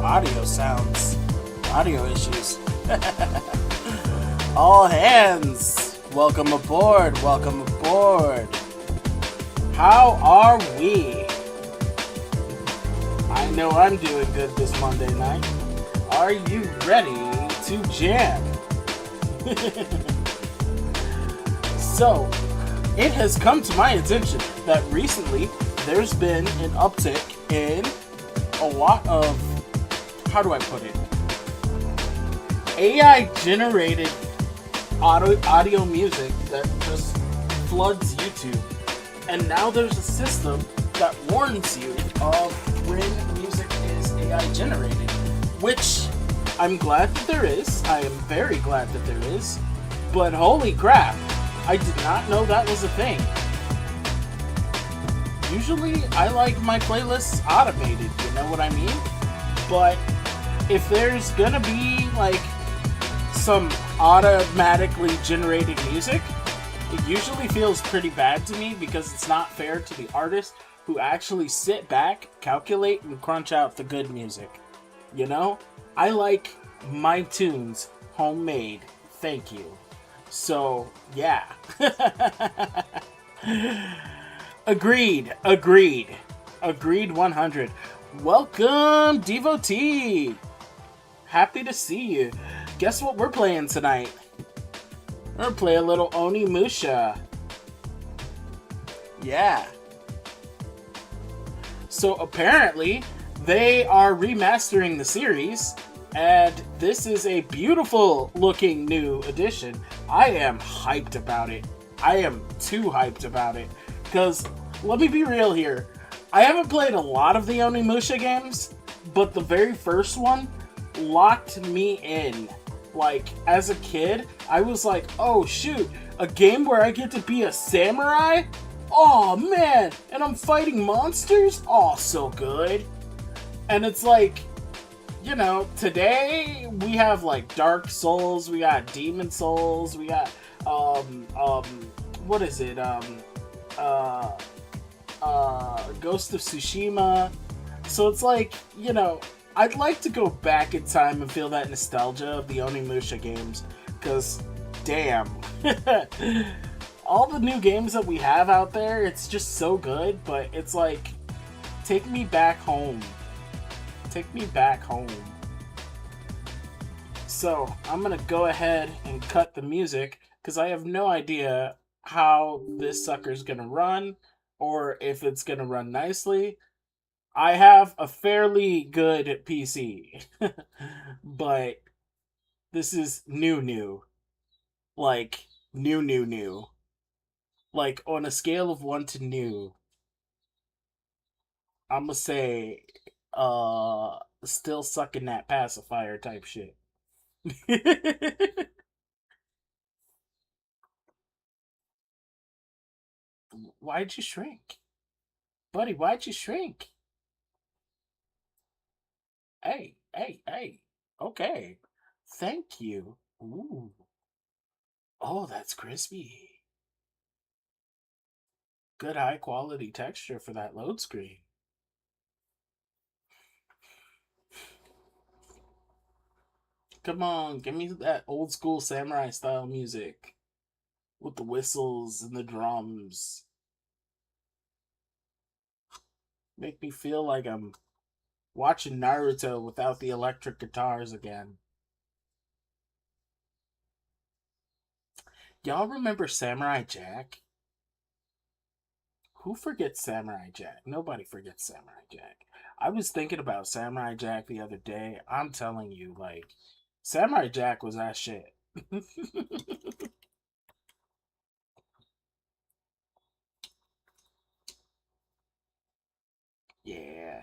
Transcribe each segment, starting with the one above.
Audio sounds. Audio issues. All hands. Welcome aboard. Welcome aboard. How are we? I know I'm doing good this Monday night. Are you ready to jam? So, it has come to my attention that recently there's been an uptick in a lot of, how do I put it, AI generated audio music that just floods YouTube. And now there's a system that warns you of when music is AI generated, which I'm glad that there is. I am very glad that there is. But holy crap, I did not know that was a thing. Usually I like my playlists automated, you know what I mean? But if there's gonna be like some automatically generated music, it usually feels pretty bad to me because it's not fair to the artist who actually sit back, calculate, and crunch out the good music. You know? I like my tunes homemade. Thank you. So, yeah. Agreed 100. Welcome, devotee. Happy to see you. Guess what we're playing tonight? We're gonna play a little Onimusha. Yeah. So apparently they are remastering the series, and this is a beautiful looking new edition. I am hyped about it. I am too hyped about it. Because, let me be real here, I haven't played a lot of the Onimusha games, but the very first one locked me in. Like, as a kid, I was like, oh shoot, a game where I get to be a samurai? Oh man, and I'm fighting monsters? Oh, so good. And it's like, today we have like Dark Souls, we got Demon Souls, we got um what is it? Uh Ghost of Tsushima. So it's like, I'd like to go back in time and feel that nostalgia of the Onimusha games, because damn. All the new games that we have out there, it's just so good, but it's like, take me back home. Take me back home. So, I'm gonna go ahead and cut the music, because I have no idea how this sucker's gonna run, or if it's gonna run nicely. I have a fairly good PC, but this is new. Like, new. Like, on a scale of 1 to new, I'm gonna say, still sucking that pacifier type shit. Why'd you shrink? Buddy, why'd you shrink? Hey. Okay. Thank you. Ooh. Oh, that's crispy. Good high quality texture for that load screen. Come on, give me that old school samurai style music with the whistles and the drums. Make me feel like I'm watching Naruto without the electric guitars again. Y'all remember Samurai Jack? Who forgets Samurai Jack? Nobody forgets Samurai Jack. I was thinking about Samurai Jack the other day. I'm telling you, like, Samurai Jack was that shit. Yeah.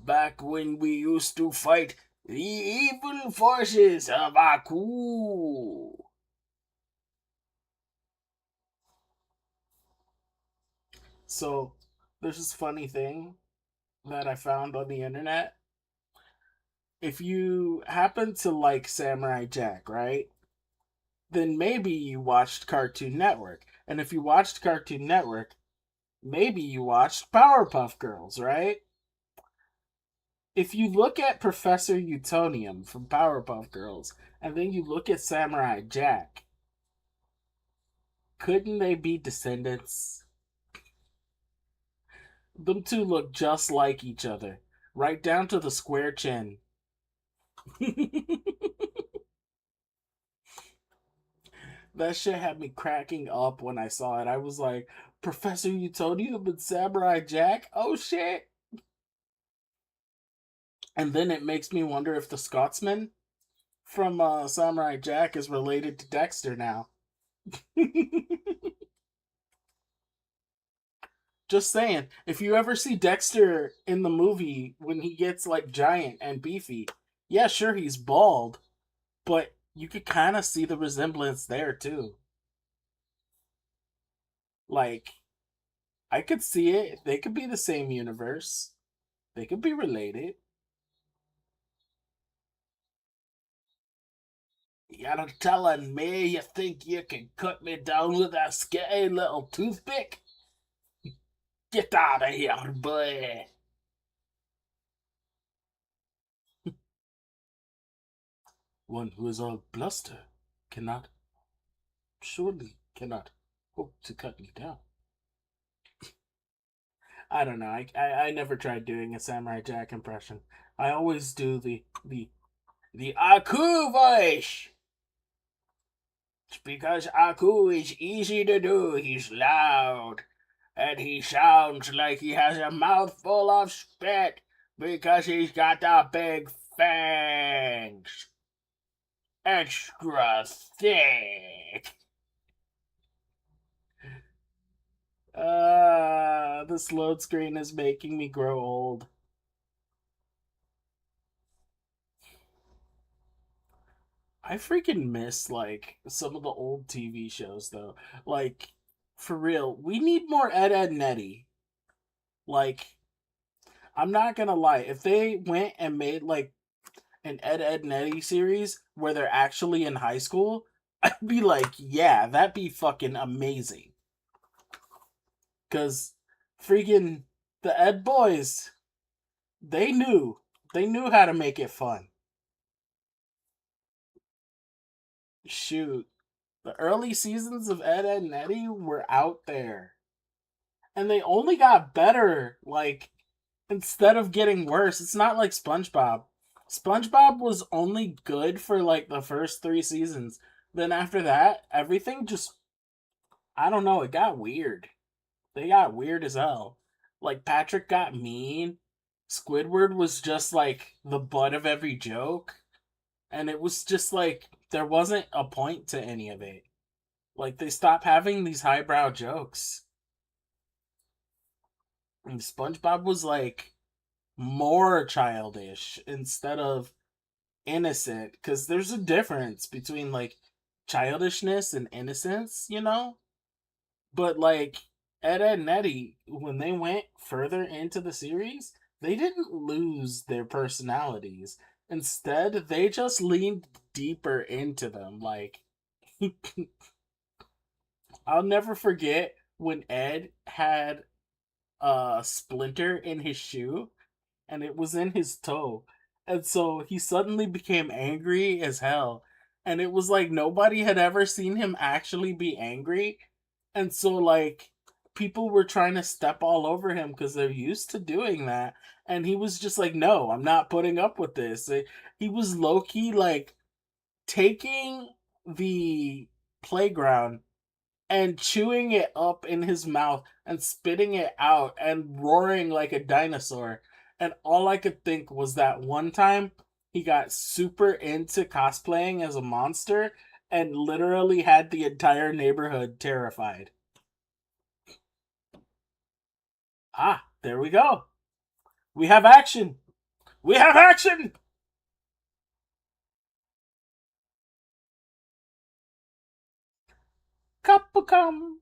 Back when we used to fight the evil forces of Aku. So, there's this funny thing that I found on the internet. If you happen to like Samurai Jack, right? Then maybe you watched Cartoon Network. And if you watched Cartoon Network, maybe you watched Powerpuff Girls, right? If you look at Professor Utonium from Powerpuff Girls, and then you look at Samurai Jack, couldn't they be descendants? Them two look just like each other, right down to the square chin. That shit had me cracking up when I saw it. I was like, Professor Utonium and Samurai Jack? Oh shit! And then it makes me wonder if the Scotsman from Samurai Jack is related to Dexter now. Just saying, if you ever see Dexter in the movie when he gets like giant and beefy, yeah, sure, he's bald, but you could kind of see the resemblance there too. Like, I could see it. They could be the same universe, they could be related. You're telling me you think you can cut me down with a skinny little toothpick? Get out of here, boy. One who is all bluster cannot, surely cannot hope to cut me down. I don't know. I never tried doing a Samurai Jack impression. I always do the Aku voice. It's because Aku is easy to do. He's loud. And he sounds like he has a mouthful of spit because he's got the big fangs. Extra thick. This load screen is making me grow old. I freaking miss like some of the old TV shows though. Like for real, we need more Ed Nettie. Like I'm not gonna lie, if they went and made like an Ed Nettie series where they're actually in high school, I'd be like, yeah, that'd be fucking amazing. Cause freaking the Ed boys, they knew. They knew how to make it fun. Shoot. The early seasons of Ed Nettie were out there. And they only got better, like, instead of getting worse. It's not like SpongeBob. SpongeBob was only good for like the first 3 seasons. Then after that, everything just, I don't know, it got weird. They got weird as hell. Like Patrick got mean. Squidward was just like the butt of every joke. And it was just like there wasn't a point to any of it. Like they stopped having these highbrow jokes. And SpongeBob was like more childish instead of innocent. Because there's a difference between like childishness and innocence, you know? But like Ed, Ed and Eddie, when they went further into the series, they didn't lose their personalities. Instead, they just leaned deeper into them. Like I'll never forget when Ed had a splinter in his shoe and it was in his toe. And so he suddenly became angry as hell. And it was like nobody had ever seen him actually be angry. And so, like, people were trying to step all over him because they're used to doing that. And he was just like, no, I'm not putting up with this. He was low key, like, taking the playground and chewing it up in his mouth and spitting it out and roaring like a dinosaur. And all I could think was that one time he got super into cosplaying as a monster and literally had the entire neighborhood terrified. Ah, there we go. We have action. We have action. Capcom.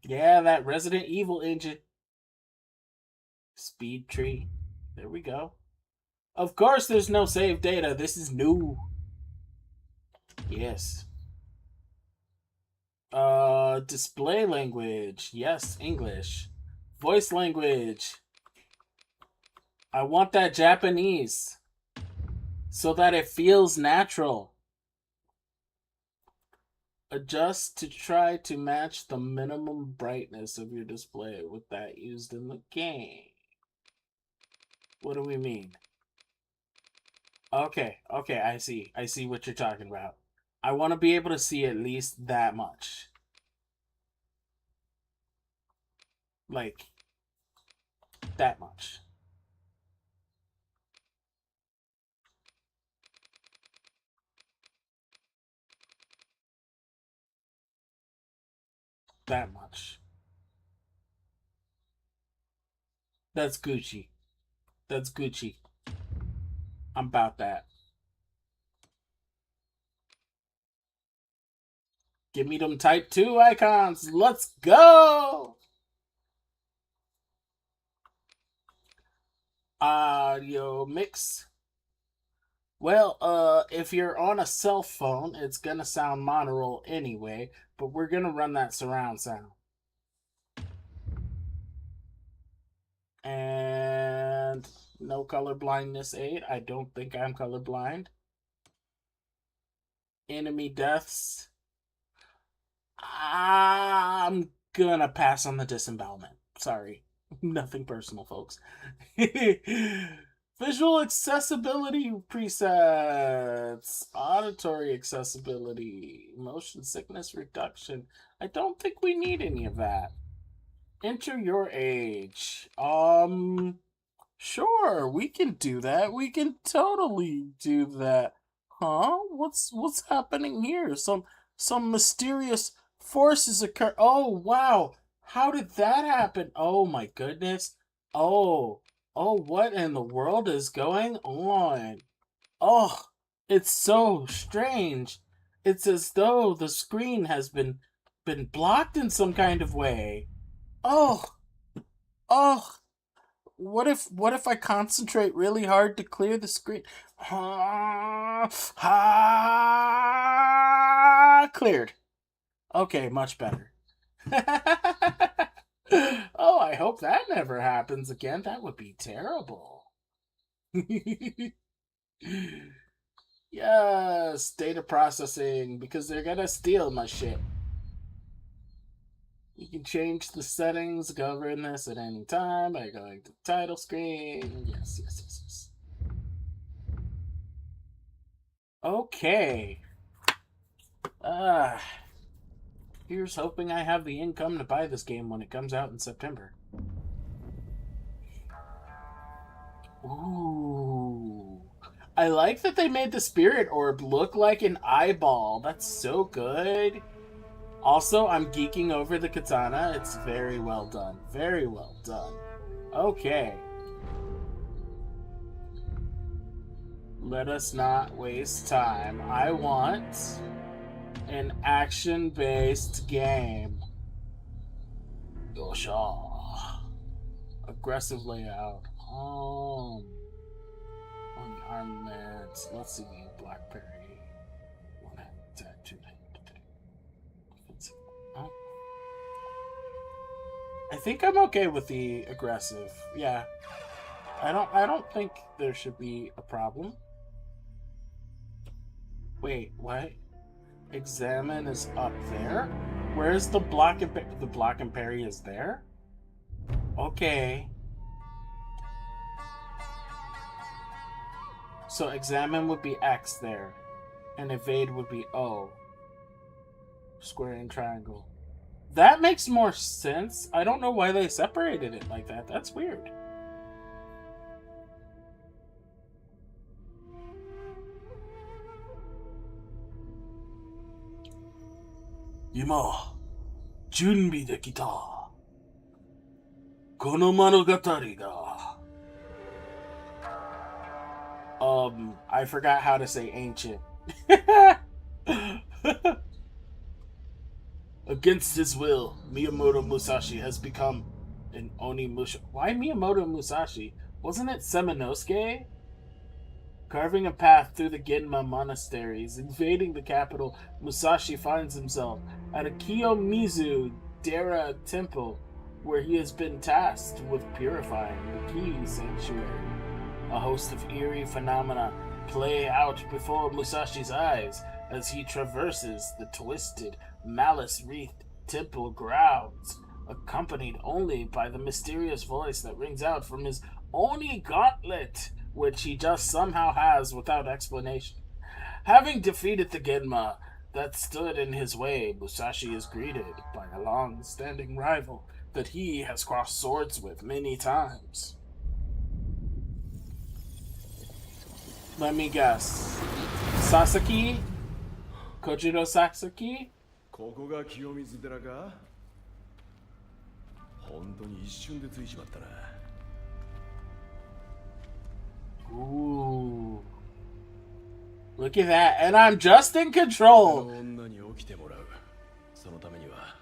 Yeah, that Resident Evil engine. Speed tree. There we go. Of course, there's no save data. This is new. Yes. Display language. Yes, English. Voice language. I want that Japanese so that it feels natural. Adjust to try to match the minimum brightness of your display with that used in the game. What do we mean? Okay, okay, I see. I see what you're talking about. I want to be able to see at least that much. Like, that much. That much. That's Gucci. That's Gucci. I'm about that. Give me them type 2 icons. Let's go! Audio mix. Well, if you're on a cell phone, it's gonna sound monaural anyway, but we're gonna run that surround sound. And no color blindness aid. I don't think I'm colorblind. Enemy deaths. I'm gonna pass on the disembowelment. Sorry. Nothing personal, folks. Visual accessibility presets, auditory accessibility, motion sickness reduction. I don't think we need any of that. Enter your age. Sure, we can do that. We can totally do that. Huh? What's happening here? Some mysterious forces occur. Oh, wow. How did that happen? Oh my goodness. Oh. Oh, what in the world is going on? Oh, it's so strange. It's as though the screen has been blocked in some kind of way. Oh, oh. What if I concentrate really hard to clear the screen? Cleared. Okay, much better. Oh, I hope that never happens again. That would be terrible. Yes, data processing, because they're gonna steal my shit. You can change the settings, govern this at any time by going to the title screen. Yes, yes, yes, yes. Okay. Here's hoping I have the income to buy this game when it comes out in September. Ooh. I like that they made the spirit orb look like an eyeball. That's so good. Also, I'm geeking over the katana. It's very well done. Very well done. Okay. Let us not waste time. I want an action-based game. Yosha. Aggressive layout. On the armaments. Let's see. Blackberry. One hand attack, two hand attack. Offensive. Oh. I think I'm okay with the aggressive. Yeah. I don't think there should be a problem. Wait, what? Examine is up there? Where's the block and the block and parry is there? Okay. So examine would be X there. And evade would be O. Square and triangle. That makes more sense. I don't know why they separated it like that. That's weird. Ima, 準備できた。この物語だ。I forgot how to say ancient. Against his will, Miyamoto Musashi has become an Onimusha. Why Miyamoto Musashi? Wasn't it Seminosuke? Carving a path through the Genma monasteries, invading the capital, Musashi finds himself at a Kiyomizu Dera temple, where he has been tasked with purifying the Ki sanctuary. A host of eerie phenomena play out before Musashi's eyes as he traverses the twisted, malice-wreathed temple grounds, accompanied only by the mysterious voice that rings out from his Oni gauntlet, which he just somehow has without explanation. Having defeated the Genma that stood in his way, Musashi is greeted by a long-standing rival that he has crossed swords with many times. Let me guess. Sasaki? Kojiro Sasaki? ここが清水寺か本当に一瞬でついちまったな Ooh. Look at that. And I'm just in control. 女に起きてもらうそのためには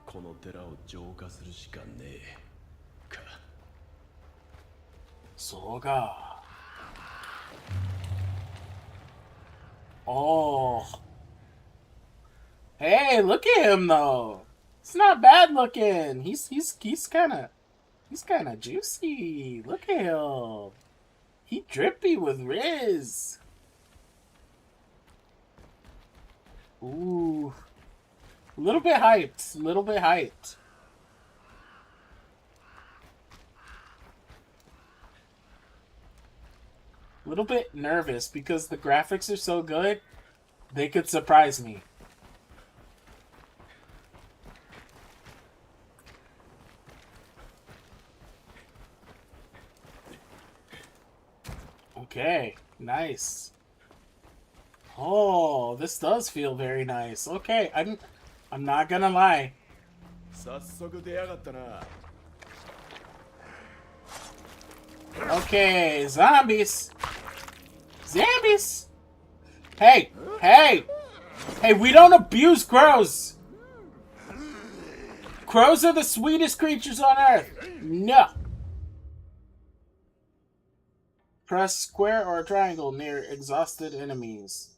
この寺を浄化するしかねえかそうか Oh. Hey, look at him though. It's not bad looking. He's kind of juicy. Look at him. He drippy with Riz. Ooh. A little bit hyped. A little bit hyped. A little bit nervous because the graphics are so good. They could surprise me. Okay, nice. Oh, this does feel very nice. Okay, I'm not gonna lie. 早速出やがったな Okay, zombies. Zombies. Hey, hey, hey, we don't abuse crows. Crows are the sweetest creatures on earth. No. Press square or triangle near exhausted enemies.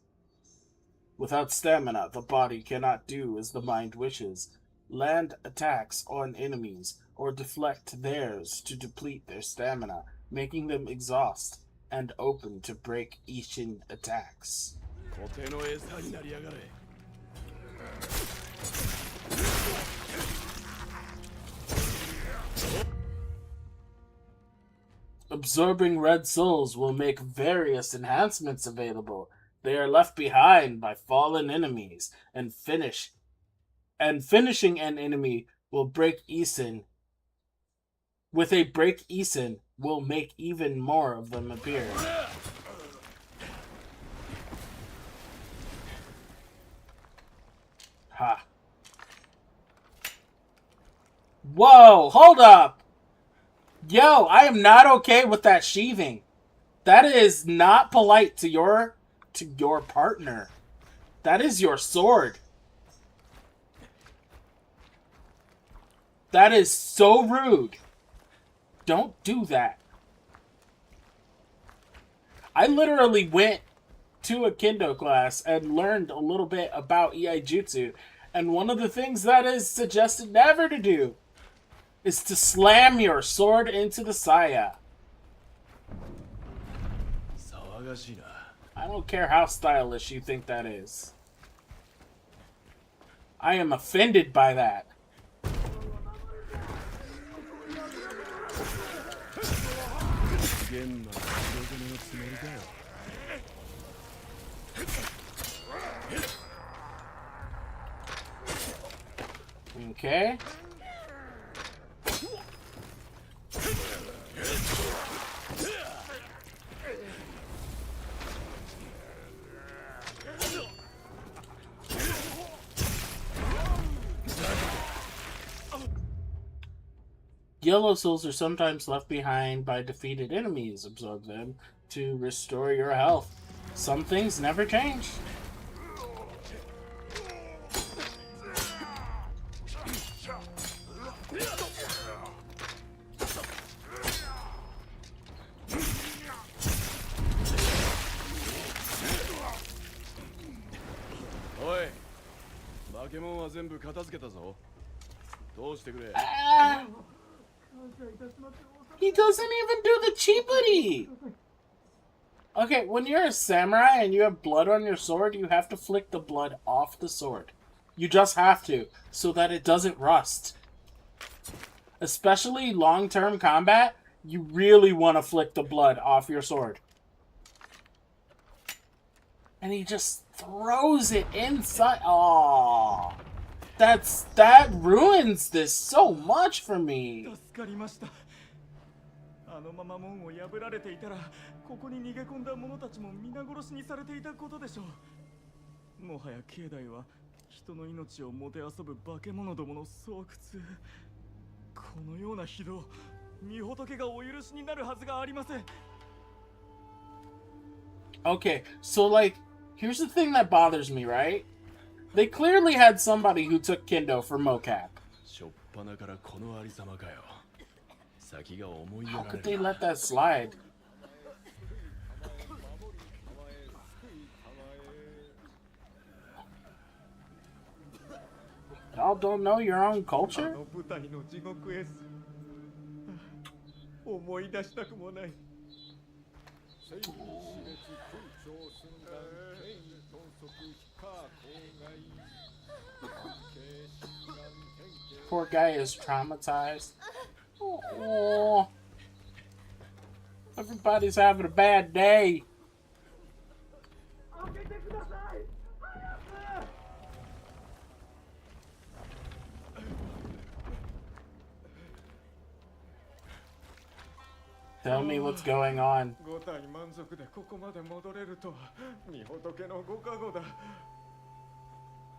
Without stamina, the body cannot do as the mind wishes. Land attacks on enemies or deflect theirs to deplete their stamina, making them exhaust and open to break Ishin attacks. Absorbing red souls will make various enhancements available. They are left behind by fallen enemies, and finishing an enemy will break Isin. With a break Isin, will make even more of them appear. Ha. Whoa, hold up! Yo, I am not okay with that sheathing. That is not polite to your partner. That is your sword. That is so rude. Don't do that. I literally went to a kendo class and learned a little bit about Iaijutsu, and one of the things that is suggested never to do is to slam your sword into the saya. I don't care how stylish you think that is. I am offended by that. Okay. Yellow souls are sometimes left behind by defeated enemies. Absorb them to restore your health. Some things never change. He doesn't even do the cheapity. Okay, when you're a samurai and you have blood on your sword, you have to flick the blood off the sword. You just have to, so that it doesn't rust. Especially long-term combat, you really want to flick the blood off your sword. And he just throws it inside. Aww. That ruins this so much for me. あのまま門を破られていたら、ここに逃げ込んだ者たちも皆殺しにされていたことでしょう。もはや境内は人の命をもてあそぶ化け物どもの巣窟。このような非道、御仏がお許しになるはずがありません。Okay, so like, here's the thing that bothers me, right? They clearly had somebody who took kendo for mocap. How could they let that slide? Y'all don't know your own culture? 思い出したくもない。Poor guy is traumatized. Oh, everybody's having a bad day. Tell me what's going on. 5体満足でここまで戻れるとは、御仏のご加護だ。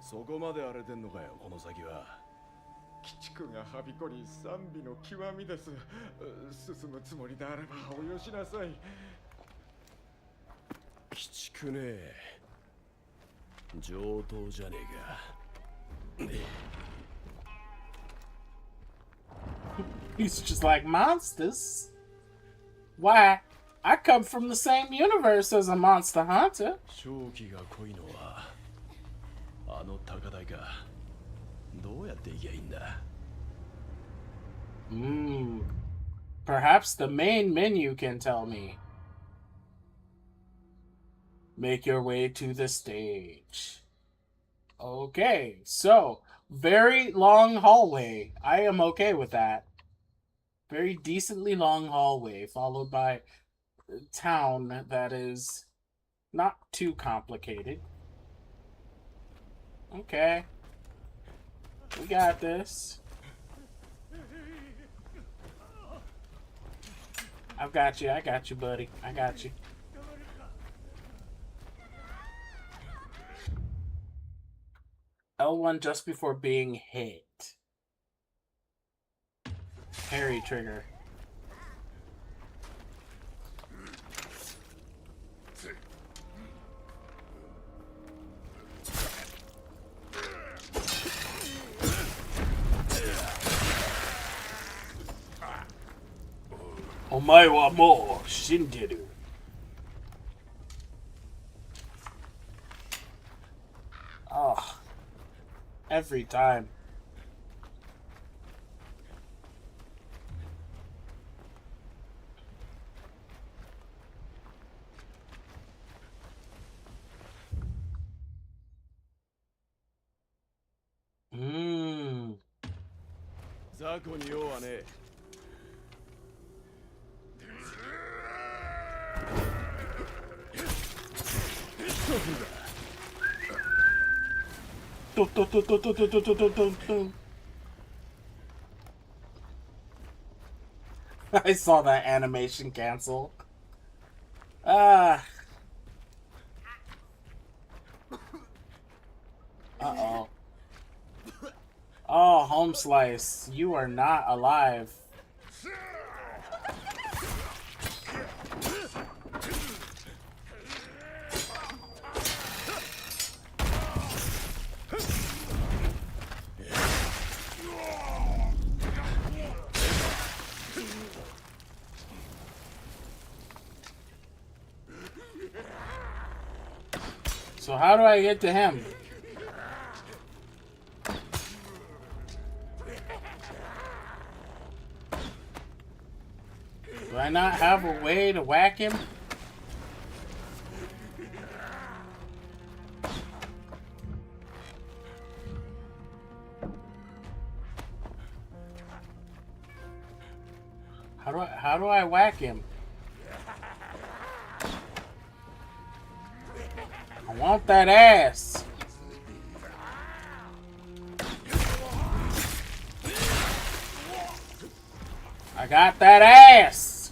そこまで荒れてんのかよ、この先は。鬼畜がはびこり賛美の極みです。進むつもりであればおよしなさい。鬼畜ね。上等じゃねえか。 He's just like monsters. Why? I come from the same universe as a monster hunter. 正気が濃いのはあの高台か。どうやって行きゃいいんだ。Perhaps the main menu can tell me. Make your way to the stage. Okay, so very long hallway. I am okay with that. Very decently long hallway, followed by a town that is not too complicated. Okay. We got this. I got you, buddy. I got you. L1 just before being hit. Parry trigger. Omae wa mou shinderu. Oh, every time. Mmm. 雑魚に用はねえ。I saw that animation cancel. Uh-oh. Oh, home slice. You are not alive. So how do I get to him? Do I not have a way to whack him? How do I whack him? I want that ass. I got that ass.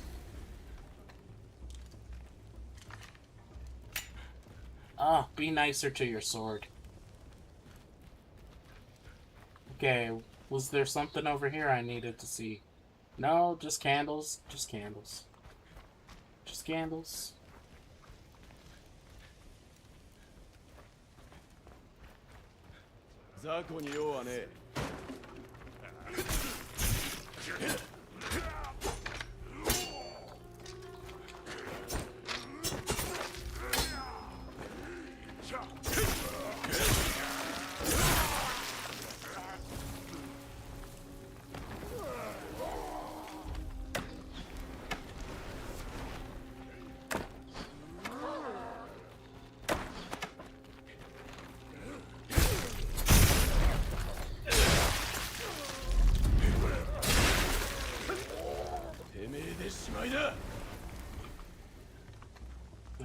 Oh, be nicer to your sword. Okay, was there something over here I needed to see? No, just candles. Just candles. Just candles. Zako ni用はねえ。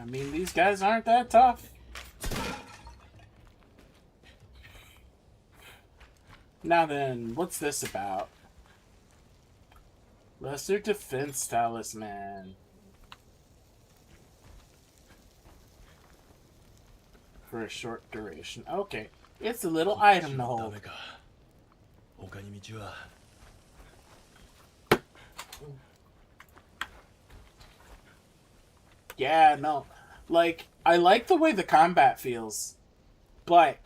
I mean, these guys aren't that tough. Now then, what's this about? Lesser Defense Talisman. For a short duration. Okay. It's a little item to hold. 他に道は。 Yeah, no. Like, I like the way the combat feels, but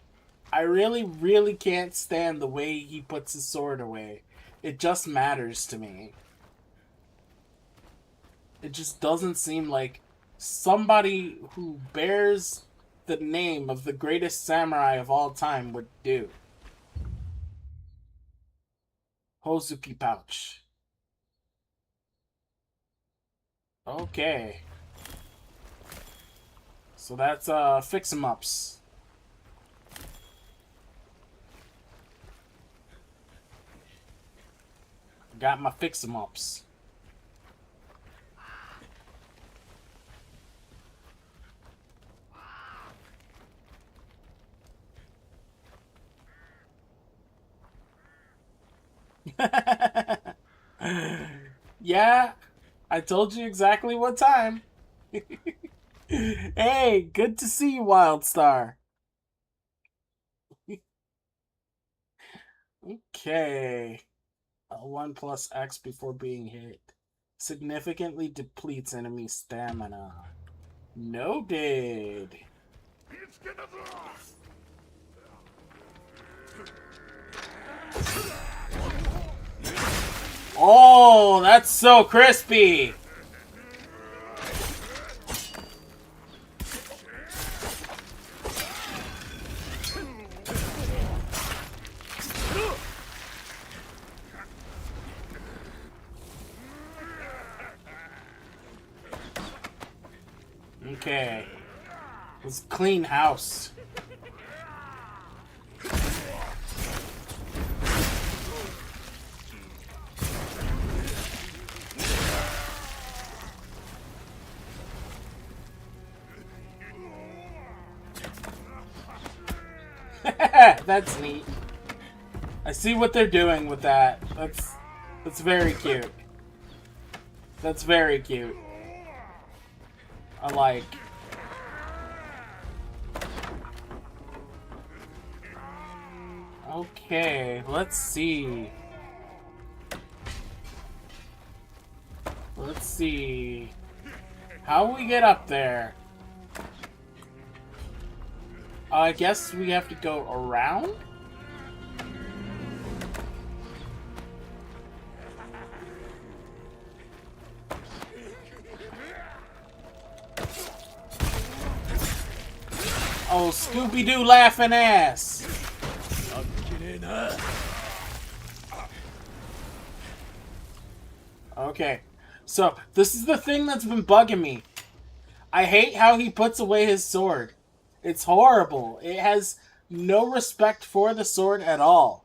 I really, really can't stand the way he puts his sword away. It just matters to me. It just doesn't seem like somebody who bears the name of the greatest samurai of all time would do. Hozuki pouch. Okay. So that's fix-em-ups. Got my fix-em-ups. Yeah, I told you exactly what time. Hey, good to see you, Wildstar. Okay. L1 plus X before being hit. Significantly depletes enemy stamina. Noted. Oh, that's so crispy! Okay. Let's clean house. That's neat. I see what they're doing with that. That's very cute. That's very cute. I like. Okay, let's see. Let's see. How we get up there? I guess we have to go around? Oh, Scooby-Doo laughing ass! Okay, so this is the thing that's been bugging me. I hate how he puts away his sword. It's horrible. It has no respect for the sword at all.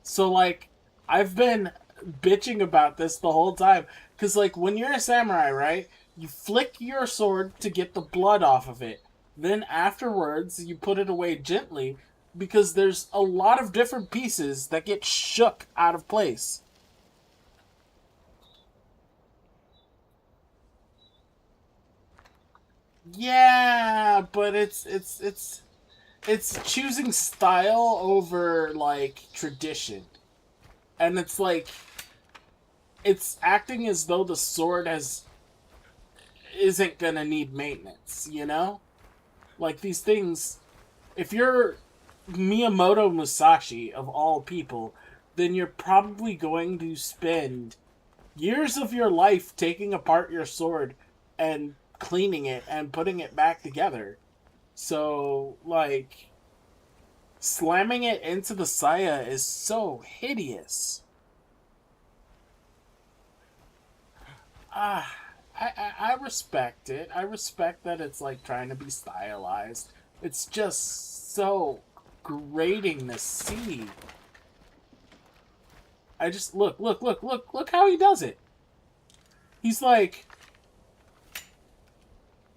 So, like, I've been bitching about this the whole time. Because, like, when you're a samurai, right? You flick your sword to get the blood off of it. Then afterwards, you put it away gently. Because there's a lot of different pieces that get shook out of place. Yeah, but it's choosing style over like tradition. And it's like it's acting as though the sword isn't gonna need maintenance, you know? Like these things, if you're Miyamoto Musashi of all people, then you're probably going to spend years of your life taking apart your sword and cleaning it and putting it back together. So, like, slamming it into the saya is so hideous. I respect it. I respect that it's like trying to be stylized. It's just so grating to see. I just look how he does it. He's like,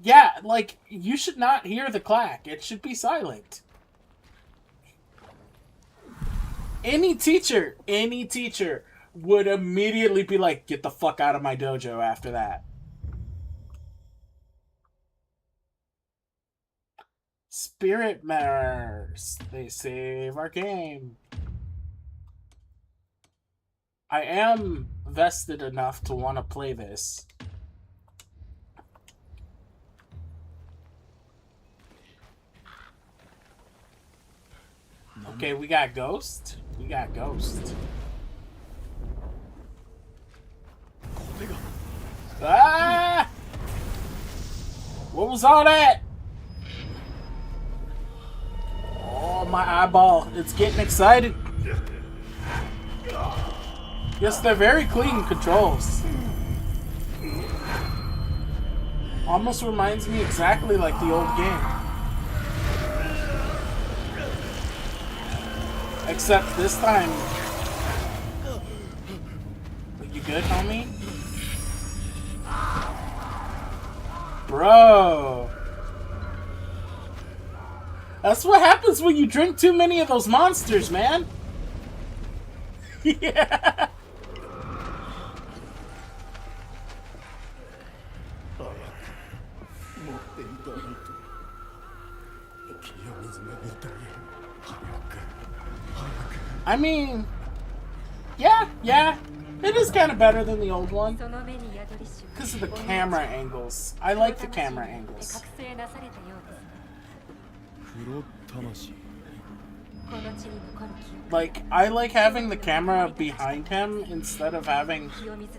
yeah, like you should not hear the clack. It should be silent. Any teacher would immediately be like, get the fuck out of my dojo after that. Spirit mirrors. They save our game. I am vested enough to want to play this. Okay, we got Ghost. We got Ghost. Ah! What was all that? Oh, my eyeball. It's getting excited. Yes, they're very clean controls. Almost reminds me exactly like the old game. Except this time... You good, homie? Bro. That's what happens when you drink too many of those monsters, man. Yeah. I mean, yeah. It is kind of better than the old one. Because of the camera angles. I like the camera angles. Like, I like having the camera behind him instead of having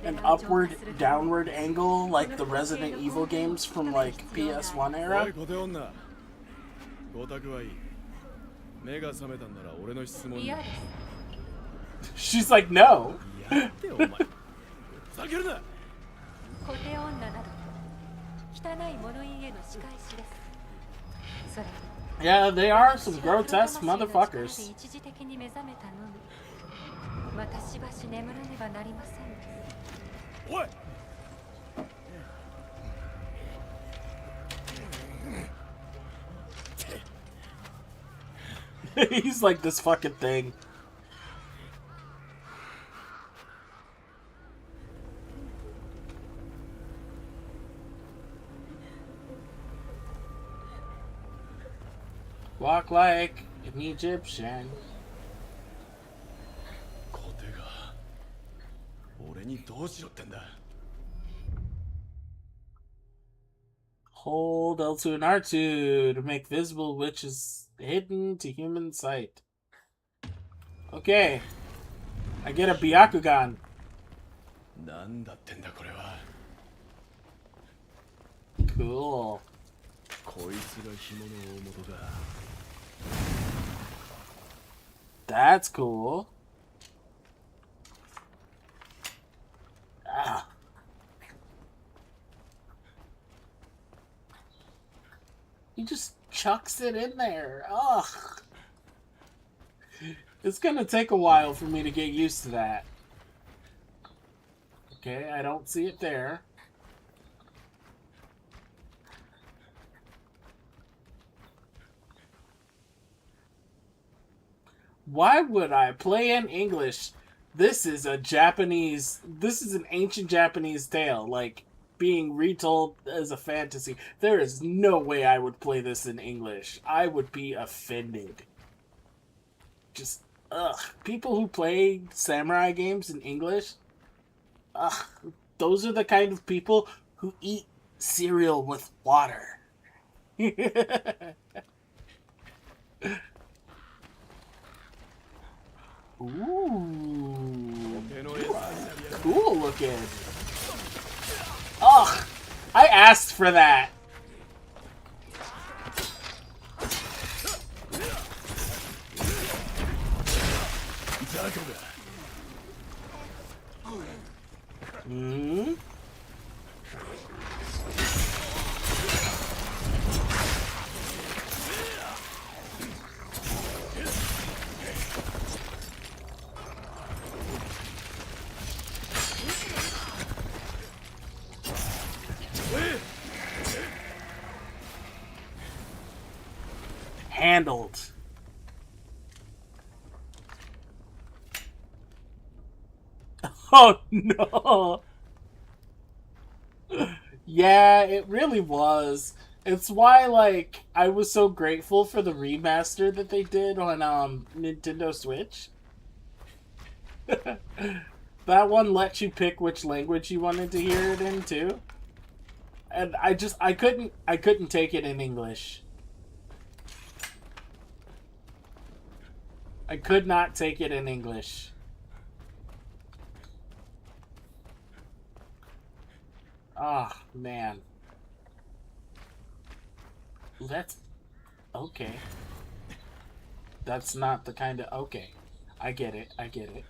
an upward, downward angle like the Resident Evil games from, like, PS1 era. She's like, no. Yeah, they are some grotesque motherfuckers. What? He's like this fucking thing. Walk like an Egyptian. Hold L2 and R2 to make visible which is hidden to human sight. Okay. I get a Byakugan. Cool. That's cool. Ah. He just chucks it in there. Ugh. It's gonna take a while for me to get used to that. Okay, I don't see it there. Why would I play in English? This is an ancient Japanese tale, like, being retold as a fantasy. There is no way I would play this in English. I would be offended. Just, ugh. People who play samurai games in English, ugh. Those are the kind of people who eat cereal with water. Ooh. Cool looking. Ugh. I asked for that. Hmm? Handled. Oh no. Yeah, it really was. It's why, like, I was so grateful for the remaster that they did on Nintendo Switch. That one lets you pick which language you wanted to hear it in too. And I couldn't take it in English. I could not take it in English. Ah, man. Let's... Okay. That's not the kind of... Okay. I get it. I get it.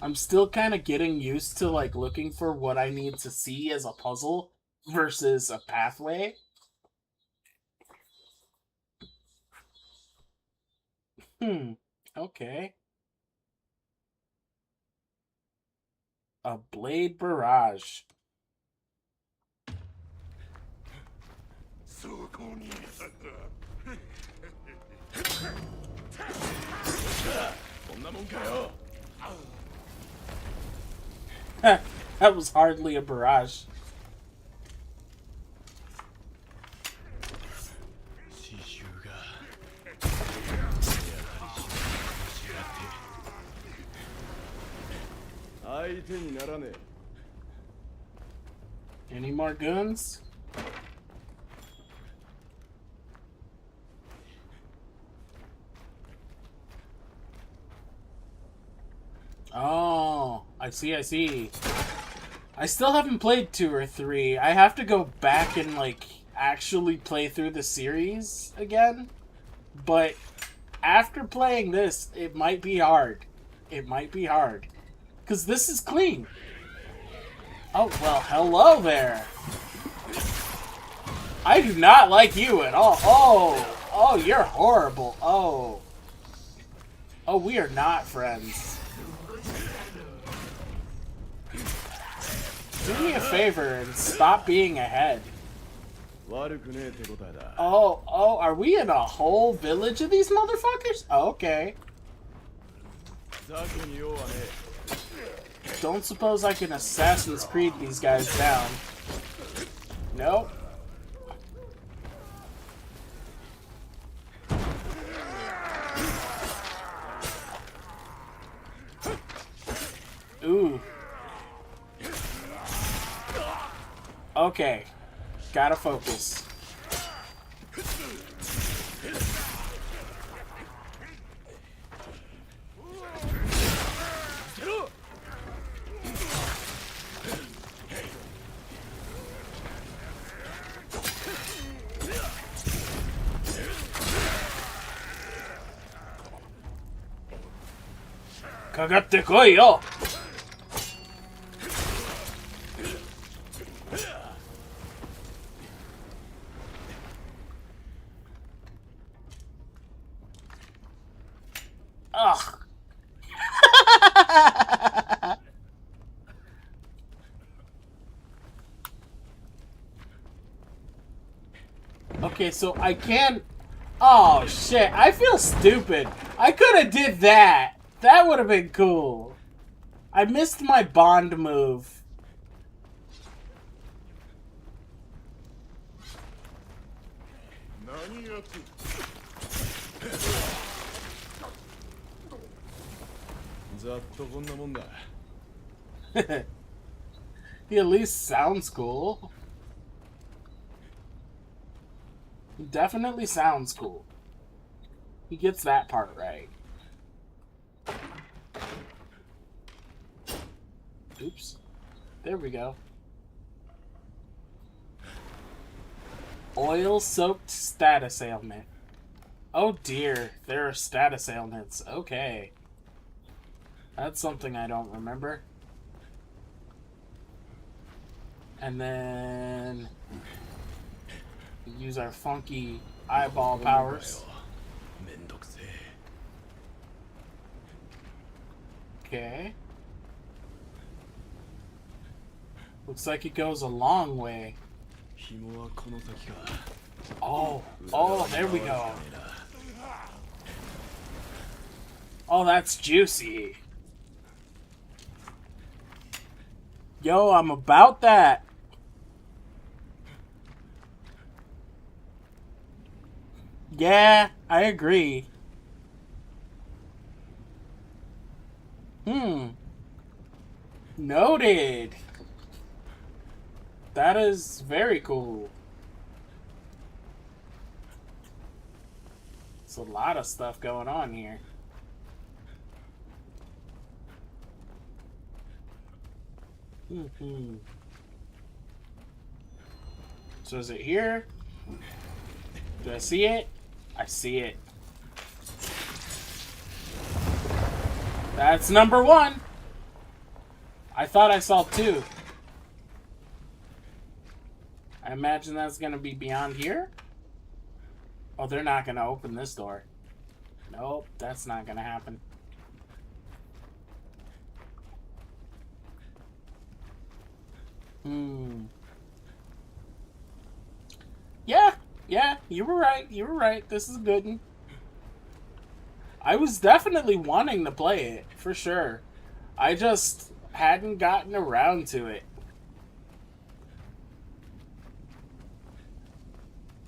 I'm still kind of getting used to, like, looking for what I need to see as a puzzle versus a pathway. Okay. A blade barrage. そこにいたかこんなもんかよ That was hardly a barrage. 刺繍が相手にならねえ Any more goons? Oh, I see, I see. I still haven't played 2 or 3. I have to go back and, like, actually play through the series again. But after playing this, it might be hard. It might be hard. Because this is clean. Oh, well, hello there. I do not like you at all. Oh, you're horrible. Oh, we are not friends. Do me a favor and stop being ahead. 悪くねえ手応えだ Oh, are we in a whole village of these motherfuckers? Okay. ザクに用はね Don't suppose I can Assassin's Creed these guys down. Nope. Ooh. Okay. Gotta focus. Kagatte koi yo! Ugh. Okay, so I can't... Oh, shit. I feel stupid. I could have did that. That would have been cool. I missed my bond move. He at least sounds cool. He definitely sounds cool. He gets that part right. Oops. There we go. Oil-soaked status ailment. Oh dear, there are status ailments. Okay. That's something I don't remember. And then... we use our funky eyeball powers. Okay. Looks like it goes a long way. Oh, there we go. Oh, that's juicy. Yo, I'm about that. Yeah, I agree. Noted. That is very cool. There's a lot of stuff going on here. So is it here? Do I see it? I see it. That's number 1. I thought I saw 2. I imagine that's gonna be beyond here. Oh, they're not gonna open this door. Nope, that's not gonna happen. Yeah, you were right. You were right. This is good. I was definitely wanting to play it, for sure. I just hadn't gotten around to it.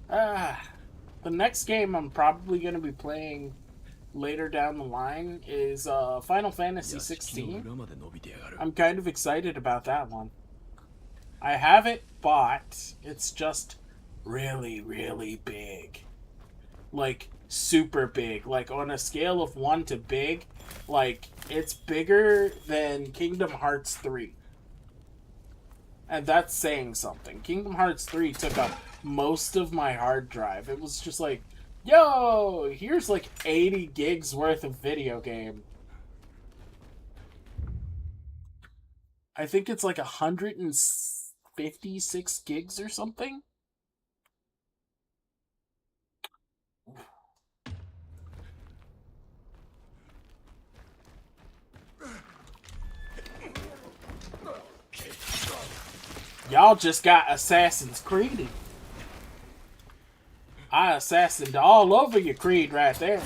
The next game I'm probably going to be playing later down the line is Final Fantasy 16. I'm kind of excited about that one. I have it bought. It's just really, really big. Like, super big. Like, on a scale of 1 to big, like, it's bigger than Kingdom Hearts 3. And that's saying something. Kingdom Hearts 3 took up most of my hard drive. It was just like, yo, here's like 80 gigs worth of video game. I think it's like 156 gigs or something. Y'all just got Assassin's Creed. I assassined all over your Creed right there.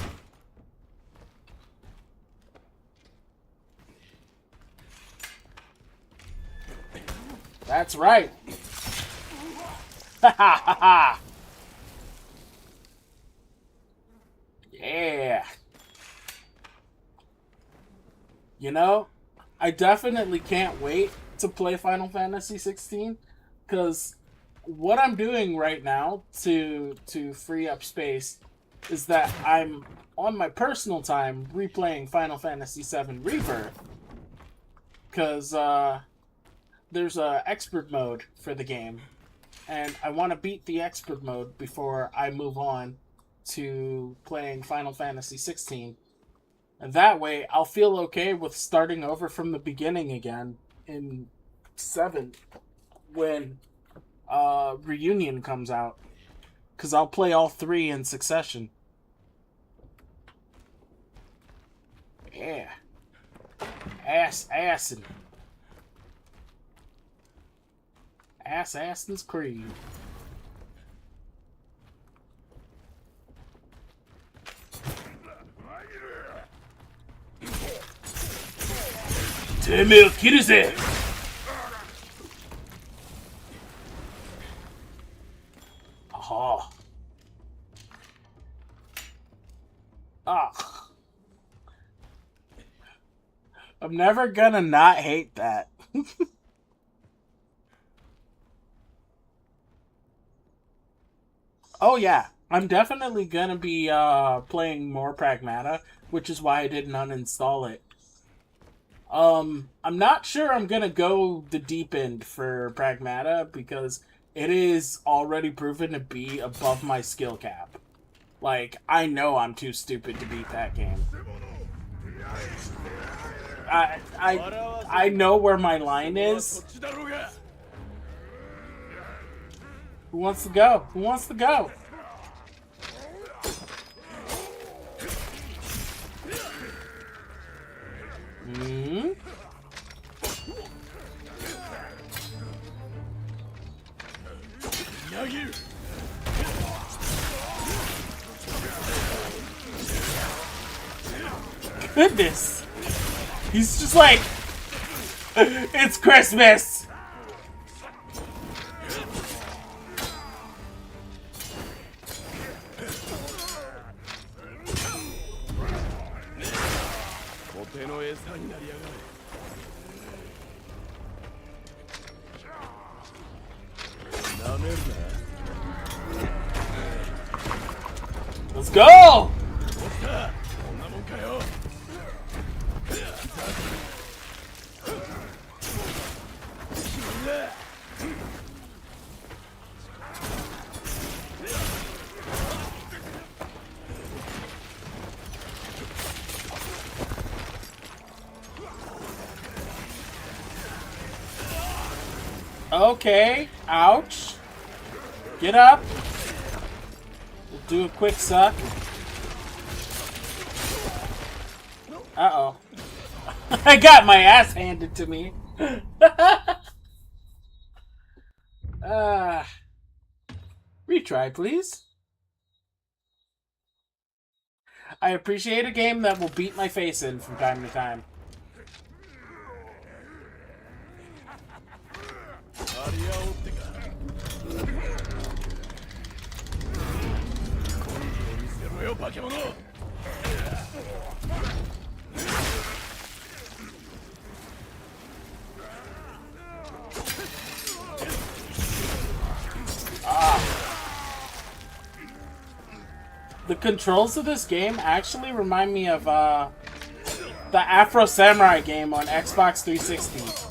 That's right. Ha ha ha ha. Yeah. You know, I definitely can't wait to play Final Fantasy 16, because what I'm doing right now to free up space is that I'm on my personal time replaying Final Fantasy 7 Rebirth, because there's a expert mode for the game, and I want to beat the expert mode before I move on to playing Final Fantasy 16. And that way I'll feel okay with starting over from the beginning again in 7 when Reunion comes out, because I'll play all 3 in succession. Yeah. Assassin's Creed. Demo killぜ. Aha. Ah. I'm never gonna not hate that. Oh yeah, I'm definitely gonna be playing more Pragmata, which is why I didn't uninstall it. I'm not sure I'm gonna go the deep end for Pragmata, because it is already proven to be above my skill cap. Like, I know I'm too stupid to beat that game. I know where my line is. Who wants to go? Who wants to go? Hmm? Goodness. He's just like, it's Christmas. 手の餌になりやがれ。なめるな。 Let's go! こんなもんかよ。 Okay, ouch. Get up. We'll do a quick suck. Uh-oh. I got my ass handed to me. Retry, please. I appreciate a game that will beat my face in from time to time. The controls of this game actually remind me of the Afro Samurai game on Xbox 360.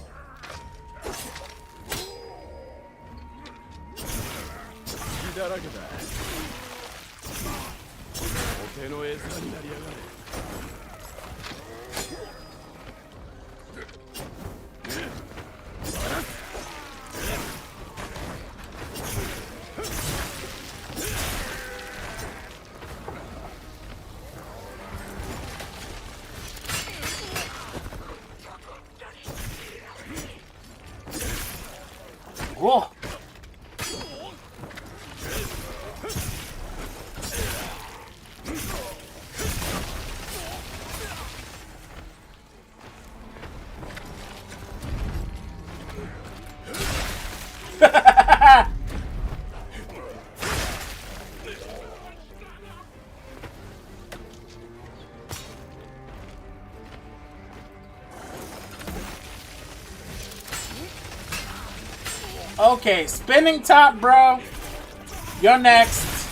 Whoa. Okay, spinning top, bro. You're next.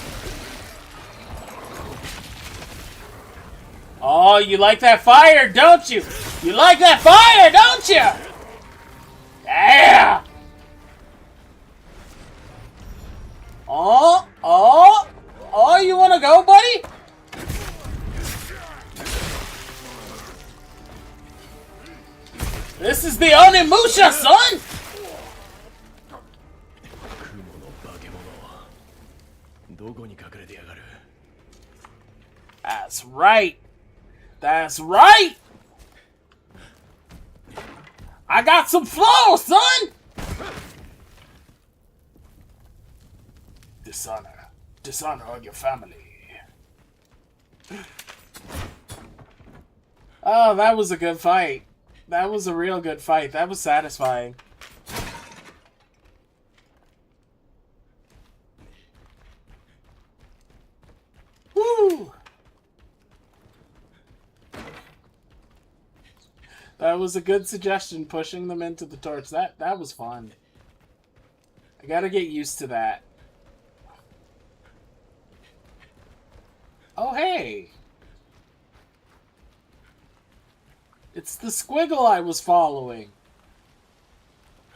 Oh, you like that fire, don't you? You like that fire, don't you? Yeah. Oh, you want to go, buddy? This is the Onimusha, son! That's right. That's right. I got some flow, son. Dishonor on your family. Oh, that was a good fight. That was a real good fight. That was satisfying. Woo! That was a good suggestion, pushing them into the torch. That was fun. I gotta get used to that. Oh, hey! It's the squiggle I was following. I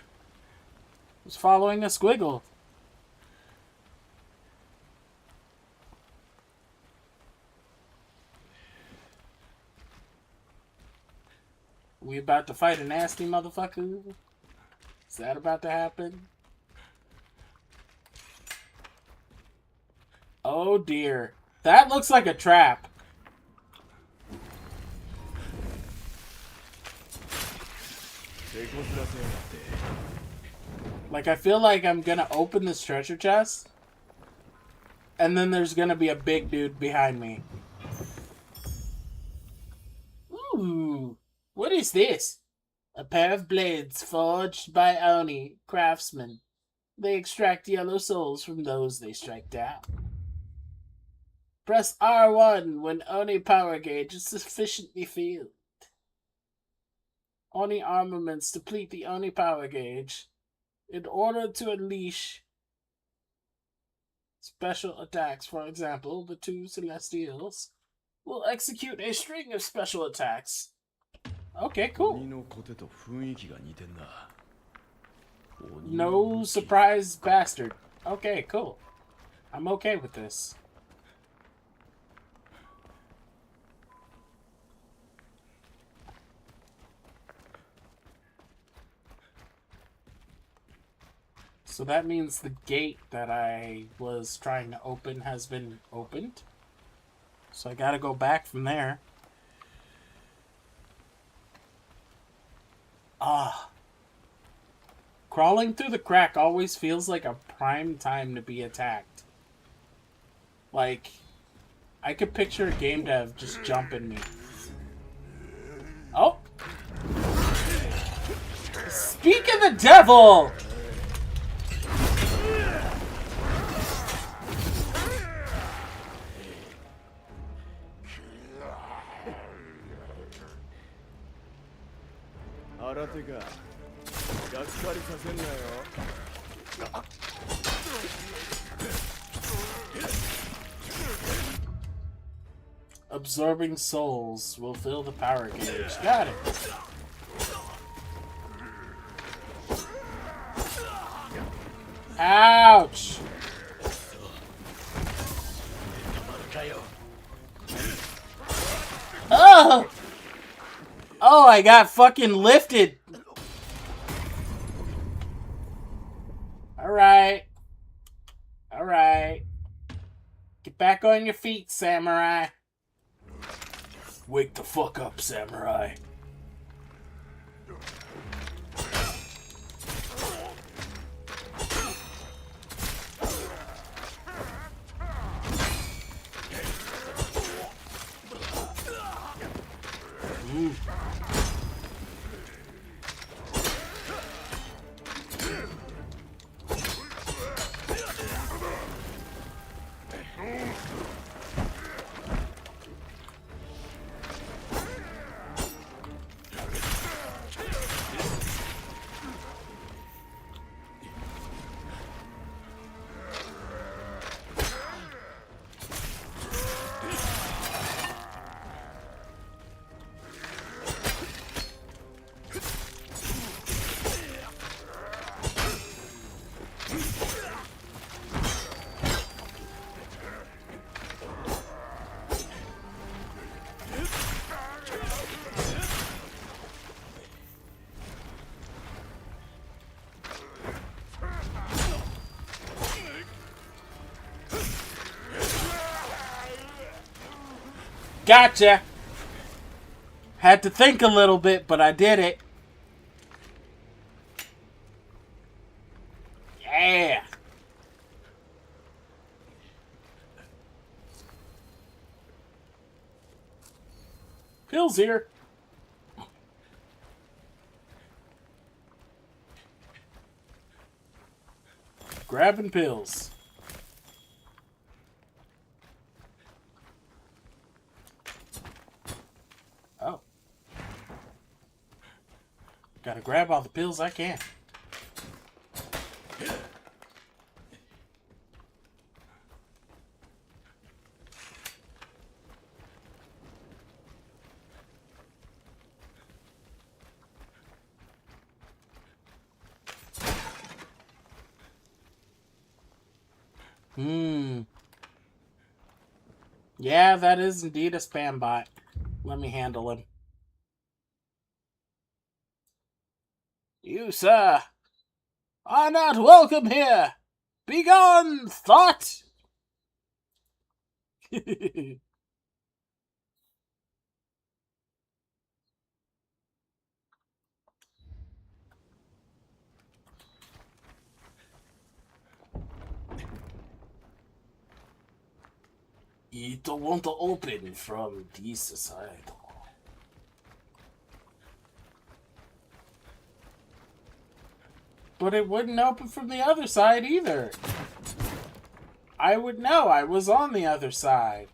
was following a squiggle. We about to fight a nasty motherfucker? Is that about to happen? Oh dear. That looks like a trap. Like, I feel like I'm gonna open this treasure chest, and then there's gonna be a big dude behind me. Ooh. What is this? A pair of blades forged by Oni craftsmen. They extract yellow souls from those they strike down. Press R1 when Oni power gauge is sufficiently filled. Oni armaments deplete the Oni power gauge. In order to unleash special attacks, for example, the two Celestials will execute a string of special attacks. Okay, cool. No surprise bastard. Okay, cool. I'm okay with this. So that means the gate that I was trying to open has been opened. So I gotta go back from there. Ah. Crawling through the crack always feels like a prime time to be attacked. Like, I could picture a game dev just jumping me. Oh! Speak of the devil! Absorbing souls will fill the power gauge. Got it. Ouch! Oh! Oh, I got fucking lifted. Alright. Alright. Get back on your feet, samurai. Wake the fuck up, samurai. Gotcha! Had to think a little bit, but I did it. Yeah! Pills here. Grabbing pills. Oh. Gotta grab all the pills I can. Yeah, that is indeed a spam bot. Let me handle him. You, sir, are not welcome here. Begone, thought! You don't want to open from this side. But it wouldn't open from the other side either. I would know. I was on the other side.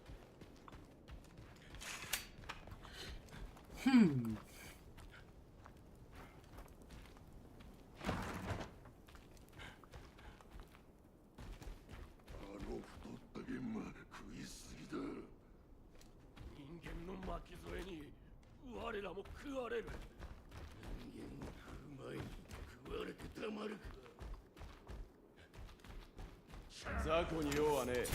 彼らも食われる。人間食う前に食われてたまるか。雑魚に用はねえ。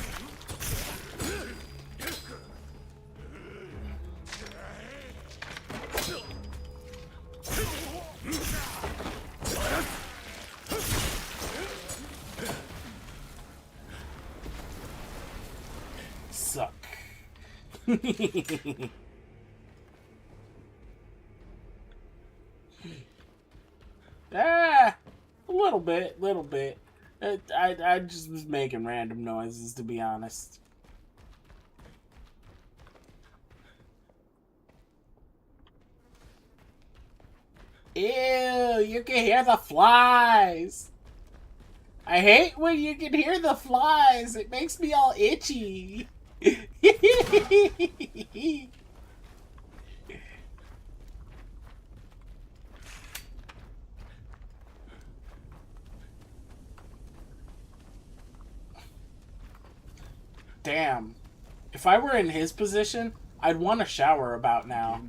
Suck. Ah, a little bit. I just was making random noises, to be honest. Ew, you can hear the flies. I hate when you can hear the flies. It makes me all itchy. Damn. If I were in his position, I'd want to shower about now.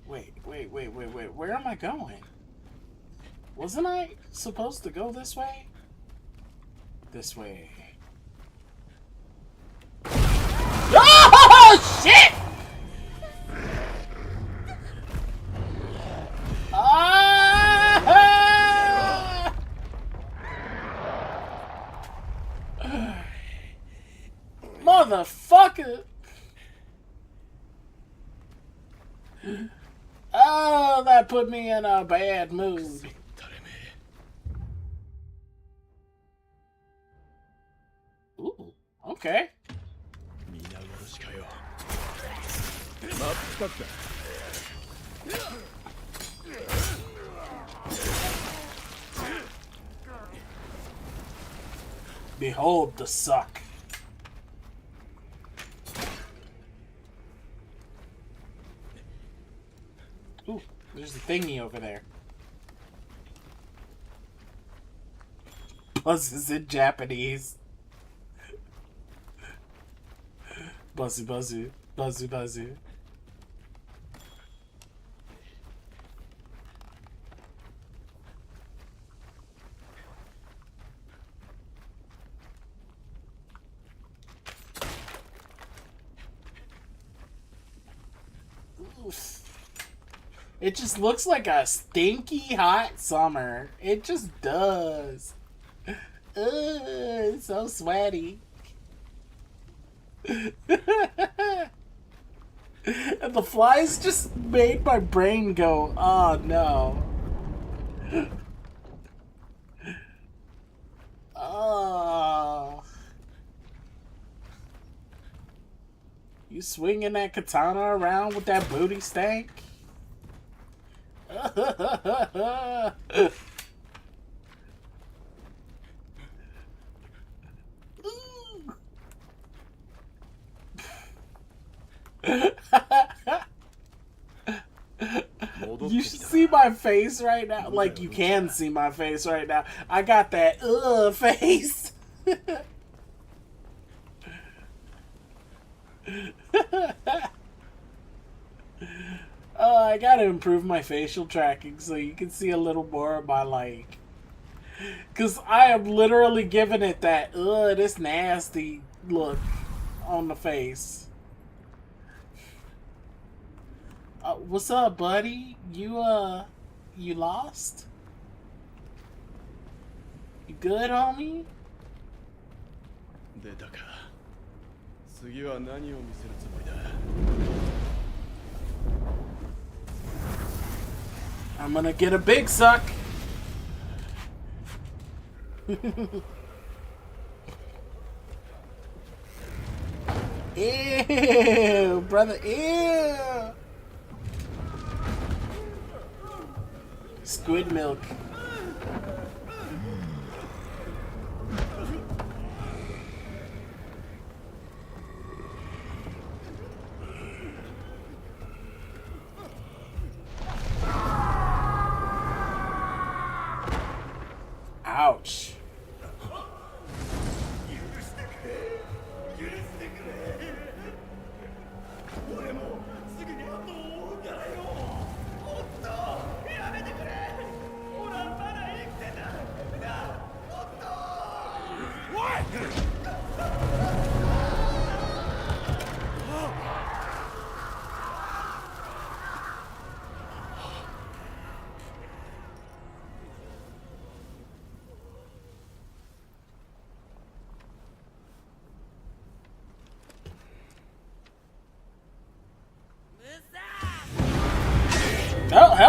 Wait. Where am I going? Wasn't I supposed to go this way? This way. Oh, shit! Ah! Motherfucker! Oh, that put me in a bad mood. Ooh, okay. Behold the suck. Ooh, there's a thingy over there. Buzz is in Japanese. Buzzy, buzzy, buzzy, buzzy. Oof. It just looks like a stinky hot summer. It just does. Ugh, it's so sweaty. And the flies just made my brain go, oh no. Oh. You swinging that katana around with that booty stank? You should see my face right now. Like, you can see my face right now. I got that face. I gotta improve my facial tracking so you can see a little more of my, like... Because I am literally giving it that, this nasty look on the face. What's up, buddy? You lost? You good, homie? I'm gonna get a big suck. Ew, brother, ew. Squid milk. Ouch.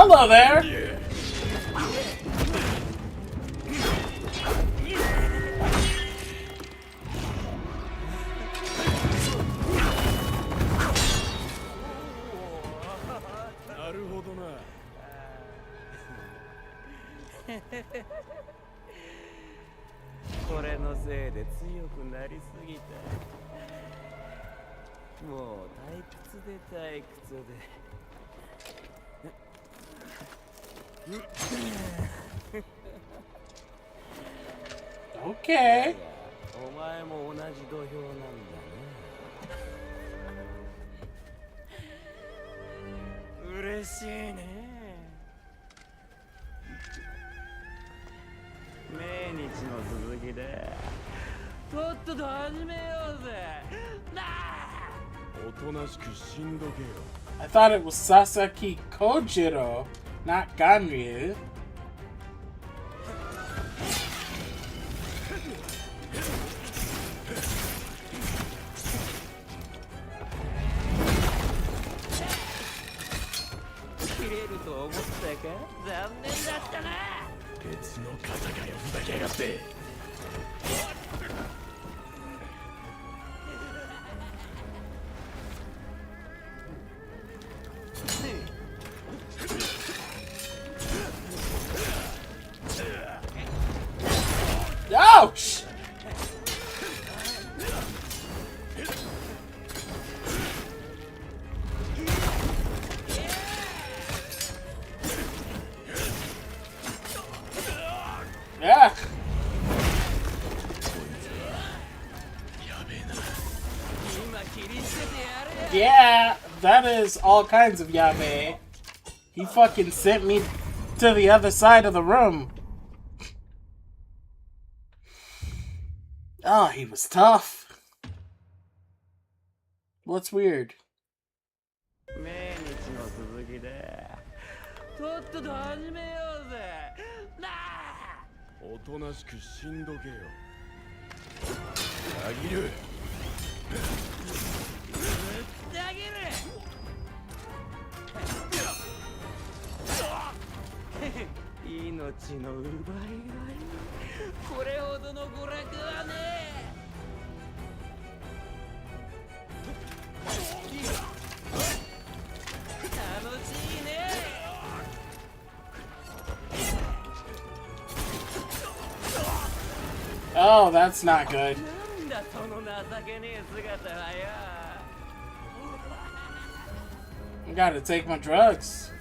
Hello there! Okay. お前も同じ土俵なんだね。嬉しいね。命日の続きでとっとと始めようぜ。なあ。おとなしく死んどけよ。 I thought it was Sasaki Kojiro, not Ganryu. Ouch! Yeah. Yeah, that is all kinds of yabe. He fucking sent me to the other side of the room. Oh, he was tough. What's weird? 命日の続きでとっとと始めようぜ。なあ。おとなしく死んどけよ。あげる。あげる。命の奪い合い。これほどの娯楽はねえ。楽しいね。Oh, that's not good. なんだその情けねえ姿はよ。I gotta take my drugs.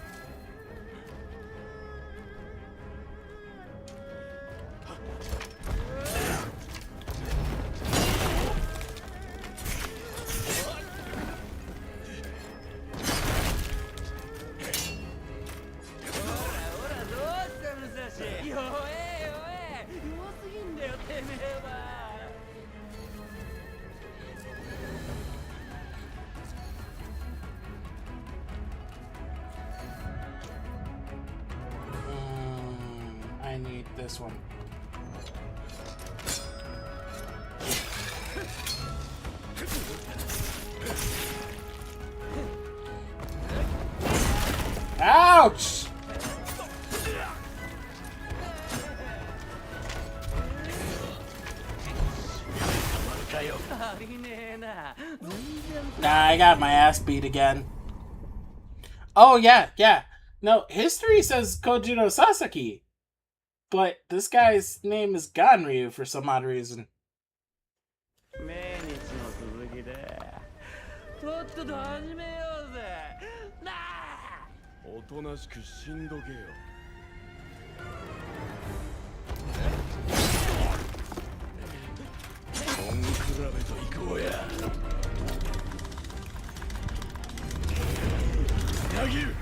I need this one. Ouch! Nah, I got my ass beat again. Oh, yeah. No, history says Kojiro Sasaki. But this guy's name is Ganryu for some odd reason. 命日の続きでとっとと始めようぜ。なあ。おとなしく死んどけよ。本比べと行こうや。投げる。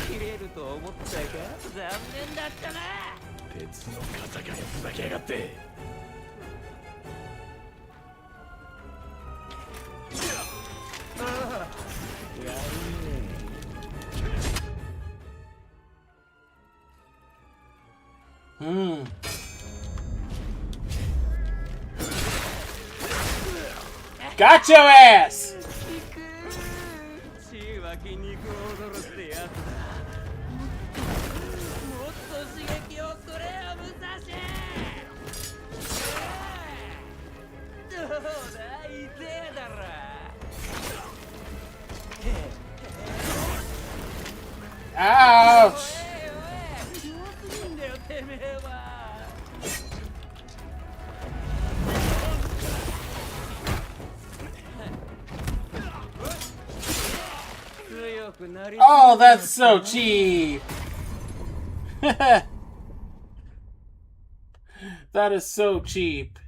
切れると思ったか。残念だったな。鉄の肩がふざけやがって。やるね。Got your ass! Ouch! Oh, that's so cheap! That is so cheap.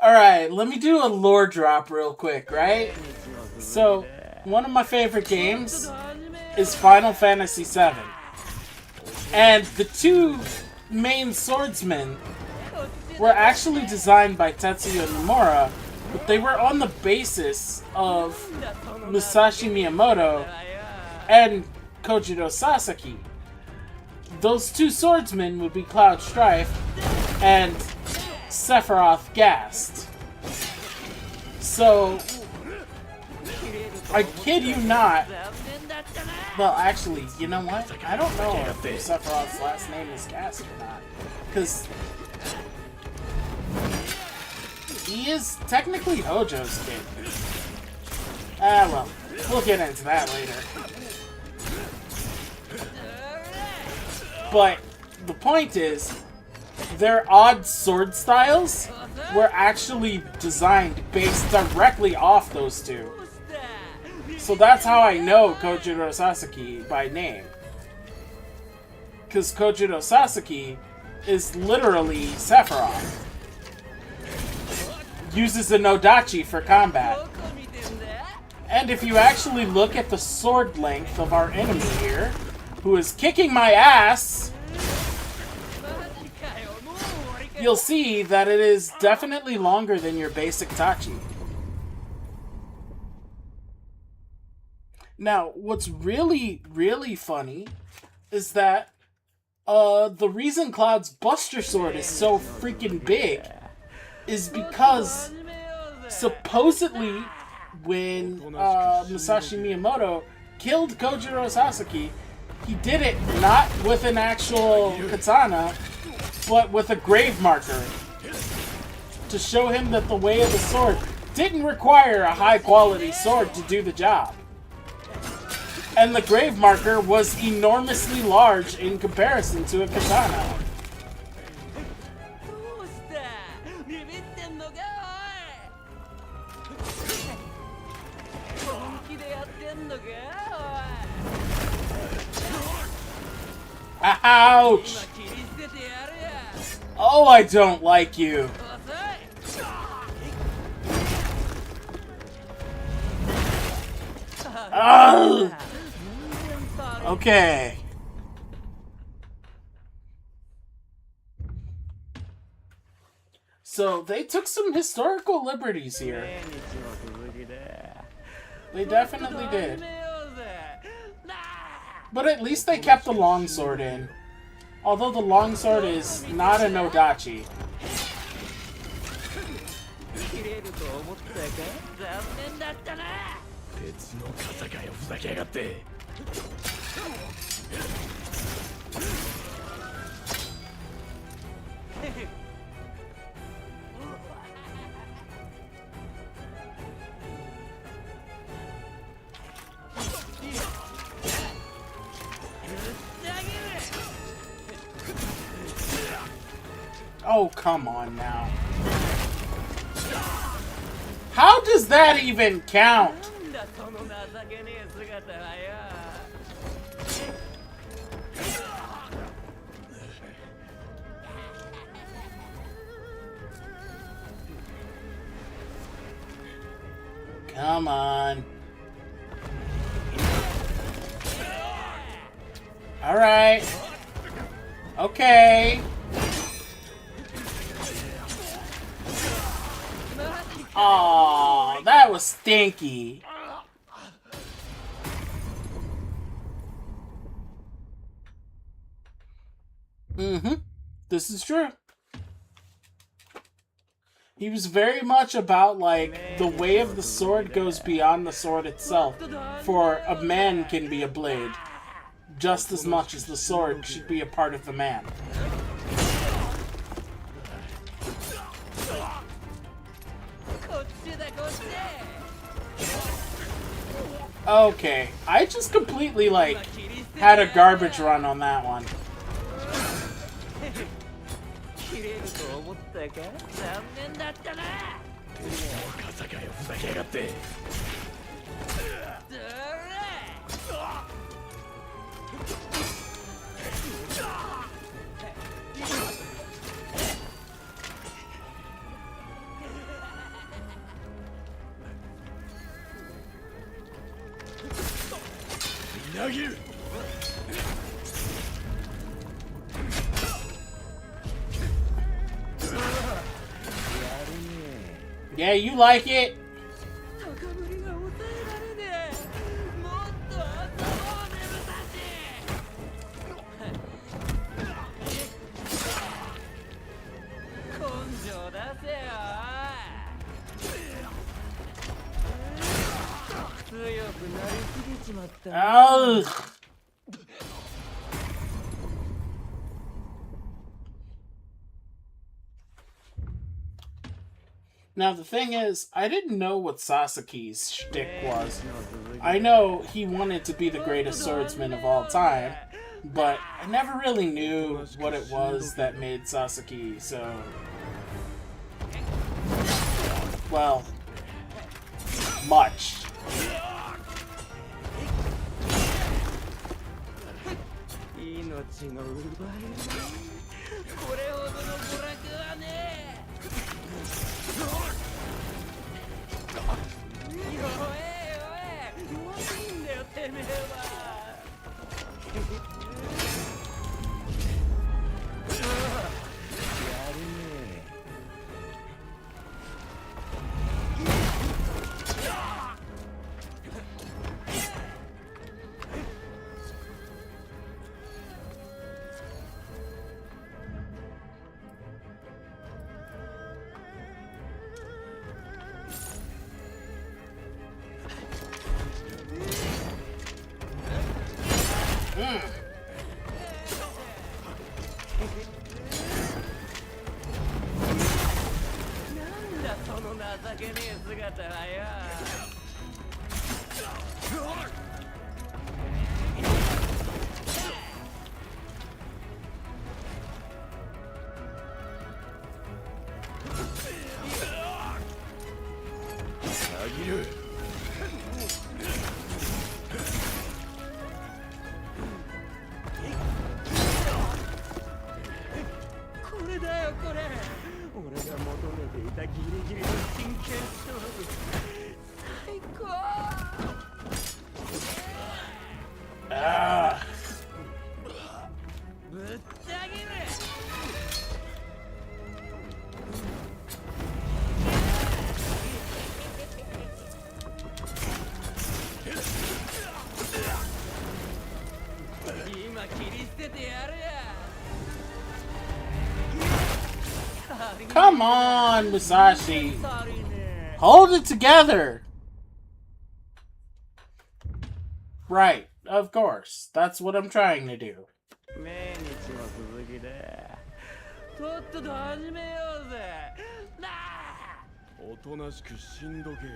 Alright, let me do a lore drop real quick, right? So, one of my favorite games is Final Fantasy VII. And the two main swordsmen were actually designed by Tetsuya Nomura, but they were on the basis of Musashi Miyamoto and Kojiro Sasaki. Those two swordsmen would be Cloud Strife and Sephiroth Gast. So, I kid you not. Well, actually, you know what? I don't know if Sephiroth's last name is Gast or not. Because he is technically Hojo's kid. Ah, well, we'll get into that later. But the point is, their odd sword styles were actually designed based directly off those two. So that's how I know Kojiro Sasaki by name. Because Kojiro Sasaki is literally Sephiroth. Uses a Nodachi for combat. And if you actually look at the sword length of our enemy here, who is kicking my ass, you'll see that it is definitely longer than your basic Tachi. Now, what's really, really funny is that the reason Cloud's Buster Sword is so freaking big is because supposedly when Musashi Miyamoto killed Kojiro Sasaki, he did it not with an actual katana, but with a grave marker to show him that the way of the sword didn't require a high-quality sword to do the job. And the grave marker was enormously large in comparison to a katana. Ouch! Oh, I don't like you. Ugh. Okay. So, they took some historical liberties here. They definitely did. But at least they kept the longsword in. Although the longsword is not a Nodachi. Oh, come on now. How does that even count? Come on. Alright. Okay. Aw, that was stinky. This is true. He was very much about, like, the way of the sword goes beyond the sword itself. For a man can be a blade, just as much as the sword should be a part of the man. Okay, I just completely, like, had a garbage run on that one. 切れると思ったか残念だったな風かよふざけやがって投げる Yeah, you like it? 高ぶりが抑えられねえもっと遊ぼうね武蔵根性出せよ強くなりすぎちまったな Ugh. Now the thing is, I didn't know what Sasuke's shtick was. I know he wanted to be the greatest swordsman of all time, but I never really knew what it was that made Sasuke so... well... much. 命の奪いこれほどの娯楽はねえ弱いんだよてめえはやるね なんだその情けねえ姿はよ これだよこれ俺が求めていたギリギリの真剣勝負最高 ぶった切る 今切り捨ててやるや Come on, Musashi! Hold it together! Right, of course. That's what I'm trying to do. 命日の続きでとっとと始めようぜなあおとなしく死んどけよ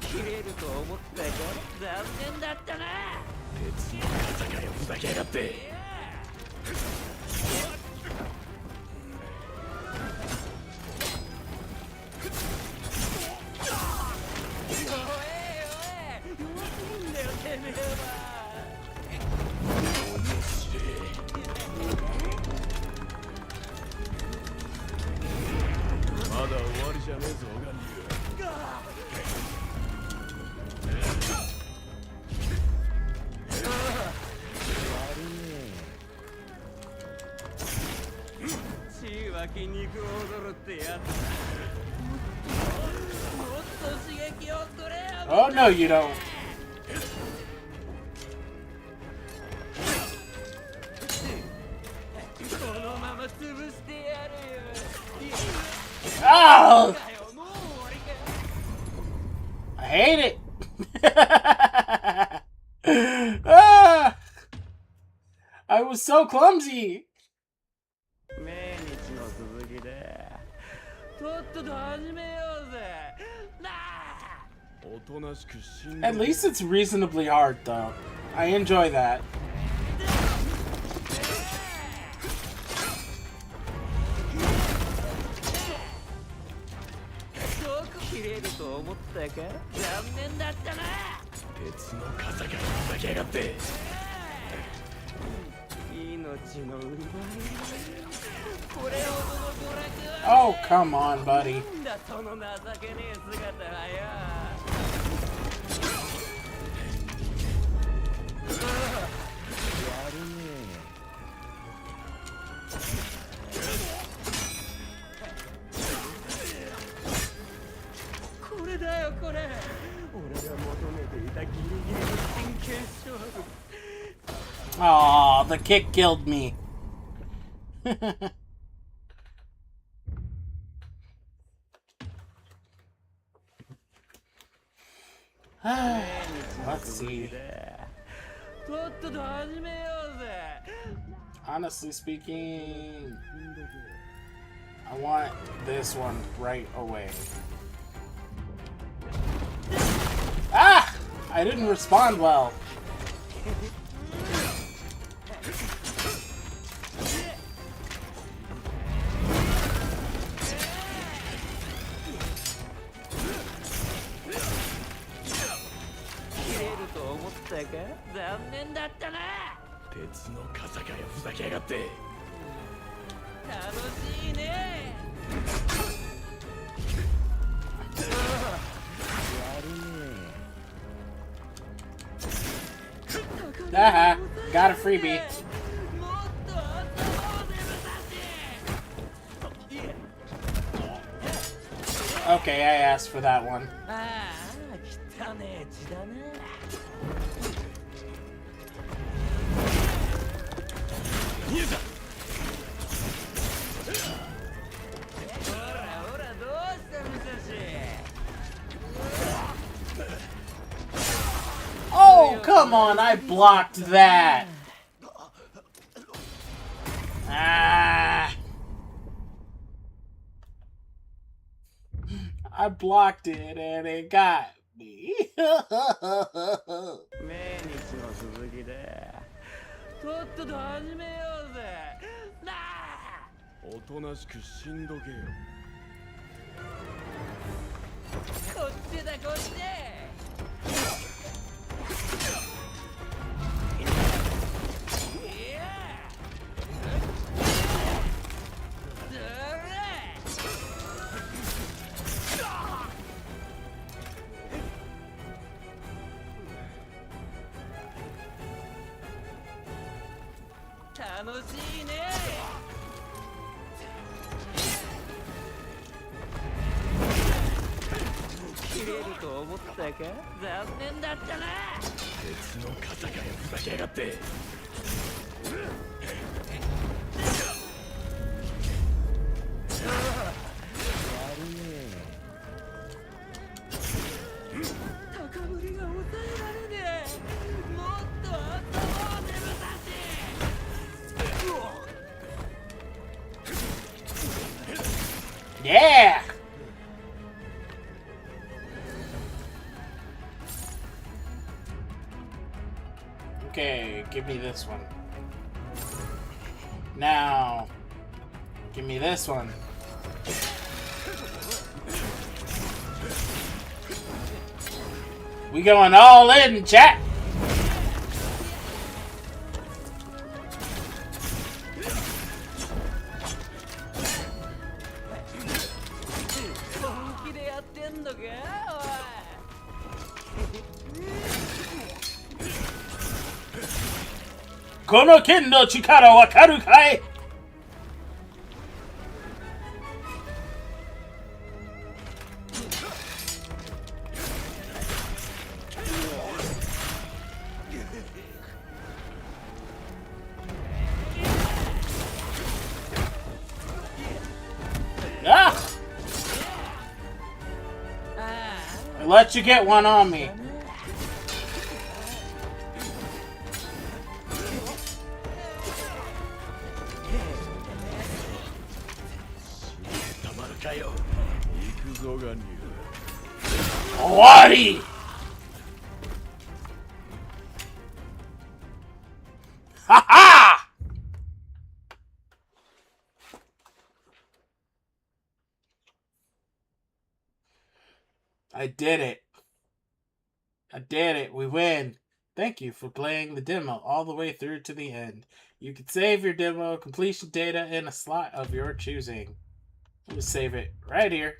切れると思ったか残念だったな別の風かよふざけやがってまだ終わりじゃねえぞガン血湧き肉踊るってやつだもっと刺激をくれよ Oh, no, you don't. このまま潰してやるよ Oh! もう終わりか I hate it! Ah! I was so clumsy! 命日のとっとと始めようぜなあ おとなしく死んで At least it's reasonably hard, though. I enjoy that. 遠く切れると思ったか残念だったな鉄の傘がふざけやがって命の奪いこれほどの娯楽 Oh, come on, buddy. なんだその情けねえ姿はよやるねこれだよこれ俺が求めていたギリギリの真剣勝負 Aw, the kick killed me. Let's see. とっとと始めようぜ Honestly speaking, I want this one right away. Ah! I didn't respond well.残念だったな鉄の傘かよふざけやがって楽しいねやるね Haha, got a freebie. もっと遊ぼうぜ武蔵 Okay, I asked for that one. ああ汚ねえ血だなほらどうした武蔵 Oh, come on, I blocked that. Ah. I blocked it and it got me. 命日の続きでとっとと始めようぜなあおとなしく死んどけよこっちだこっち楽しいね切れると思ったか残念だったな鉄の傘かよふざけやがって高ぶりが抑えられねえもっと遊ぼうぜ武蔵 Yeah! Okay, give me this one. Now, give me this one. We going all in, chat! Kono ken no chikara wakaru kai? Ah! I let you get one on me. だよ。行くぞガニュ Owari! Ha ha! I did it. I did it. We win. Thank you for playing the demo all the way through to the end. You can save your demo completion data in a slot of your choosing. We'll save it right here.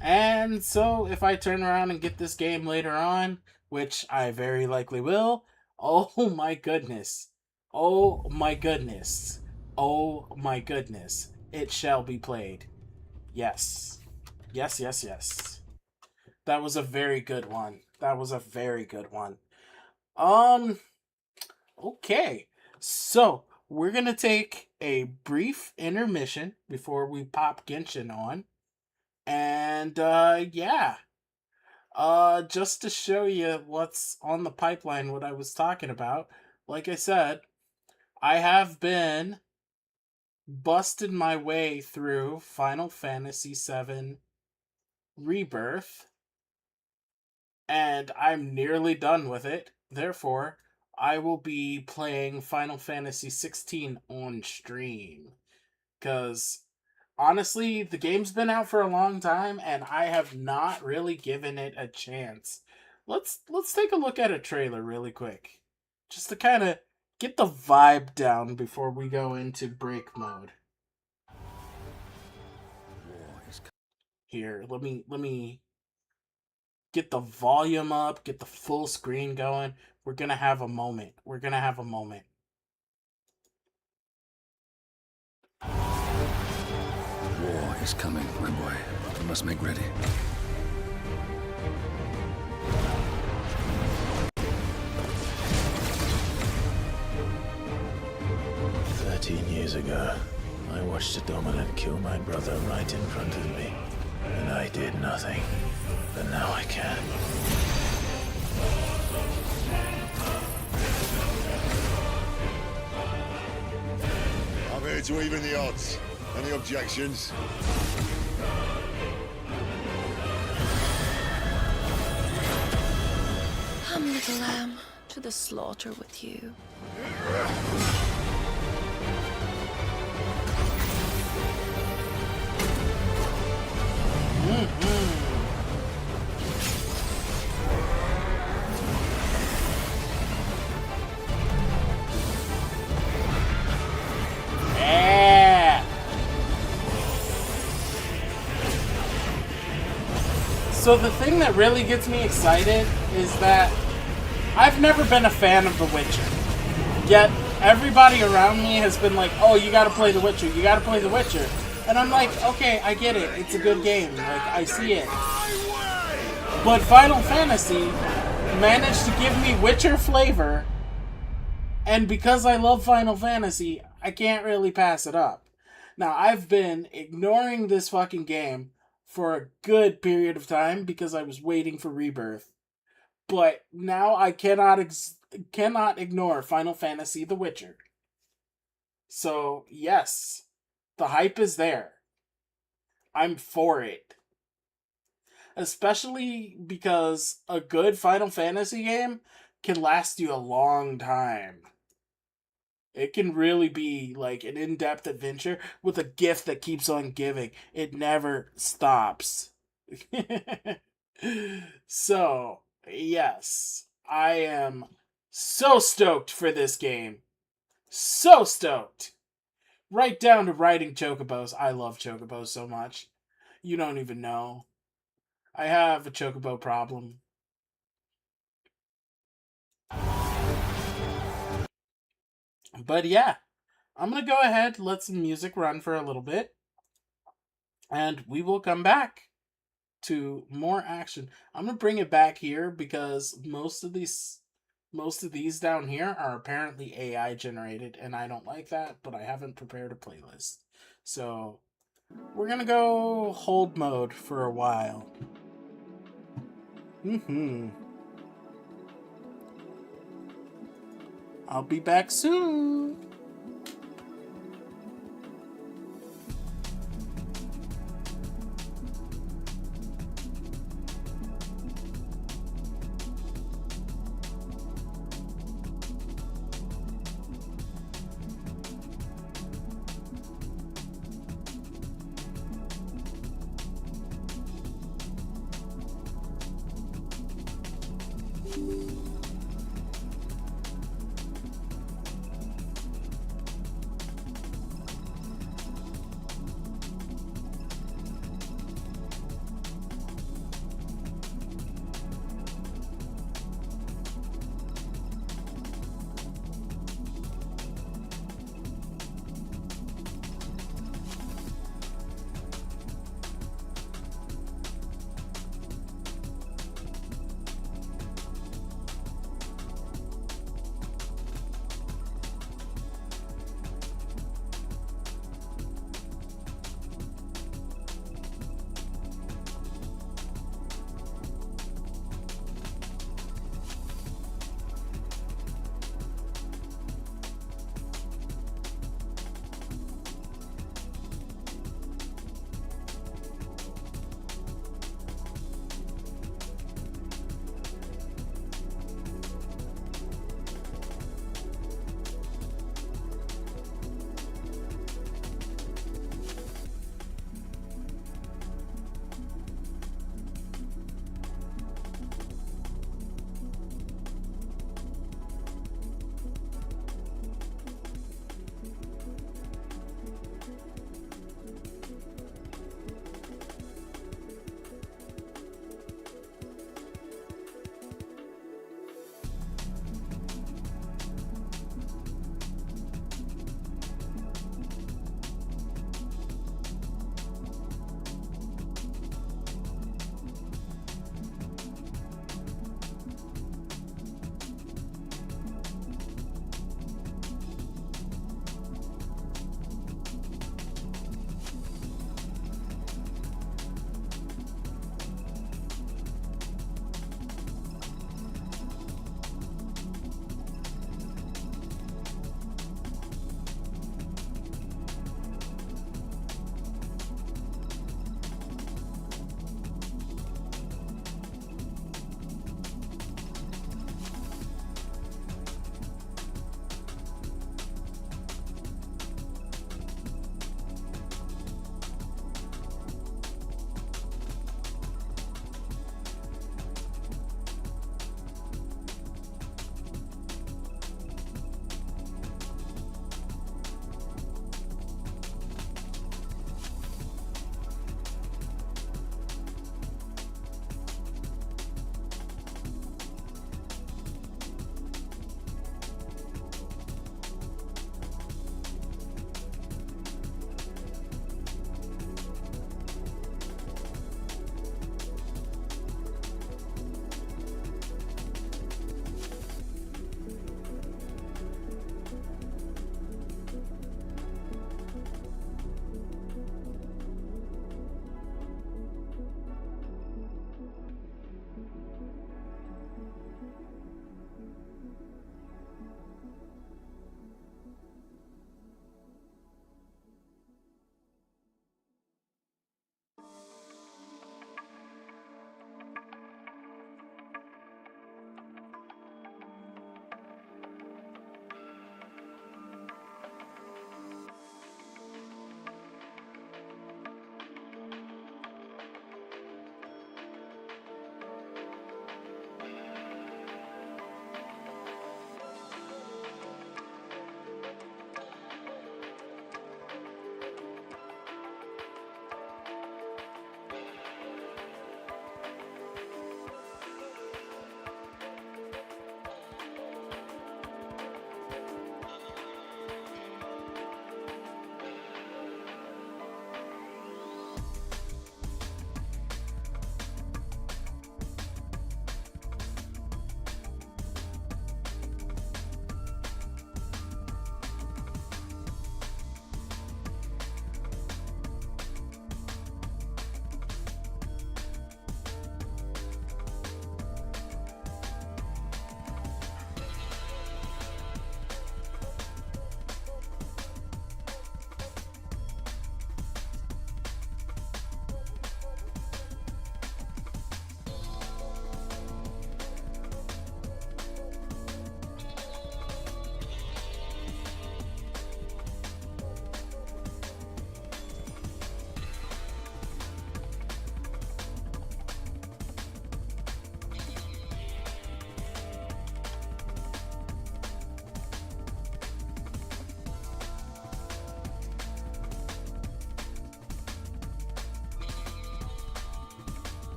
And so if I turn around and get this game later on, which I very likely will, oh my goodness. Oh my goodness. Oh my goodness. It shall be played. Yes. Yes, yes, yes. That was a very good one. That was a very good one. Okay. So, we're going to take a brief intermission before we pop Genshin on. And, yeah. Just to show you what's on the pipeline, what I was talking about. Like I said, I have been busted my way through Final Fantasy VII Rebirth. And I'm nearly done with it. Therefore, I will be playing Final Fantasy 16 on stream. Because, honestly, the game's been out for a long time, and I have not really given it a chance. Let's take a look at a trailer really quick. Just to kind of get the vibe down before we go into break mode. Here, let me get the volume up, get the full screen going. We're gonna have a moment. We're gonna have a moment. War is coming, my boy. You must make ready. Years ago, I watched a dominant kill my brother right in front of me, and I did nothing. But now I can. I'm here to even the odds. Any objections? Come, little lamb, to the slaughter with you. Yeah. So the thing that really gets me excited is that I've never been a fan of The Witcher. Yet everybody around me has been like, "Oh, you gotta play The Witcher. You gotta play The Witcher." And I'm like, "Okay, I get it. It's a good game. Like, I see it." But Final Fantasy managed to give me Witcher flavor, and because I love Final Fantasy, I can't really pass it up. Now, I've been ignoring this fucking game for a good period of time because I was waiting for Rebirth. But now I cannot ignore Final Fantasy The Witcher. So, yes, the hype is there. I'm for it. Especially because a good Final Fantasy game can last you a long time. It can really be like an in-depth adventure with a gift that keeps on giving. It never stops. So, yes, I am so stoked for this game. So stoked. Right down to riding chocobos. I love chocobos so much. You don't even know. I have a chocobo problem. But yeah, I'm going to go ahead, let some music run for a little bit, and we will come back to more action. I'm going to bring it back here because most of these down here are apparently AI generated, and I don't like that, but I haven't prepared a playlist. So, we're going to go hold mode for a while. I'll be back soon.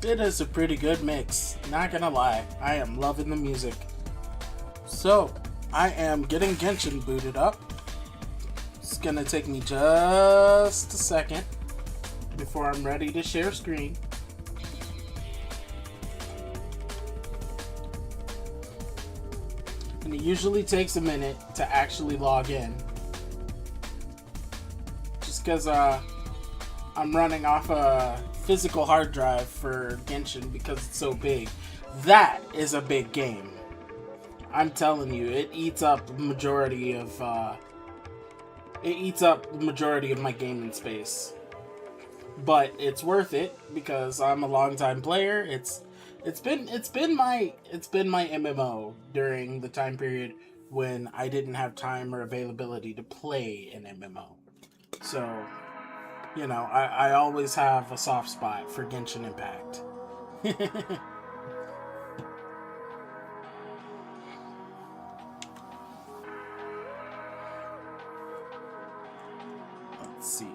It is a pretty good mix, not gonna lie. I am loving the music. So, I am getting Genshin booted up. It's gonna take me just a second before I'm ready to share screen. And it usually takes a minute to actually log in. Just because I'm running off a physical hard drive for Genshin because it's so big. That is a big game. I'm telling you, it eats up the majority of my gaming space. But it's worth it because I'm a longtime player. It's been my MMO during the time period when I didn't have time or availability to play an MMO. So, you know, I always have a soft spot for Genshin Impact. Let's see.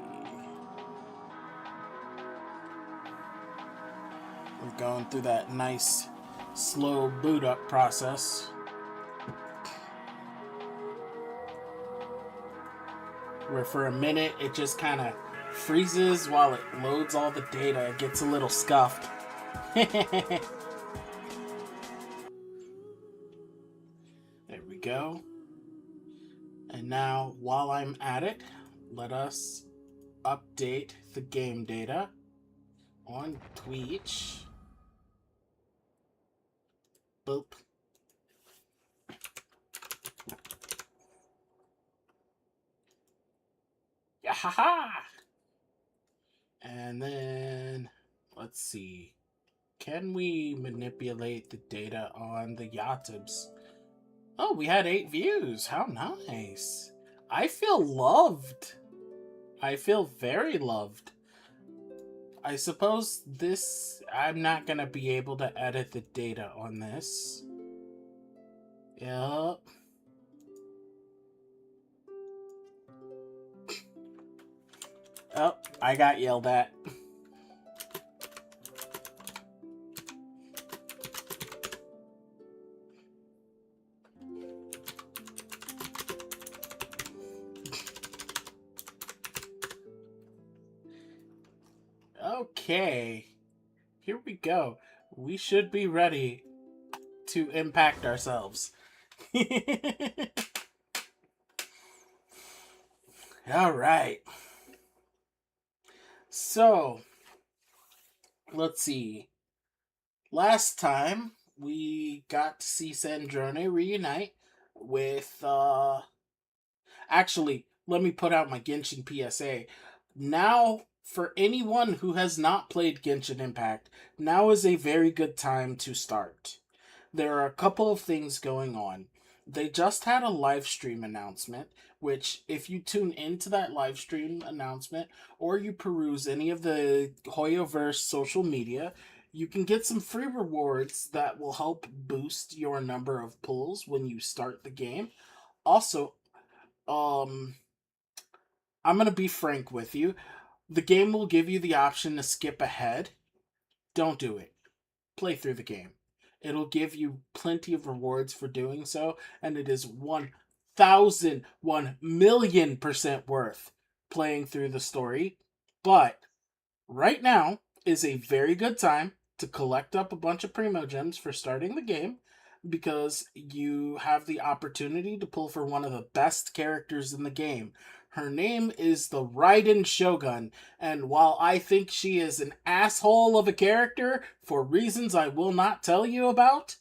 We're going through that nice, slow boot up process. Where for a minute it just kind of freezes while it loads all the data. It gets a little scuffed. There we go. And now, while I'm at it, let us update the game data on Twitch. Boop. Yahaha! And then, let's see. Can we manipulate the data on the Yatubs? Oh, we had 8 views. How nice. I feel loved. I feel very loved. I suppose this... I'm not going to be able to edit the data on this. Yup. Oh, I got yelled at. Okay, here we go. We should be ready to impact ourselves. All right. So, let's see. Last time we got to see Sandrone reunite with actually, let me put out my Genshin PSA. Now, for anyone who has not played Genshin Impact, now is a very good time to start. There are a couple of things going on. They just had a live stream announcement, which if you tune into that live stream announcement or you peruse any of the Hoyoverse social media, you can get some free rewards that will help boost your number of pulls when you start the game. Also, I'm going to be frank with you. The game will give you the option to skip ahead. Don't do it. Play through the game. It'll give you plenty of rewards for doing so, and it is 1,000,000% worth playing through the story. But right now is a very good time to collect up a bunch of Primo Gems for starting the game, because you have the opportunity to pull for one of the best characters in the game. Her name is the Raiden Shogun, and while I think she is an asshole of a character for reasons I will not tell you about,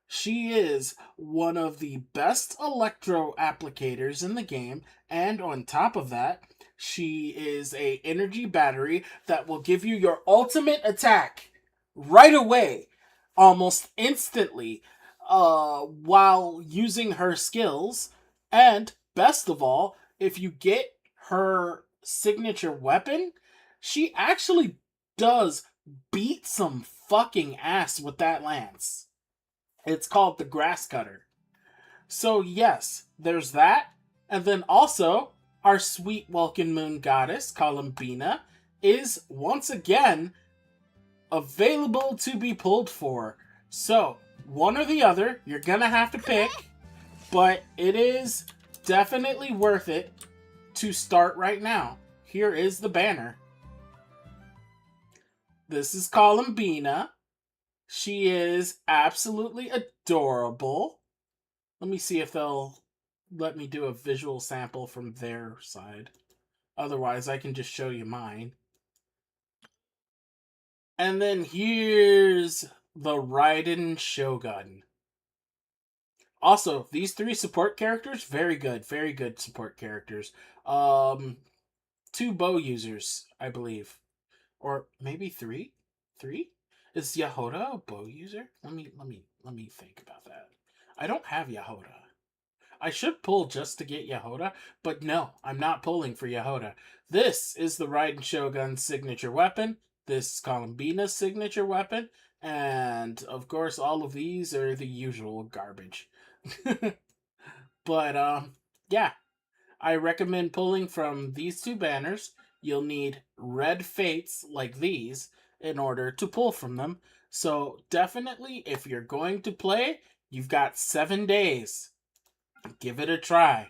she is one of the best electro applicators in the game, and on top of that, she is a energy battery that will give you your ultimate attack right away, almost instantly, while using her skills, and best of all, if you get her signature weapon, she actually does beat some fucking ass with that lance. It's called the Grass Cutter. So yes, there's that. And then also, our sweet Welkin Moon goddess, Columbina, is once again available to be pulled for. So, one or the other, you're gonna have to pick, but it is definitely worth it to start right now. Here is the banner. This is Columbina. She is absolutely adorable. Let me see if they'll let me do a visual sample from their side. Otherwise, I can just show you mine. And then here's the Raiden Shogun. Also, these 3 support characters, very good support characters. 2 bow users, I believe. Or maybe 3? 3? Is Yahoda a bow user? Let me think about that. I don't have Yahoda. I should pull just to get Yahoda, but no, I'm not pulling for Yahoda. This is the Raiden Shogun's signature weapon. This is Columbina's signature weapon. And, of course, all of these are the usual garbage. But, yeah. I recommend pulling from these 2 banners. You'll need red fates like these in order to pull from them. So definitely, if you're going to play, you've got 7 days. Give it a try.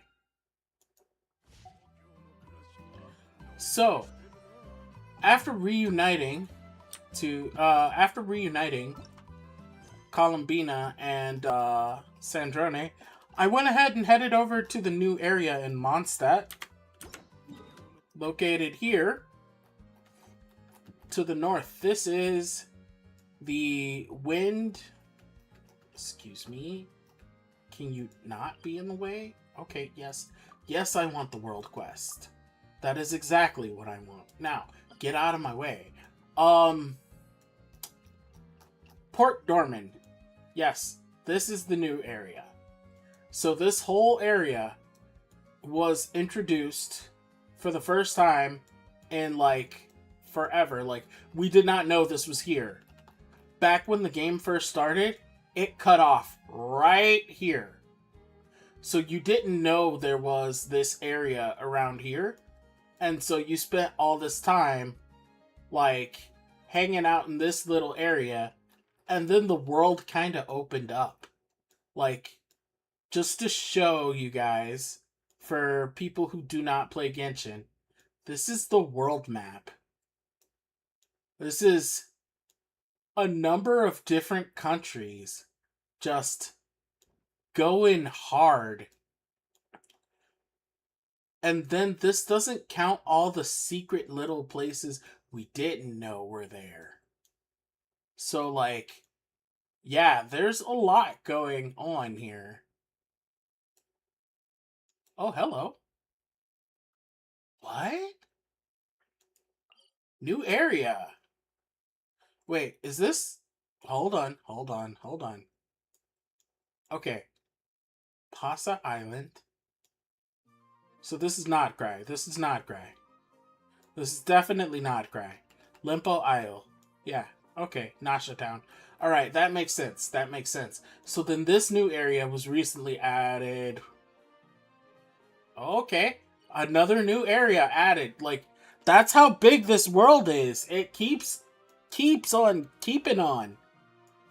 So, after reuniting Columbina and Sandrone, I went ahead and headed over to the new area in Mondstadt, located here to the north. This is the wind. Excuse me. Can you not be in the way? Okay, yes. Yes, I want the world quest. That is exactly what I want. Now, get out of my way. Port Dorman. Yes, this is the new area. So this whole area was introduced for the first time in, like, forever. Like, we did not know this was here. Back when the game first started, it cut off right here. So you didn't know there was this area around here. And so you spent all this time, like, hanging out in this little area. And then the world kind of opened up. Like, just to show you guys, for people who do not play Genshin, this is the world map. This is a number of different countries just going hard. And then this doesn't count all the secret little places we didn't know were there. So, like, yeah, there's a lot going on here. Oh, hello. What? New area. Wait, is this... Hold on. Okay. Pasa Island. So this is not Gray. This is definitely not Gray. Limpo Isle. Yeah, okay. Nasha Town. Alright, that makes sense. So then this new area was recently added... Okay. Another new area added. Like, that's how big this world is. It keeps on keeping on.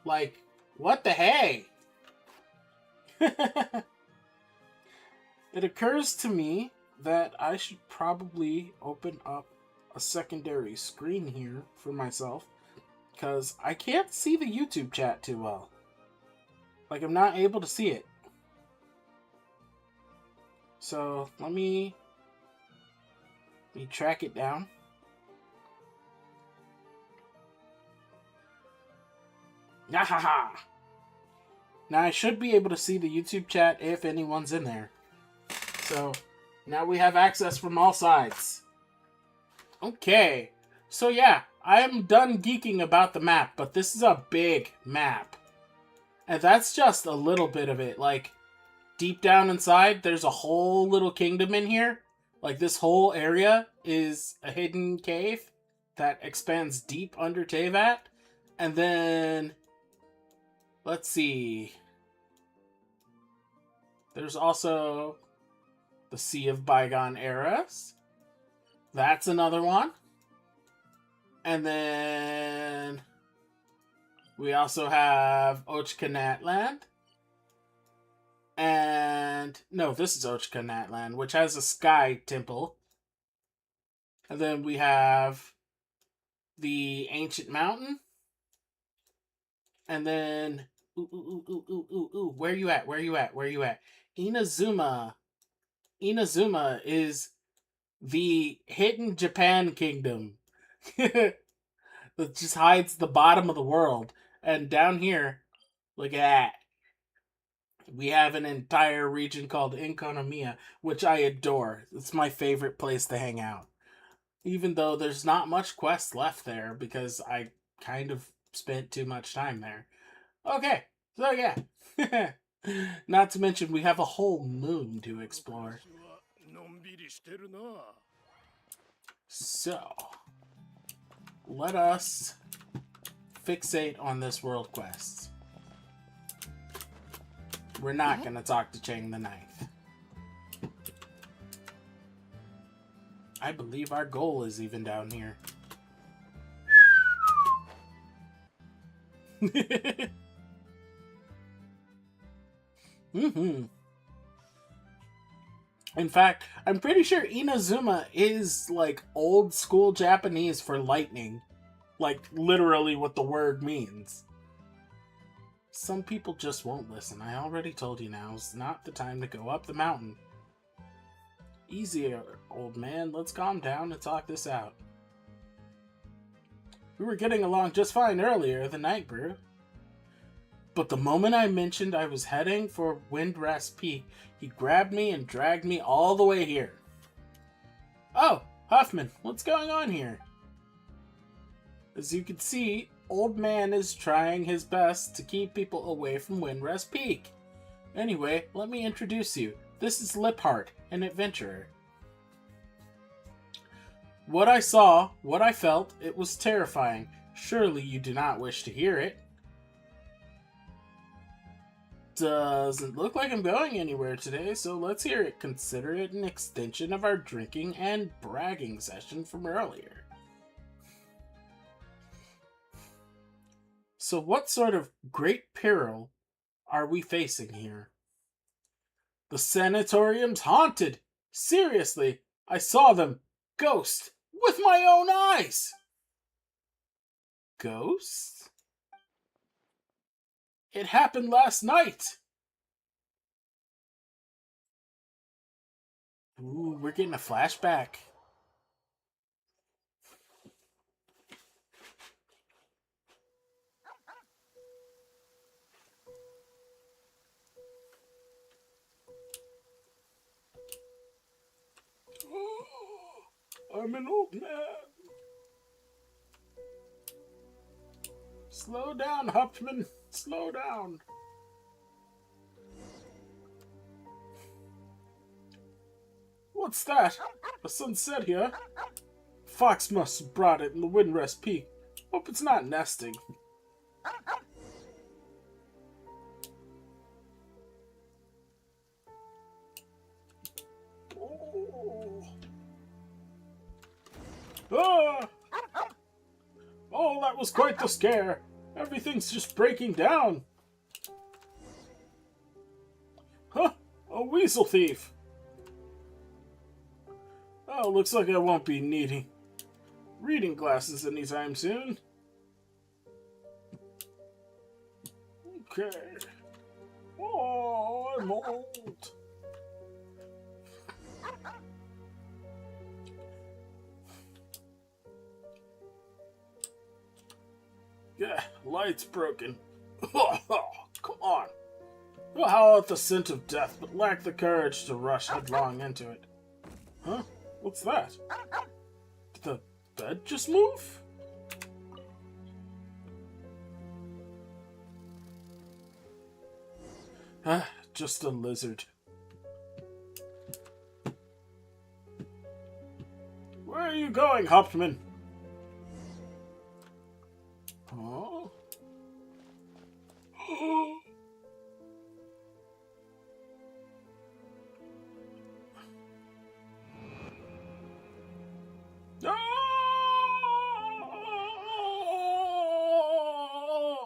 Like, what the hey? It occurs to me that I should probably open up a secondary screen here for myself, because I can't see the YouTube chat too well. Like, I'm not able to see it. So, let me track it down. Yahaha! Now I should be able to see the YouTube chat if anyone's in there. So, now we have access from all sides. Okay. So yeah, I am done geeking about the map, but this is a big map. And that's just a little bit of it. Like, deep down inside, there's a whole little kingdom in here. Like, this whole area is a hidden cave that expands deep under Teyvat. And then... let's see. There's also the Sea of Bygone Eras. That's another one. And then We also have Ochkanatland. And no, this is Ochkanatland, which has a sky temple. And then we have the Ancient Mountain. And then where you at? Inazuma. Inazuma is the hidden Japan kingdom. That just hides the bottom of the world. And down here, look at that. We have an entire region called Inkonomiya, which I adore. It's my favorite place to hang out. Even though there's not much quest left there because I kind of spent too much time there. Okay, so yeah. Not to mention we have a whole moon to explore. So, let us fixate on this world quest. We're not going to talk to Chang the Ninth. I believe our goal is even down here. In fact, I'm pretty sure Inazuma is like old school Japanese for lightning. Like literally what the word means. Some people just won't listen. I already told you now's not the time to go up the mountain. Easy, old man. Let's calm down and talk this out. We were getting along just fine earlier, the night brew. But the moment I mentioned I was heading for Windrest Peak, he grabbed me and dragged me all the way here. Oh, Huffman, what's going on here? As you can see, Old Man is trying his best to keep people away from Windrest Peak. Anyway, let me introduce you. This is Liphart, an adventurer. What I saw, what I felt, it was terrifying. Surely you do not wish to hear it. Doesn't look like I'm going anywhere today, so let's hear it. Consider it an extension of our drinking and bragging session from earlier. So what sort of great peril are we facing here? The sanatorium's haunted. Seriously, I saw them. Ghost. With my own eyes. Ghost? It happened last night. Ooh, we're getting a flashback. I'm an old man. Slow down, Huffman. Slow down. What's that? A sunset here? Fox must have brought it in the Windrest Peak. Hope it's not nesting. Ah! Oh, that was quite the scare. Everything's just breaking down. Huh? A weasel thief. Oh, looks like I won't be needing reading glasses anytime soon. Okay. Oh, I'm old. Yeah, light's broken. Come on. We'll howl at the scent of death, but lack the courage to rush headlong into it. Huh? What's that? Did the bed just move? Ah, just a lizard. Where are you going, Hauptmann? Oh.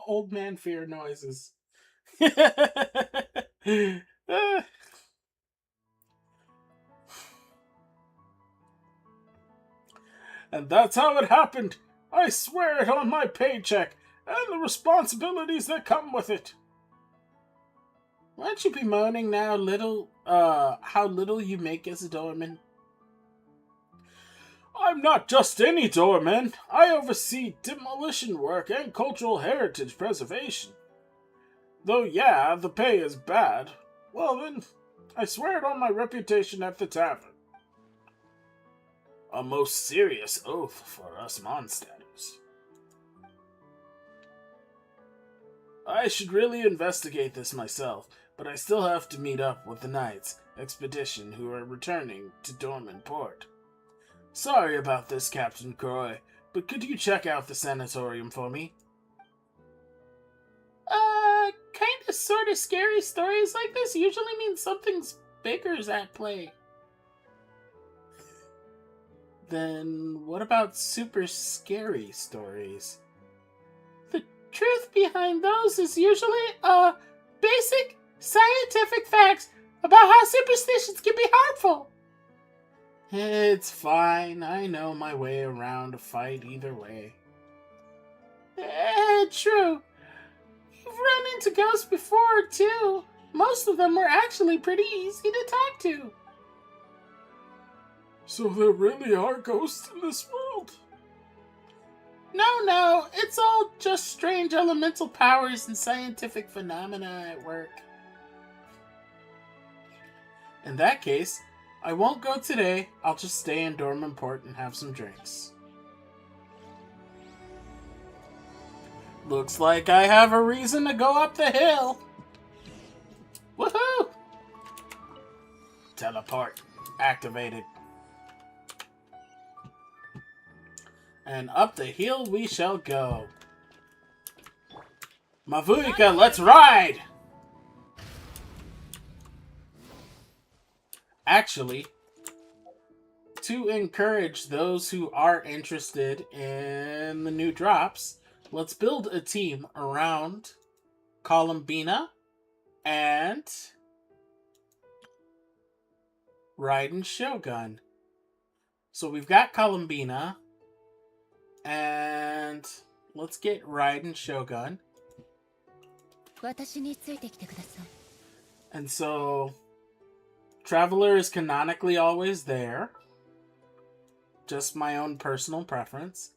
old man fear noises. And that's how it happened. I swear it on my paycheck and the responsibilities that come with it. Won't you be moaning now, how little you make as a doorman? I'm not just any doorman. I oversee demolition work and cultural heritage preservation. Though, yeah, the pay is bad. Well then, I swear it on my reputation at the tavern. A most serious oath for us monsters. I should really investigate this myself, but I still have to meet up with the Knights expedition who are returning to Dorman Port. Sorry about this, Captain Croy, but could you check out the sanatorium for me? Kinda sorta scary stories like this usually mean something's bigger's at play. Then what about super scary stories? The truth behind those is usually, basic scientific facts about how superstitions can be harmful. It's fine. I know my way around a fight either way. True. You've run into ghosts before, too. Most of them were actually pretty easy to talk to. So there really are ghosts in this world? No, it's all just strange elemental powers and scientific phenomena at work. In that case, I won't go today. I'll just stay in Dorman Port and have some drinks. Looks like I have a reason to go up the hill. Woohoo! Teleport activated. And up the hill we shall go. Mavuika, let's ride! Actually, to encourage those who are interested in the new drops, let's build a team around Columbina and Raiden Shogun. So we've got Columbina, and let's get Raiden Shogun. And so Traveler is canonically always there. Just my own personal preference.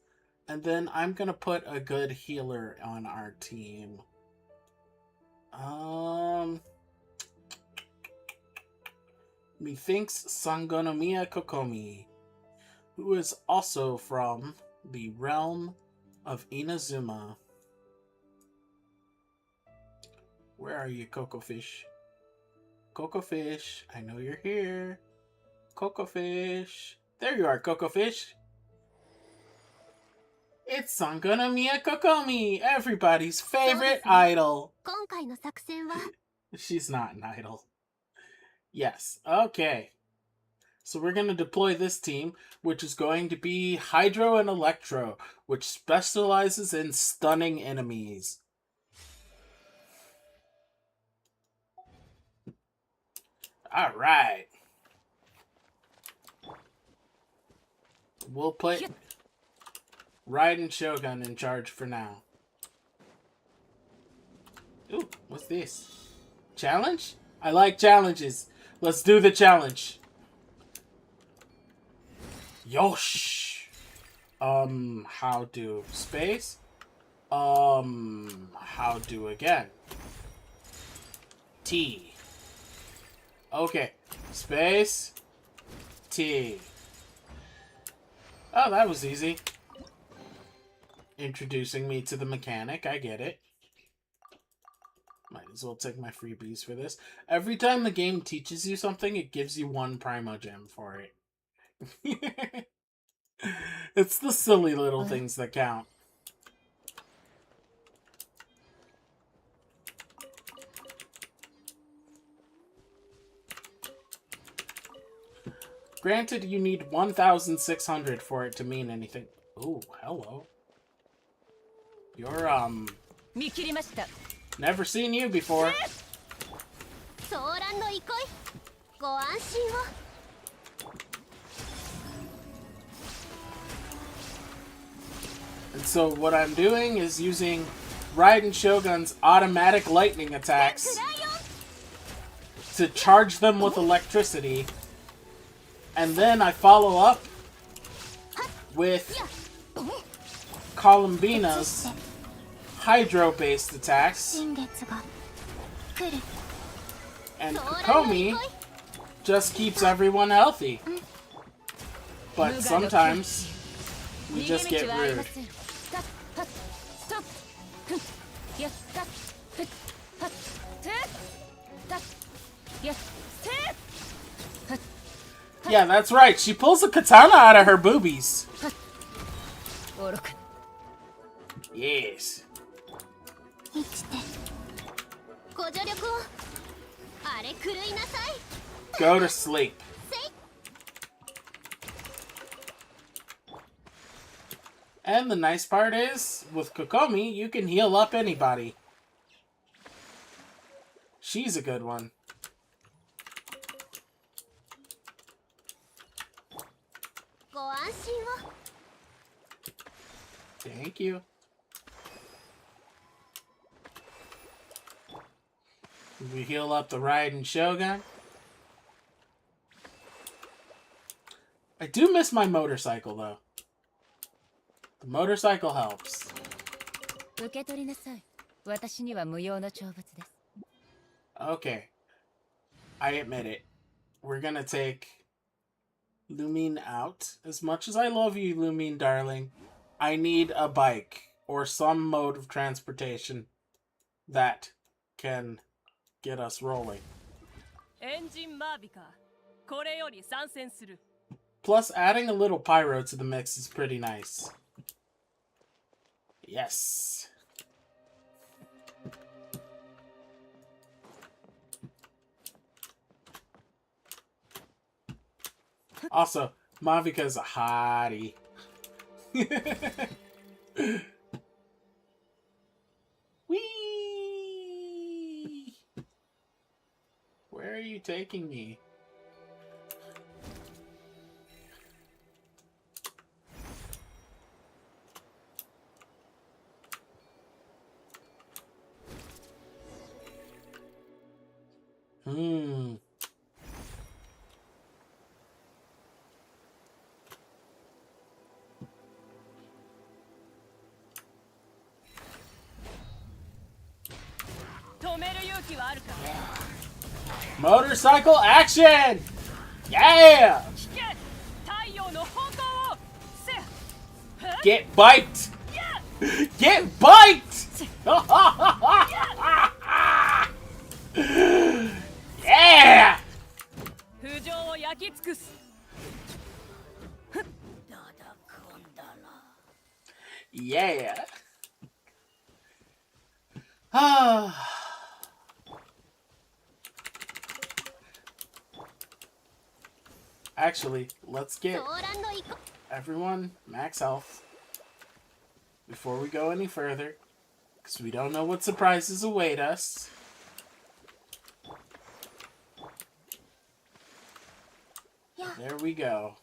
And then I'm gonna put a good healer on our team. Methinks Sangonomiya Kokomi, who is also from the realm of Inazuma. Where are you, Coco Fish? Coco Fish, I know you're here. Coco Fish. There you are, Coco Fish. It's Sangonomiya Kokomi, everybody's favorite idol. She's not an idol. Yes, okay. So we're going to deploy this team, which is going to be Hydro and Electro, which specializes in stunning enemies. Alright. We'll put Raiden Shogun in charge for now. Ooh, what's this? Challenge? I like challenges. Let's do the challenge. Yosh. How do space? How do again? T. Okay. Space. T. Oh, that was easy. Introducing me to the mechanic. I get it. Might as well take my freebies for this. Every time the game teaches you something, it gives you one Primo Gem for it. It's the silly little things that count. Granted, you need 1,600 for it to mean anything. Ooh, hello. You're, Never seen you before. ソーランの憩いご安心を And so what I'm doing is using Raiden Shogun's automatic lightning attacks to charge them with electricity. And then I follow up with Columbina's hydro-based attacks. 新月が来る And Kokomi just keeps everyone healthy. But sometimes we just get rude. Yeah, that's right. She pulls a katana out of her boobies. Yes. 生きてご助力をあれ狂いなさい Go to sleep. せい And the nice part is, with Kokomi, you can heal up anybody. She's a good one. Thank you. We heal up the Raiden Shogun. I do miss my motorcycle, though. The motorcycle helps. 受け取りなさい。私には無用の長物です。 Okay. I admit it. We're gonna take Lumine out. As much as I love you, Lumine, darling, I need a bike or some mode of transportation that can get us rolling. エンジンマービカ、これより参戦する。 Plus, adding a little pyro to the mix is pretty nice. Yes. Also, Mavika's a hottie. Whee! Where are you taking me? Hmm. Motorcycle action! Yeah! Get biked! Get biked! Yeah! Yeah. Ah. Actually, let's get everyone max health before we go any further, because we don't know what surprises await us. There we go.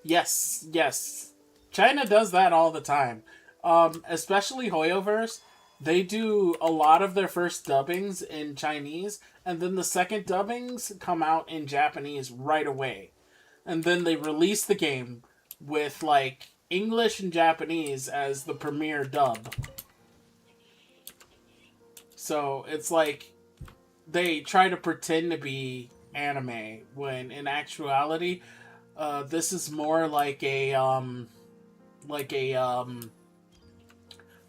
Yes, yes. China does that all the time. Especially Hoyoverse. They do a lot of their first dubbings in Chinese, and then the second dubbings come out in Japanese right away. And then they release the game with, like, English and Japanese as the premiere dub. So, it's like, they try to pretend to be anime, when in actuality, this is more like a,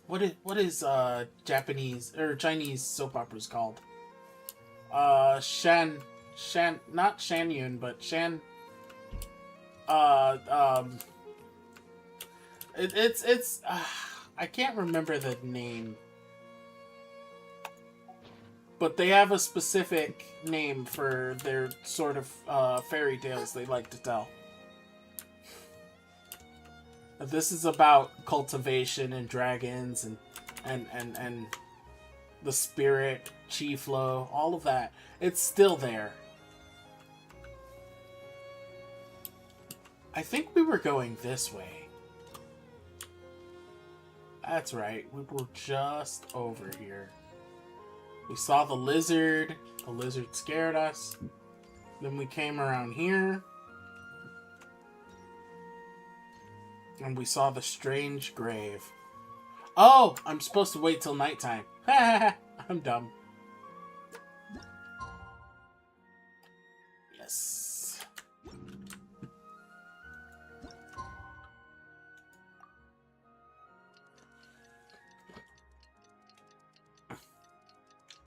what is Japanese or Chinese soap operas called? Not Shanyun, but it's I can't remember the name. but they have a specific name for their sort of fairy tales they like to tell. This is about cultivation and dragons and the spirit, chi flow, all of that. It's still there. I think we were going this way. That's right. We were just over here. We saw the lizard. The lizard scared us. Then we came around here. And we saw the strange grave. Oh! I'm supposed to wait till nighttime. I'm dumb. Yes.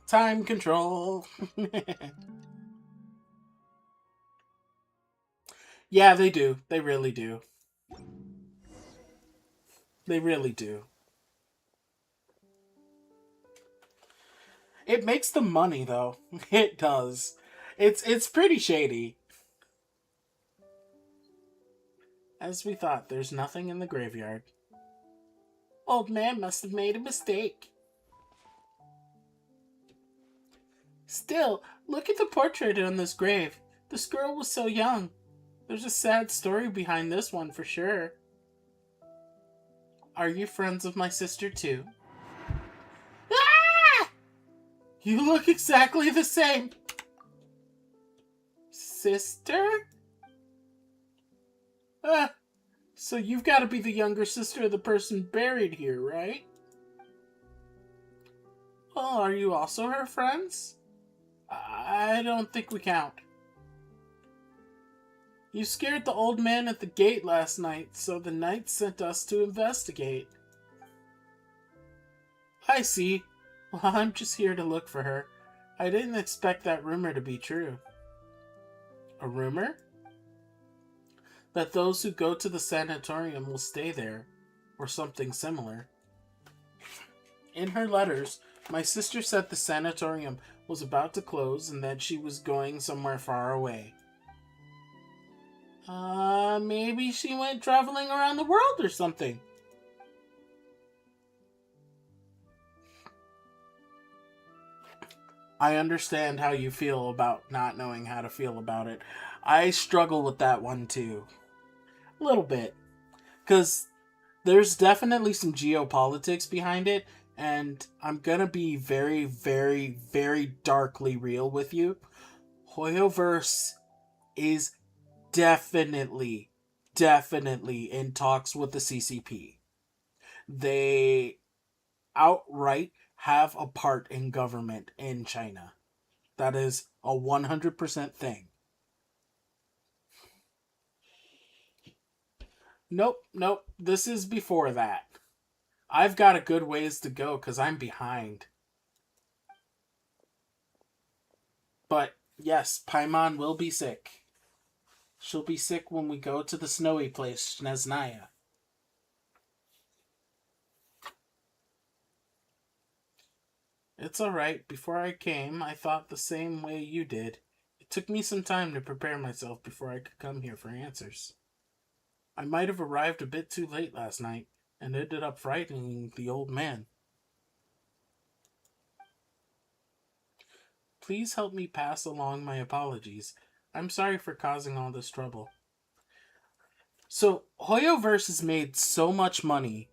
Time control. Yeah, they do. They really do. They really do. It makes the money, though. It does. It's pretty shady. As we thought, there's nothing in the graveyard. Old man must have made a mistake. Still, look at the portrait on this grave. This girl was so young. There's a sad story behind this one for sure. Are you friends of my sister too? Ah! You look exactly the same. Sister? Ah, so you've got to be the younger sister of the person buried here, right? Oh, are you also her friends? I don't think we count. You scared the old man at the gate last night, so the knights sent us to investigate. I see. Well, I'm just here to look for her. I didn't expect that rumor to be true. A rumor? That those who go to the sanatorium will stay there, or something similar. In her letters, my sister said the sanatorium was about to close and that she was going somewhere far away. Maybe she went traveling around the world or something. I understand how you feel about not knowing how to feel about it. I struggle with that one too. A little bit. Because there's definitely some geopolitics behind it, and I'm gonna be very, very, very darkly real with you. Hoyoverse is definitely in talks with the CCP. They outright have a part in government in China. That is a 100% thing. Nope. This is before that. I've got a good ways to go because I'm behind. But yes, Paimon will be sick. She'll be sick when we go to the snowy place, Snezhnaya. It's alright. Before I came, I thought the same way you did. It took me some time to prepare myself before I could come here for answers. I might have arrived a bit too late last night, and ended up frightening the old man. Please help me pass along my apologies. I'm sorry for causing all this trouble. So, Hoyoverse has made so much money.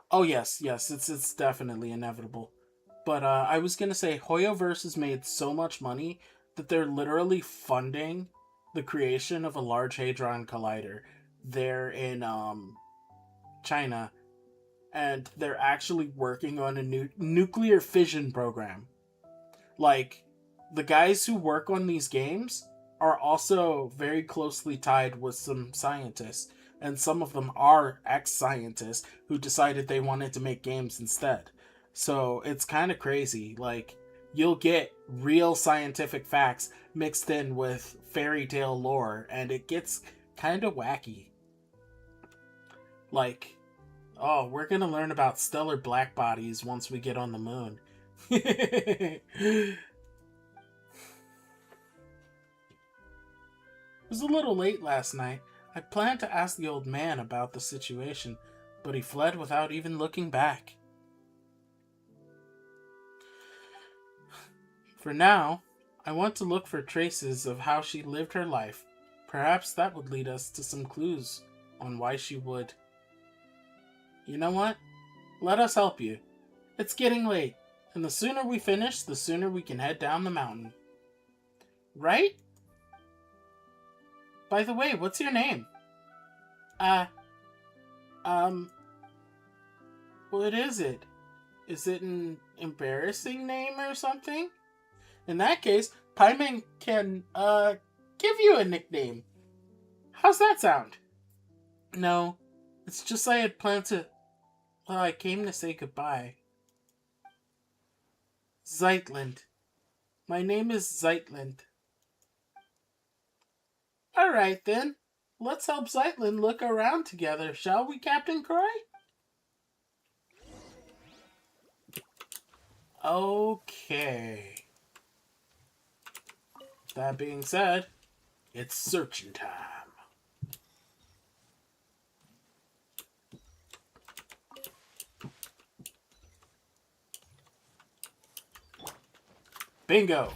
Oh yes, it's definitely inevitable. But I was gonna say, Hoyoverse has made so much money that they're literally funding the creation of a Large Hadron Collider there in China, and they're actually working on a new nuclear fission program. Like, the guys who work on these games are also very closely tied with some scientists, and some of them are ex-scientists who decided they wanted to make games instead. So it's kind of crazy. Like, you'll get real scientific facts mixed in with fairy tale lore, and it gets kind of wacky. Like, Oh, we're gonna learn about stellar black bodies once we get on the moon. It was a little late last night. I planned to ask the old man about the situation, but he fled without even looking back. For now, I want to look for traces of how she lived her life. Perhaps that would lead us to some clues on why she would. You know what? Let us help you. It's getting late, and the sooner we finish, the sooner we can head down the mountain. Right? By the way, what's your name? What is it? Is it an embarrassing name or something? In that case, Paimon can, give you a nickname. How's that sound? No, it's just I had planned to... Well, I came to say goodbye. Zeitland. My name is Zeitland. Alright then. Let's help Zeitland look around together, shall we, Captain Croy? Okay. That being said, it's searching time. Bingo!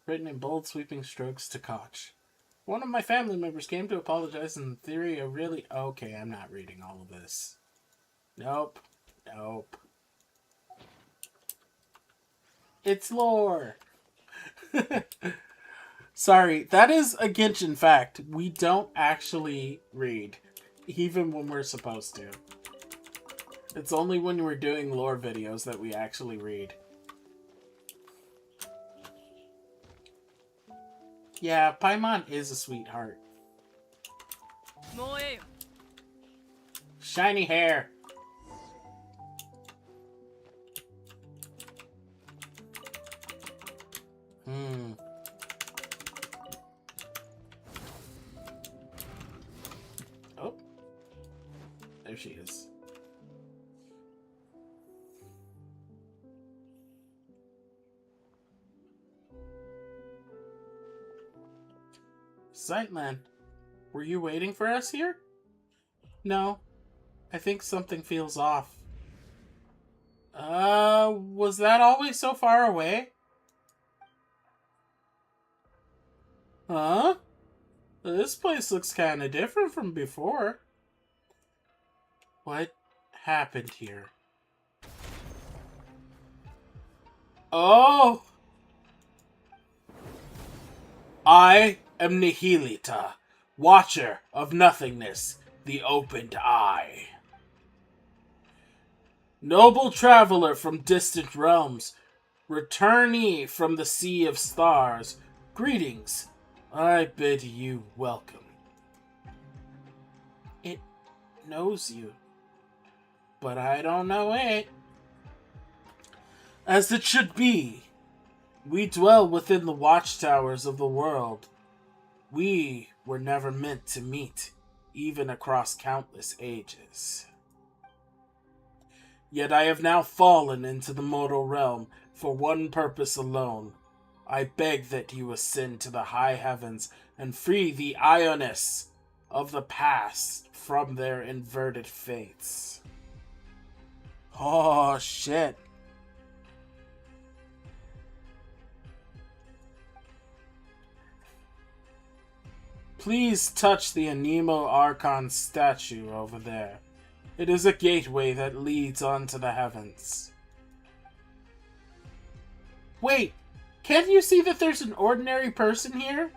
Written in bold, sweeping strokes to Koch. One of my family members came to apologize in theory of really... Okay, I'm not reading all of this. Nope. Nope. It's lore! Sorry, that is a Genshin fact. We don't actually read, even when we're supposed to. It's only when we're doing lore videos that we actually read. Yeah, Paimon is a sweetheart. Shiny hair. Oh. There she is. Zeitland, were you waiting for us here? No, I think something feels off. Was that always so far away? Huh? This place looks kinda different from before. What happened here? Oh! I am Nihilita, Watcher of Nothingness, the Opened Eye. Noble traveler from distant realms, returnee from the Sea of Stars, greetings. I bid you welcome. It knows you, but I don't know it. As it should be, we dwell within the watchtowers of the world. We were never meant to meet, even across countless ages. Yet I have now fallen into the mortal realm for one purpose alone. I beg that you ascend to the high heavens and free the Ionis of the past from their inverted fates. Oh, shit. Please touch the Anemo Archon statue over there. It is a gateway that leads onto the heavens. Wait, can't you see that there's an ordinary person here?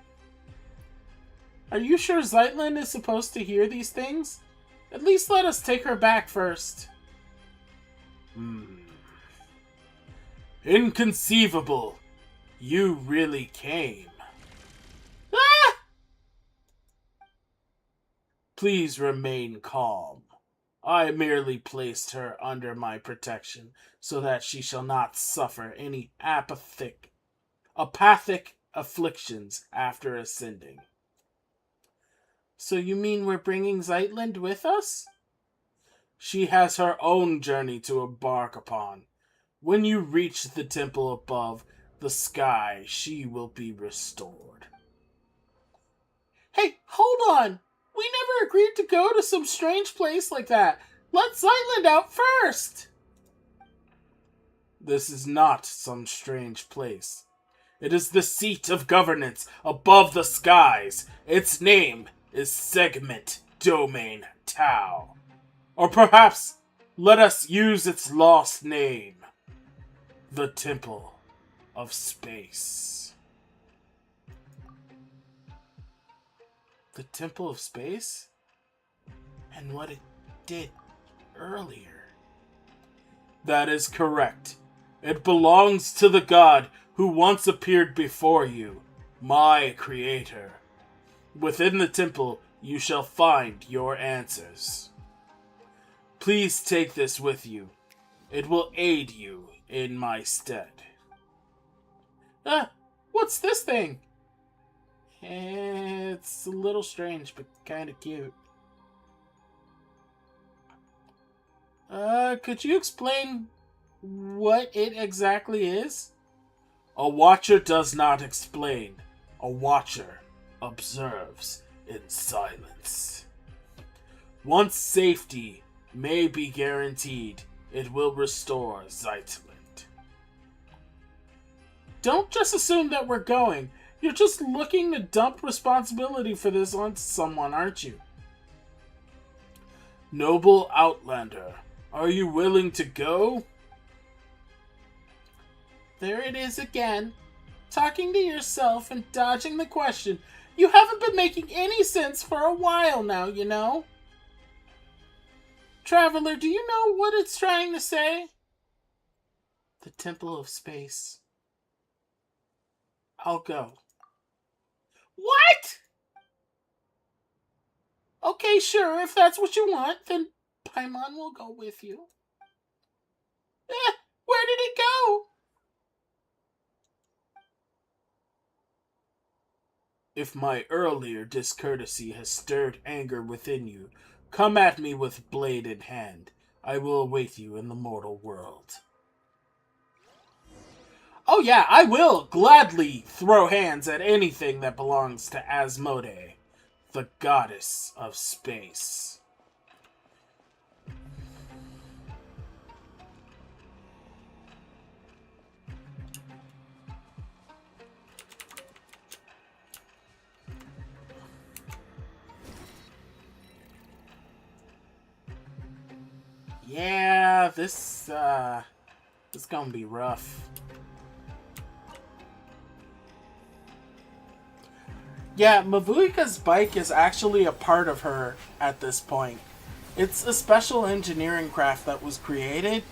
Are you sure Zeitland is supposed to hear these things? At least let us take her back first. Inconceivable. You really came. Ah! Please remain calm. I merely placed her under my protection so that she shall not suffer any apathic apathic afflictions after ascending. So you mean we're bringing Zeitland with us? She has her own journey to embark upon. When you reach the temple above the sky, she will be restored. Hey, hold on! We never agreed to go to some strange place like that. Let Zeitland out first! This is not some strange place. It is the seat of governance above the skies. Its name is Segment Domain Tau. Or perhaps let us use its lost name, the Temple of Space. The Temple of Space? And what it did earlier. That is correct. It belongs to the god who once appeared before you, my creator. Within the temple, you shall find your answers. Please take this with you. It will aid you in my stead. What's this thing? It's a little strange, but kind of cute. Could you explain what it exactly is? A watcher does not explain. A watcher observes in silence. Once safety may be guaranteed, it will restore Zeitland. Don't just assume that we're going. You're just looking to dump responsibility for this on someone, aren't you? Noble Outlander, are you willing to go? There it is again. Talking to yourself and dodging the question. You haven't been making any sense for a while now, you know? Traveler, do you know what it's trying to say? The Temple of Space. I'll go. What? Okay, sure, if that's what you want, then Paimon will go with you. Where did it go? If my earlier discourtesy has stirred anger within you, come at me with blade in hand. I will await you in the mortal world. Oh yeah, I will gladly throw hands at anything that belongs to Asmodee, the goddess of space. Yeah, this gonna be rough. Yeah, Mavuika's bike is actually a part of her at this point. It's a special engineering craft that was created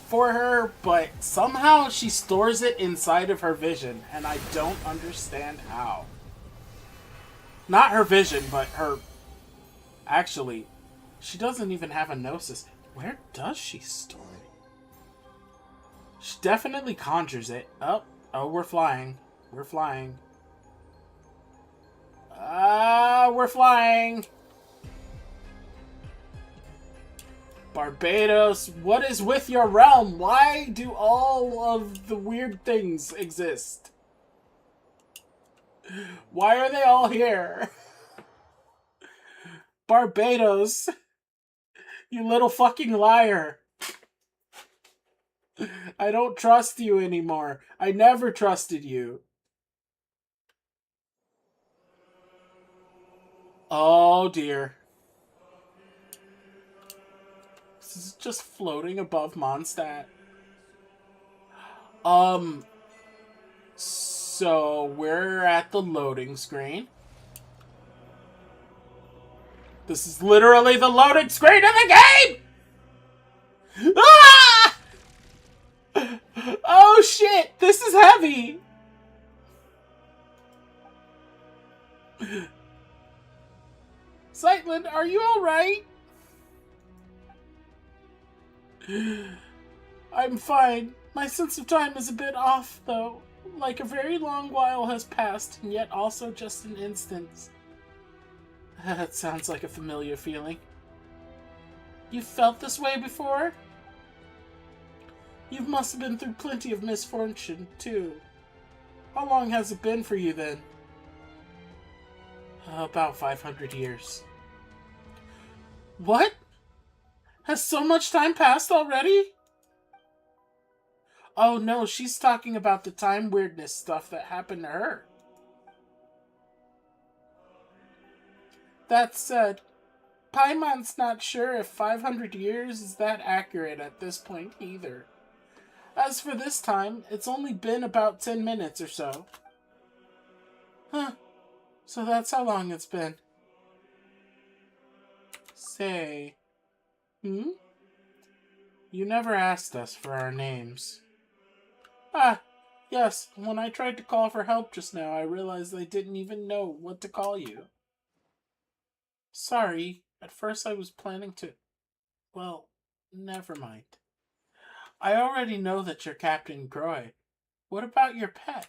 for her, but somehow she stores it inside of her vision, and I don't understand how. Not her vision, but her... Actually, she doesn't even have a gnosis. Where does she store it? She definitely conjures it. Oh, we're flying. We're flying. We're flying. Barbados, what is with your realm? Why do all of the weird things exist? Why are they all here? Barbados, you little fucking liar. I don't trust you anymore. I never trusted you. Oh dear. This is just floating above Mondstadt. So we're at the loading screen. This is literally the loading screen of the game! Ah! Oh shit, this is heavy! Zeitland, are you alright? I'm fine. My sense of time is a bit off, though. Like a very long while has passed, and yet also just an instant. That sounds like a familiar feeling. You felt this way before? You must have been through plenty of misfortune, too. How long has it been for you, then? About 500 years. What? Has so much time passed already? Oh no, she's talking about the time weirdness stuff that happened to her. That said, Paimon's not sure if 500 years is that accurate at this point either. As for this time, it's only been about 10 minutes or so. Huh. So that's how long it's been. Say... You never asked us for our names. Ah, yes, when I tried to call for help just now, I realized I didn't even know what to call you. Sorry, at first I was planning to... Well, never mind. I already know that you're Captain Groy. What about your pet?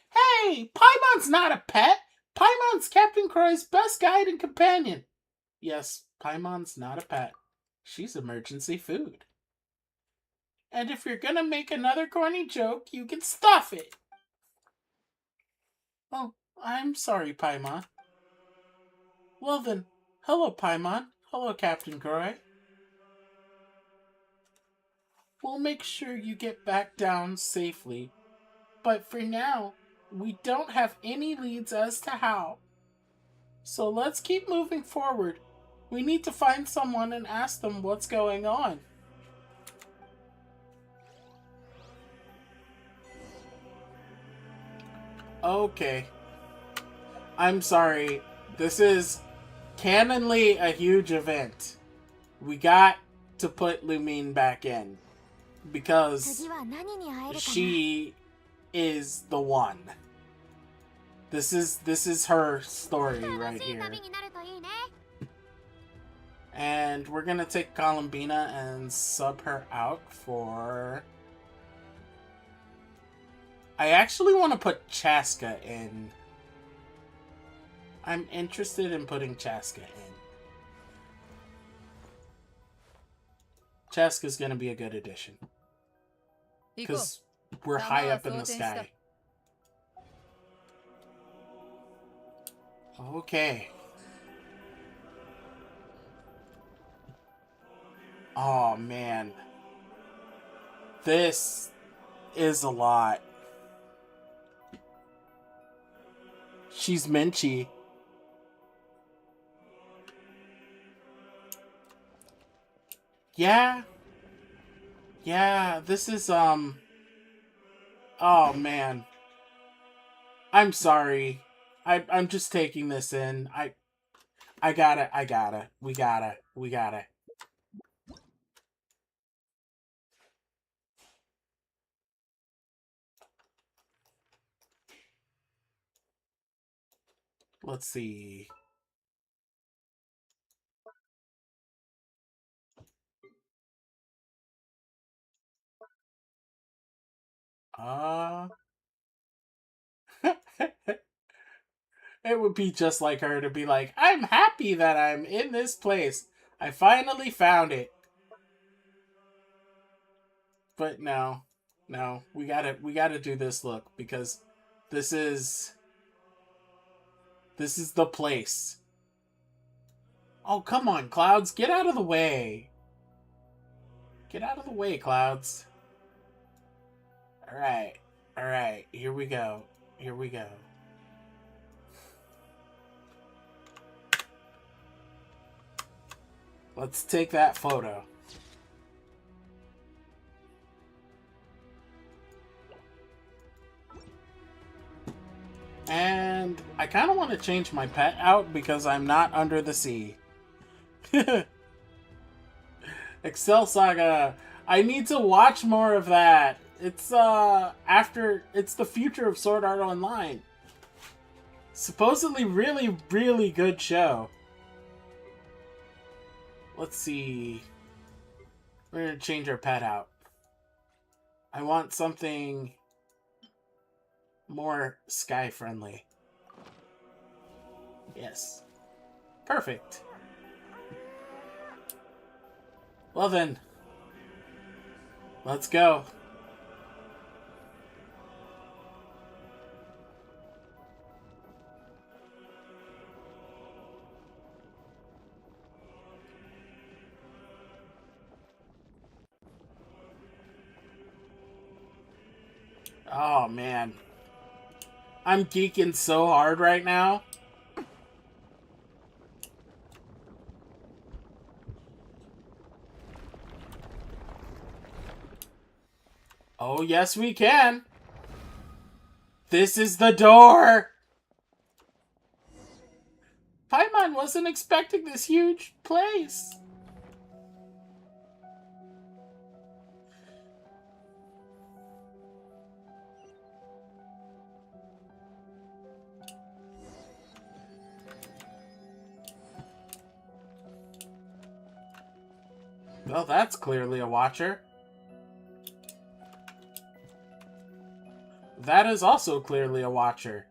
Hey, Paimon's not a pet! Paimon's Captain Croy's best guide and companion. Yes, Paimon's not a pet. She's emergency food. And if you're gonna make another corny joke, you can stuff it. Oh, I'm sorry, Paimon. Well then, hello, Paimon. Hello, Captain Groy. We'll make sure you get back down safely. But for now, we don't have any leads as to how. So let's keep moving forward. We need to find someone and ask them what's going on. Okay. I'm sorry. This is canonly a huge event. We got to put Lumine back in. Because she is the one. This is her story right here. And we're gonna take Columbina and sub her out for... I actually want to put Chaska in. I'm interested in putting Chaska in. Chaska's gonna be a good addition. Because we're high up in the sky. Okay. Oh, man. This is a lot. She's Minchi. Yeah. Yeah, this is, oh, man. I'm sorry. I'm just taking this in. We gotta. Let's see. It would be just like her to be like, I'm happy that I'm in this place. I finally found it. But no, we gotta do this look because this is the place. Oh, come on, Clouds, get out of the way. Get out of the way, Clouds. All right, here we go. Let's take that photo. And I kind of want to change my pet out because I'm not under the sea. Excel Saga. I need to watch more of that. It's it's the future of Sword Art Online. Supposedly really, really good show. Let's see. We're gonna change our pet out. I want something more sky friendly. Yes. Perfect. Well then, let's go. Oh man. I'm geeking so hard right now. Oh, yes, we can. This is the door. Paimon wasn't expecting this huge place. Well, that's clearly a watcher. That is also clearly a watcher.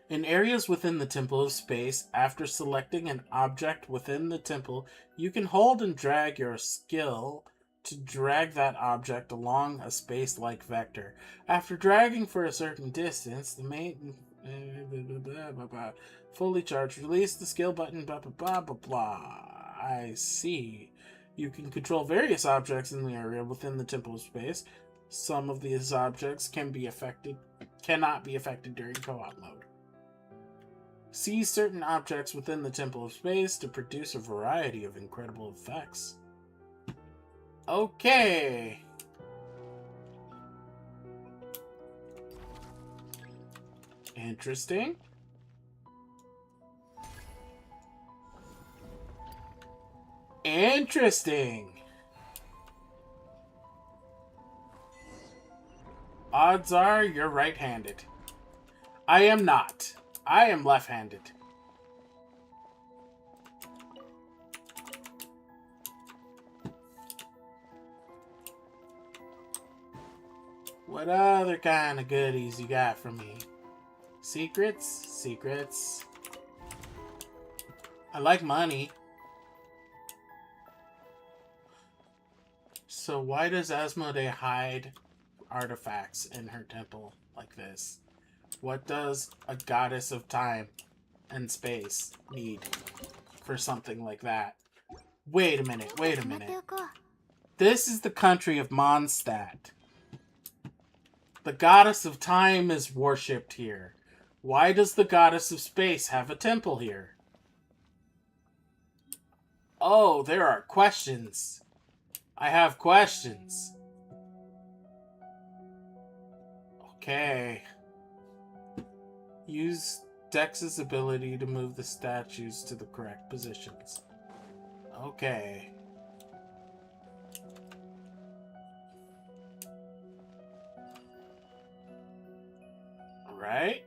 In areas within the Temple of Space, after selecting an object within the temple, you can hold and drag your skill to drag that object along a space-like vector. After dragging for a certain distance, the main... fully charged. Release the skill button, blah, blah, blah, blah, blah. I see. You can control various objects in the area within the Temple of Space. Some of these objects cannot be affected during co-op mode. Seize certain objects within the Temple of Space to produce a variety of incredible effects. Okay. Interesting. Interesting. Odds are you're right-handed. I am not. I am left-handed. What other kind of goodies you got for me? Secrets? Secrets. I like money. So why does Asmodee hide artifacts in her temple like this? What does a goddess of time and space need for something like that? Wait a minute, wait a minute. This is the country of Mondstadt. The goddess of time is worshipped here. Why does the goddess of space have a temple here? Oh, there are questions. I have questions. Okay. Use Dex's ability to move the statues to the correct positions. Okay. Alright.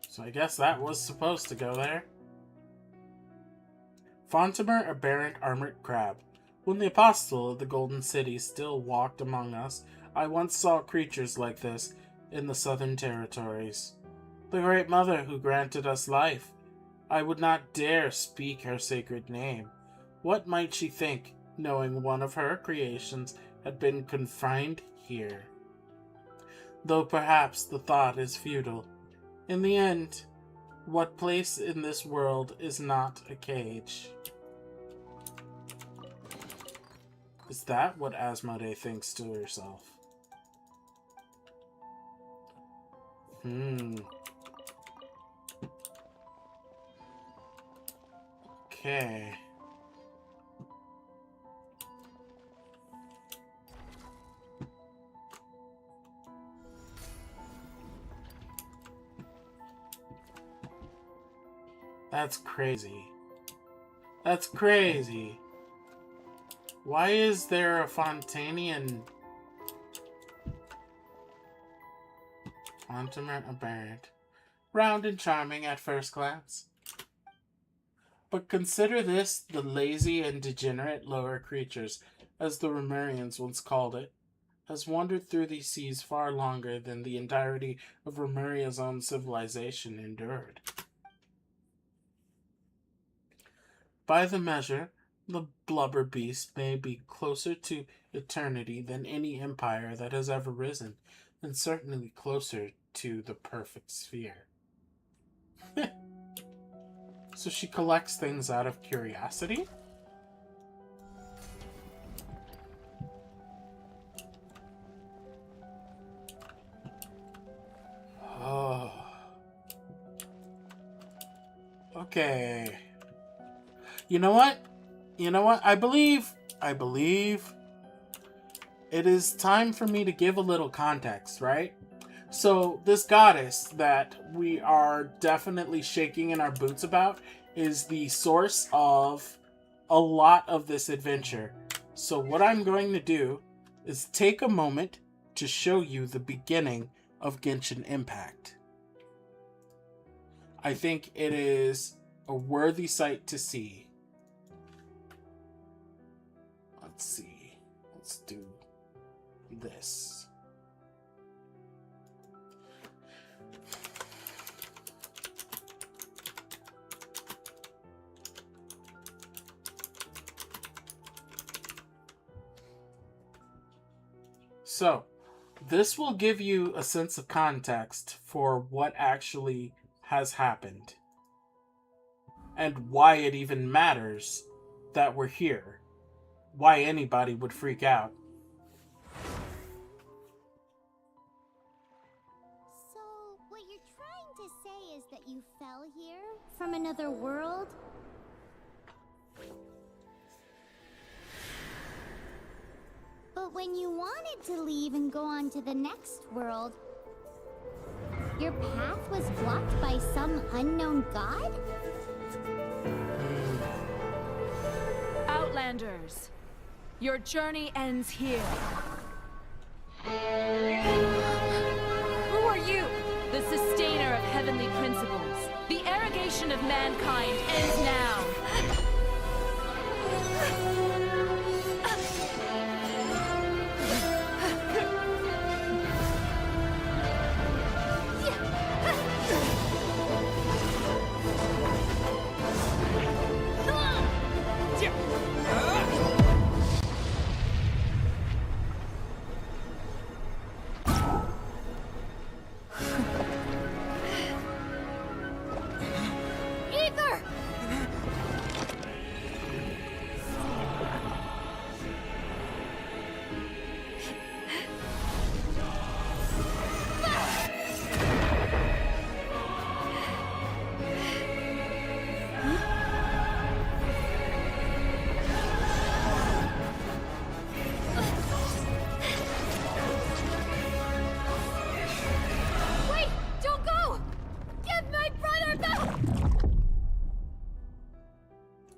So I guess that was supposed to go there. Fontimer, aberrant armored crab. When the apostle of the Golden City still walked among us, I once saw creatures like this in the southern territories. The Great Mother who granted us life. I would not dare speak her sacred name. What might she think, knowing one of her creations had been confined here? Though perhaps the thought is futile. In the end, what place in this world is not a cage? Is that what Asmodee thinks to herself? Okay. That's crazy. That's crazy. Why is there a Fontanian Intimate a bird. Round and charming at first glance. But consider this the lazy and degenerate lower creatures, as the Romurians once called it, has wandered through these seas far longer than the entirety of Romuria's own civilization endured. By the measure, the blubber beast may be closer to eternity than any empire that has ever risen, and certainly closer to the perfect sphere. So she collects things out of curiosity? Oh. Okay. You know what? I believe it is time for me to give a little context, right? So this goddess that we are definitely shaking in our boots about is the source of a lot of this adventure. So what I'm going to do is take a moment to show you the beginning of Genshin Impact. I think it is a worthy sight to see. Let's see. Let's do this. So, this will give you a sense of context for what actually has happened and why it even matters that we're here. Why anybody would freak out. So, what you're trying to say is that you fell here from another world? But when you wanted to leave and go on to the next world, your path was blocked by some unknown god? Outlanders, your journey ends here. Who are you? The sustainer of heavenly principles. The arrogation of mankind ends now.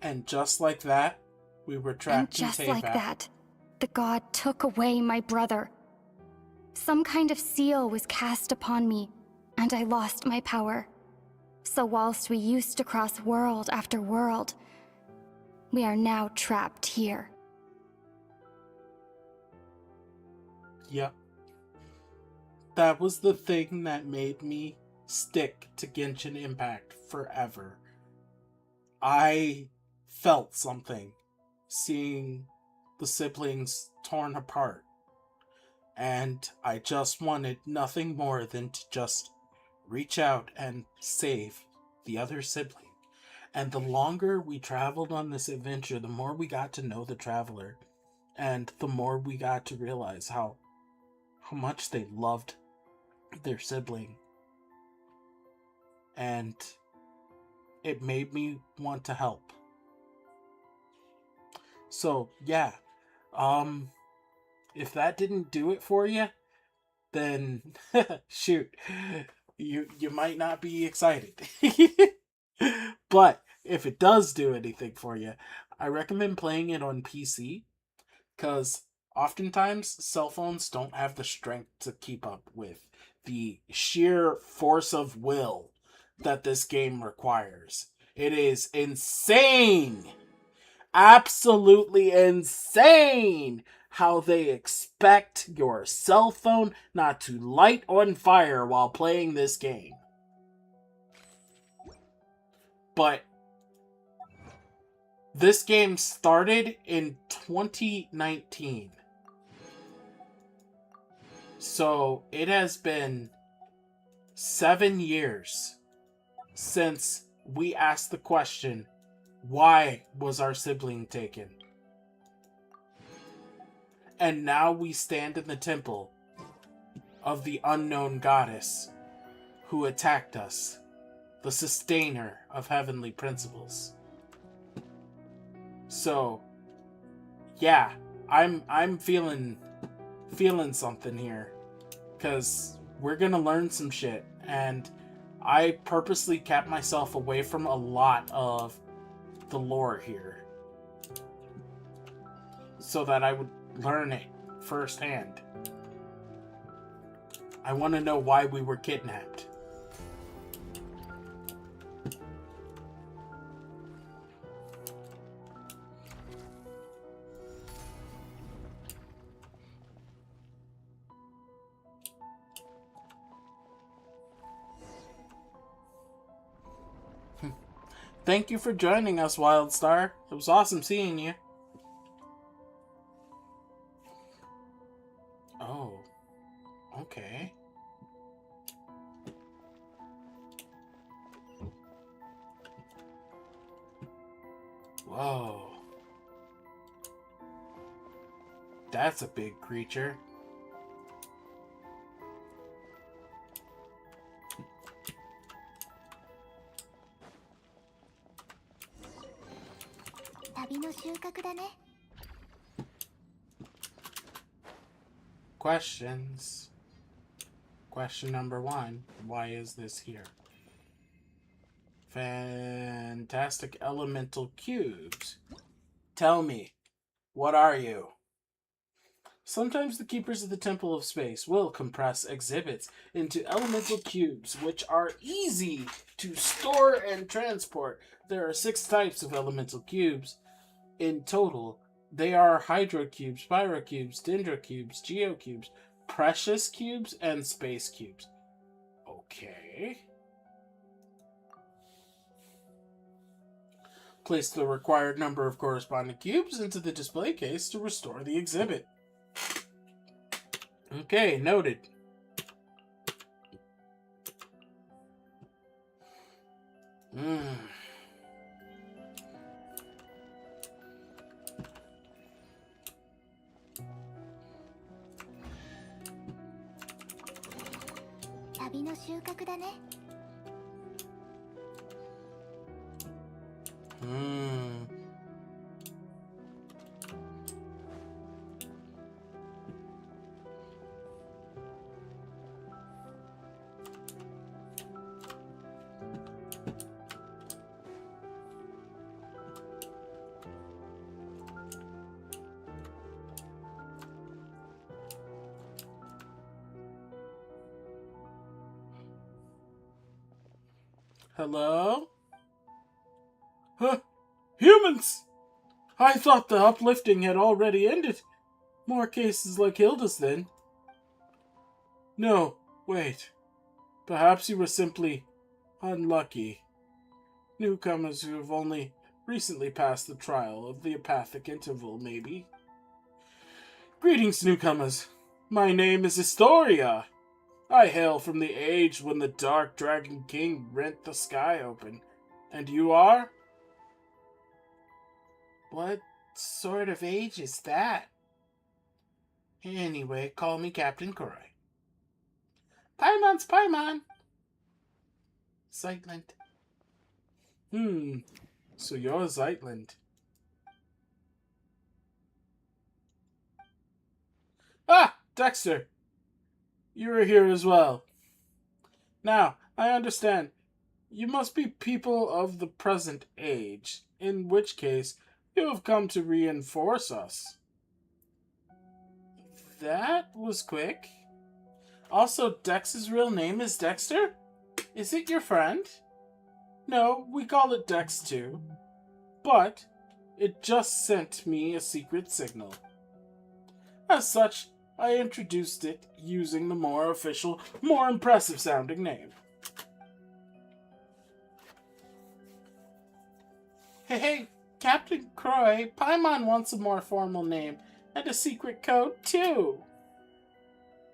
And just like that, we were trapped in Teyvat. And just like that, the god took away my brother. Some kind of seal was cast upon me, and I lost my power. So whilst we used to cross world after world, we are now trapped here. Yep. That was the thing that made me stick to Genshin Impact forever. I felt something seeing the siblings torn apart. And I just wanted nothing more than to just reach out and save the other sibling. And the longer we traveled on this adventure, the more we got to know the traveler. And the more we got to realize how much they loved their sibling. And it made me want to help. So, yeah. If that didn't do it for you, then shoot, you might not be excited. But if it does do anything for you, I recommend playing it on PC, because Oftentimes, cell phones don't have the strength to keep up with the sheer force of will that this game requires. It is insane! Absolutely insane how they expect your cell phone not to light on fire while playing this game. But this game started in 2019. So it has been 7 years since we asked the question, why was our sibling taken? And now we stand in the temple of the unknown goddess who attacked us, the sustainer of heavenly principles. So, yeah, I'm feeling something here, because we're gonna learn some shit, and I purposely kept myself away from a lot of the lore here so that I would learn it firsthand. I want to know why we were kidnapped. Thank you for joining us, Wildstar. It was awesome seeing you. Oh. Okay. Whoa. That's a big creature. Questions. Question number 1. Why is this here? Fantastic elemental cubes. Tell me, what are you? Sometimes the keepers of the Temple of Space will compress exhibits into elemental cubes, which are easy to store and transport. There are 6 types of elemental cubes in total. They are Hydro Cubes, Pyro Cubes, Dendro Cubes, Geo Cubes, Precious Cubes, and Space Cubes. Okay. Place the required number of corresponding cubes into the display case to restore the exhibit. Okay, noted. Hello? Huh? Humans! I thought the uplifting had already ended. More cases like Hilda's then. No, wait. Perhaps you were simply unlucky. Newcomers who have only recently passed the trial of the apathic interval, maybe. Greetings, newcomers. My name is Historia. I hail from the age when the Dark Dragon King rent the sky open. And you are? What sort of age is that? Anyway, call me Captain Croy. Paimon's Paimon! Zeitland. So you're Zeitland. Ah! Dexter! You are here as well. Now, I understand. You must be people of the present age, in which case you have come to reinforce us. That was quick. Also, Dex's real name is Dexter? Is it your friend? No, we call it Dex too. But it just sent me a secret signal. As such, I introduced it using the more official, more impressive sounding name. Hey, Captain Croy, Paimon wants a more formal name, and a secret code too.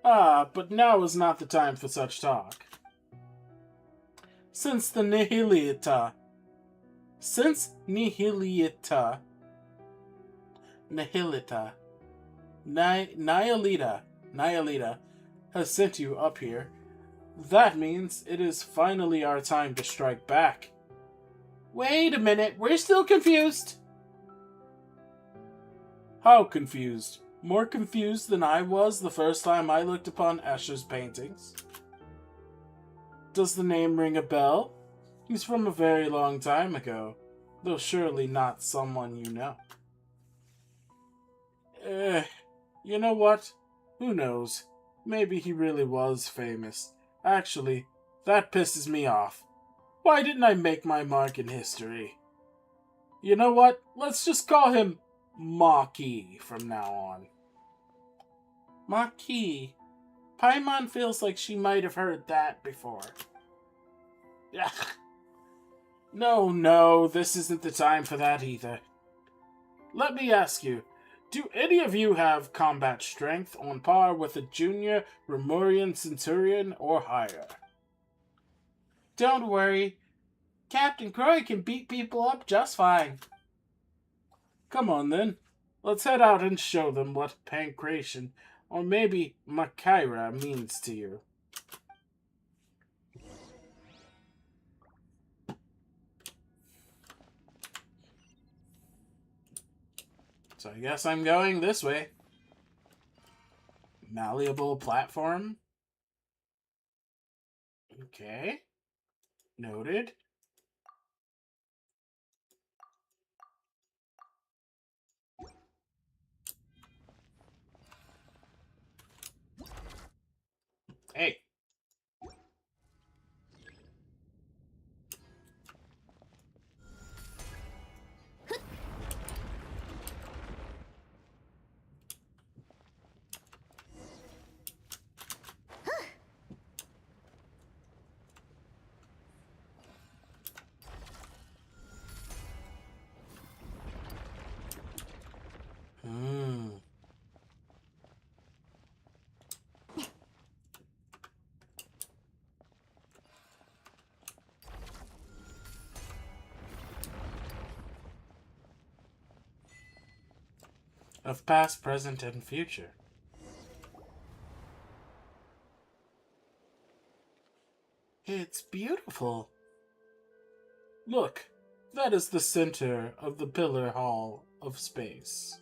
Ah, but now is not the time for such talk. Since Nihilita has sent you up here, that means it is finally our time to strike back. Wait a minute, we're still confused. How confused? More confused than I was the first time I looked upon Escher's paintings. Does the name ring a bell? He's from a very long time ago, though surely not someone you know. You know what? Who knows? Maybe he really was famous. Actually, that pisses me off. Why didn't I make my mark in history? You know what? Let's just call him Maki from now on. Maki. Paimon feels like she might have heard that before. Ugh. No, this isn't the time for that either. Let me ask you, do any of you have combat strength on par with a junior Remorian Centurion or higher? Don't worry. Captain Croy can beat people up just fine. Come on then. Let's head out and show them what pancration, or maybe Makaira, means to you. So I guess I'm going this way. Malleable platform. Okay. Noted. Hey. Of past, present, and future. It's beautiful. Look, that is the center of the Pillar Hall of Space.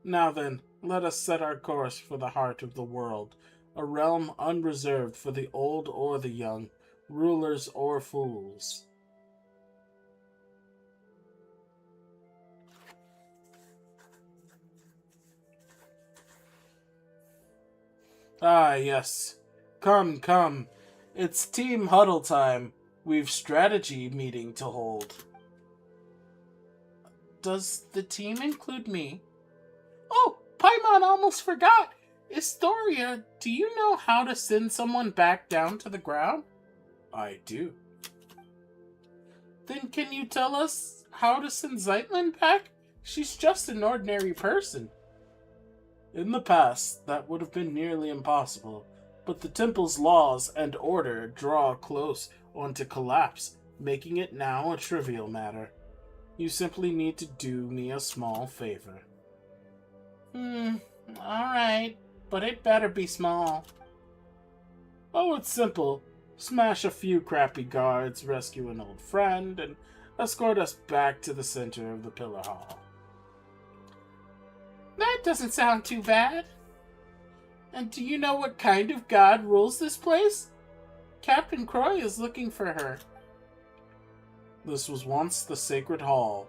Now then, let us set our course for the heart of the world, a realm unreserved for the old or the young, rulers or fools. Ah, yes. Come. It's team huddle time. We've strategy meeting to hold. Does the team include me? Oh, Paimon almost forgot. Historia, do you know how to send someone back down to the ground? I do. Then can you tell us how to send Zeitlin back? She's just an ordinary person. In the past, that would have been nearly impossible, but the temple's laws and order draw close onto collapse, making it now a trivial matter. You simply need to do me a small favor. Alright, but it better be small. Oh, it's simple. Smash a few crappy guards, rescue an old friend, and escort us back to the center of the Pillar Hall. That doesn't sound too bad. And do you know what kind of god rules this place? Captain Croy is looking for her. This was once the sacred hall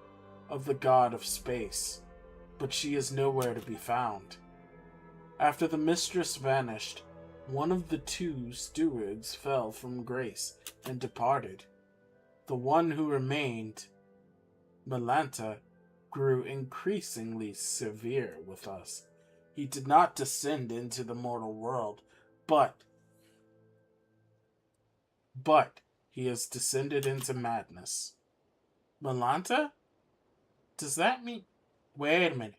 of the god of space, but she is nowhere to be found. After the mistress vanished, one of the two stewards fell from grace and departed. The one who remained, Melanta, grew increasingly severe with us. He did not descend into the mortal world, but he has descended into madness. Melanta? Does that mean... Wait a minute.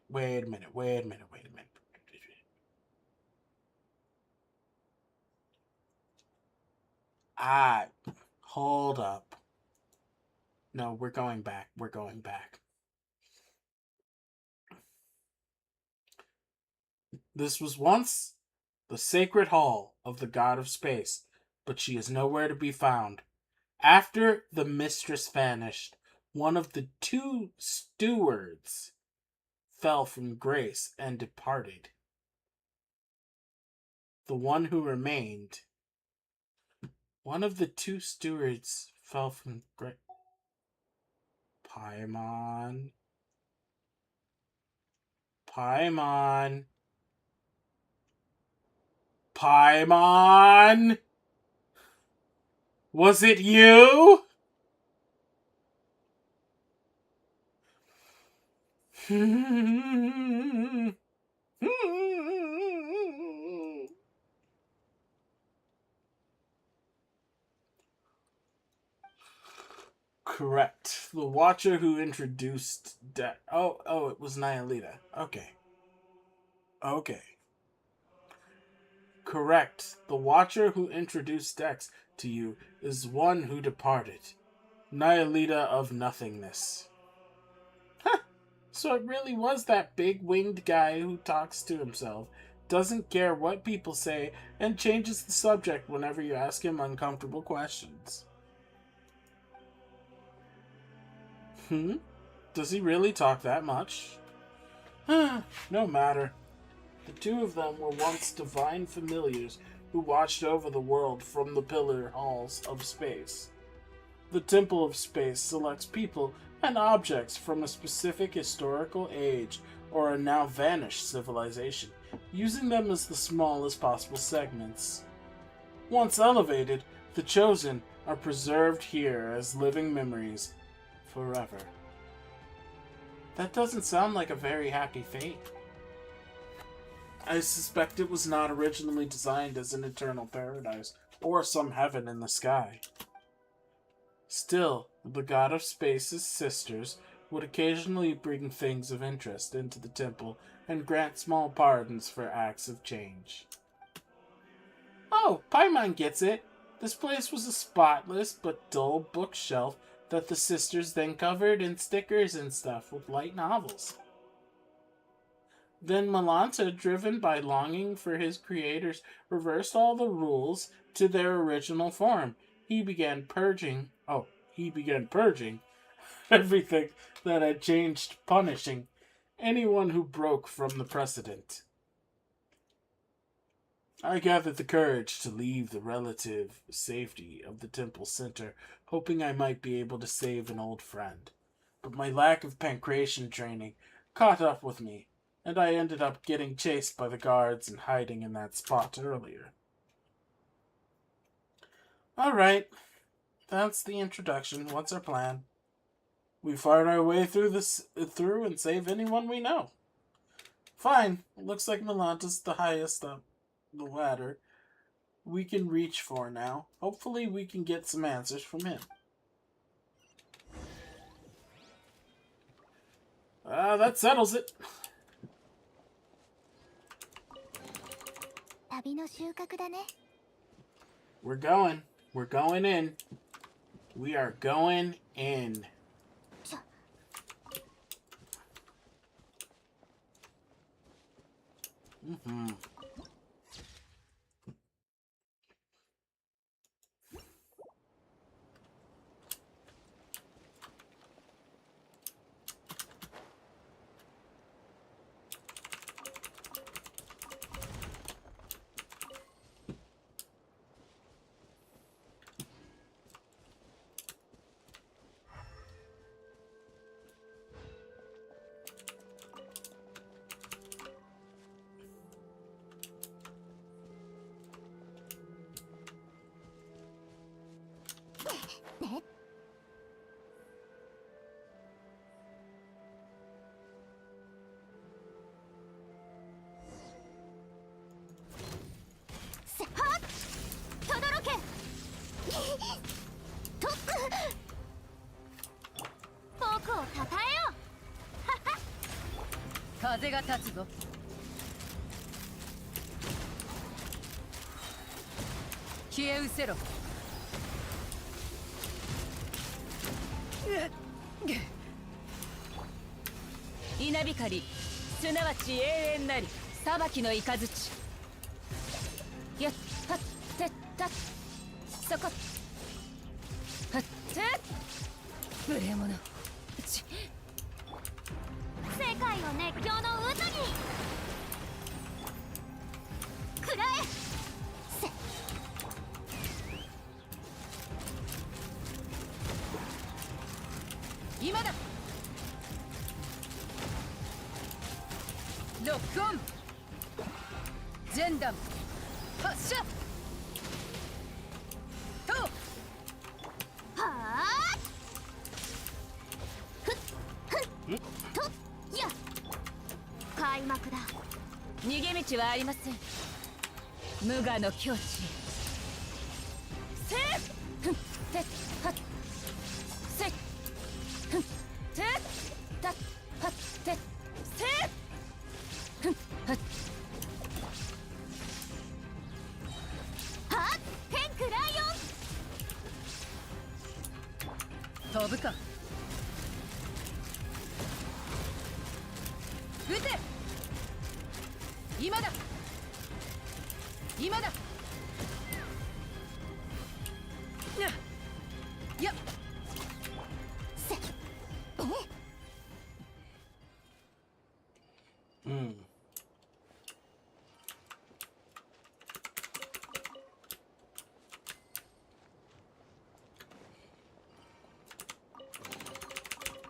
Hold up. No, we're going back. This was once the sacred hall of the god of space, but she is nowhere to be found. After the mistress vanished, one of the two stewards fell from grace and departed. The one who remained, one of the two stewards fell from grace. Paimon. Was it you? Correct. The Watcher who introduced it was Nihilita. Okay. Correct. The Watcher who introduced Dex to you is one who departed. Nihilita of nothingness. So it really was that big winged guy who talks to himself, doesn't care what people say, and changes the subject whenever you ask him uncomfortable questions. Does he really talk that much? No matter. The two of them were once divine familiars who watched over the world from the pillar halls of space. The Temple of Space selects people and objects from a specific historical age or a now vanished civilization, using them as the smallest possible segments. Once elevated, the Chosen are preserved here as living memories forever. That doesn't sound like a very happy fate. I suspect it was not originally designed as an eternal paradise or some heaven in the sky. Still, the god of space's sisters would occasionally bring things of interest into the temple and grant small pardons for acts of change. Oh, Paimon gets it. This place was a spotless but dull bookshelf that the sisters then covered in stickers and stuff with light novels. Then Melanta, driven by longing for his creators, reversed all the rules to their original form. He began purging everything that had changed, punishing anyone who broke from the precedent. I gathered the courage to leave the relative safety of the temple center, hoping I might be able to save an old friend. But my lack of pancreation training caught up with me, and I ended up getting chased by the guards and hiding in that spot earlier. Alright, that's the introduction. What's our plan? We fight our way through and save anyone we know. Fine, it looks like Melanta's the highest up the ladder we can reach for now. Hopefully we can get some answers from him. That settles it. We're going in. We are going in. 風が立つぞ。消え失せろ。稲光、すなわち永遠なり裁きの雷。やっはってったそこはって無礼者。世界を熱狂の渦に食らえ。今だ。ロックオン。ジェンダム発射。とはあふっふっとや開幕だ。逃げ道はありません。無我の境地へ。せっふんてっはっせっふんてったはってせっふんはっはっ天クライオン。飛ぶか。撃て。今だ。今だ。やっせうん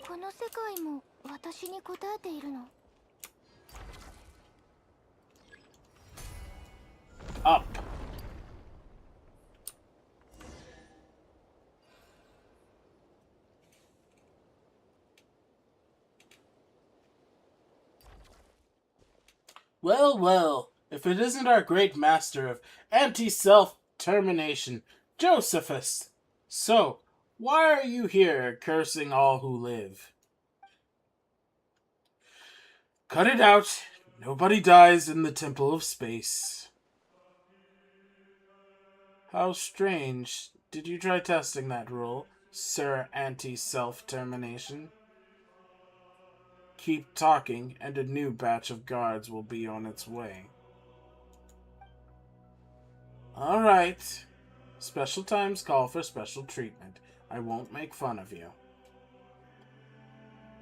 この世界も私に答えているの。Up. Well, well, if it isn't our great master of anti-self-termination, Josephus. So, why are you here cursing all who live? Cut it out. Nobody dies in the Temple of Space. How strange. Did you try testing that rule, Sir Anti-Self-Termination? Keep talking, and a new batch of guards will be on its way. Alright. Special times call for special treatment. I won't make fun of you.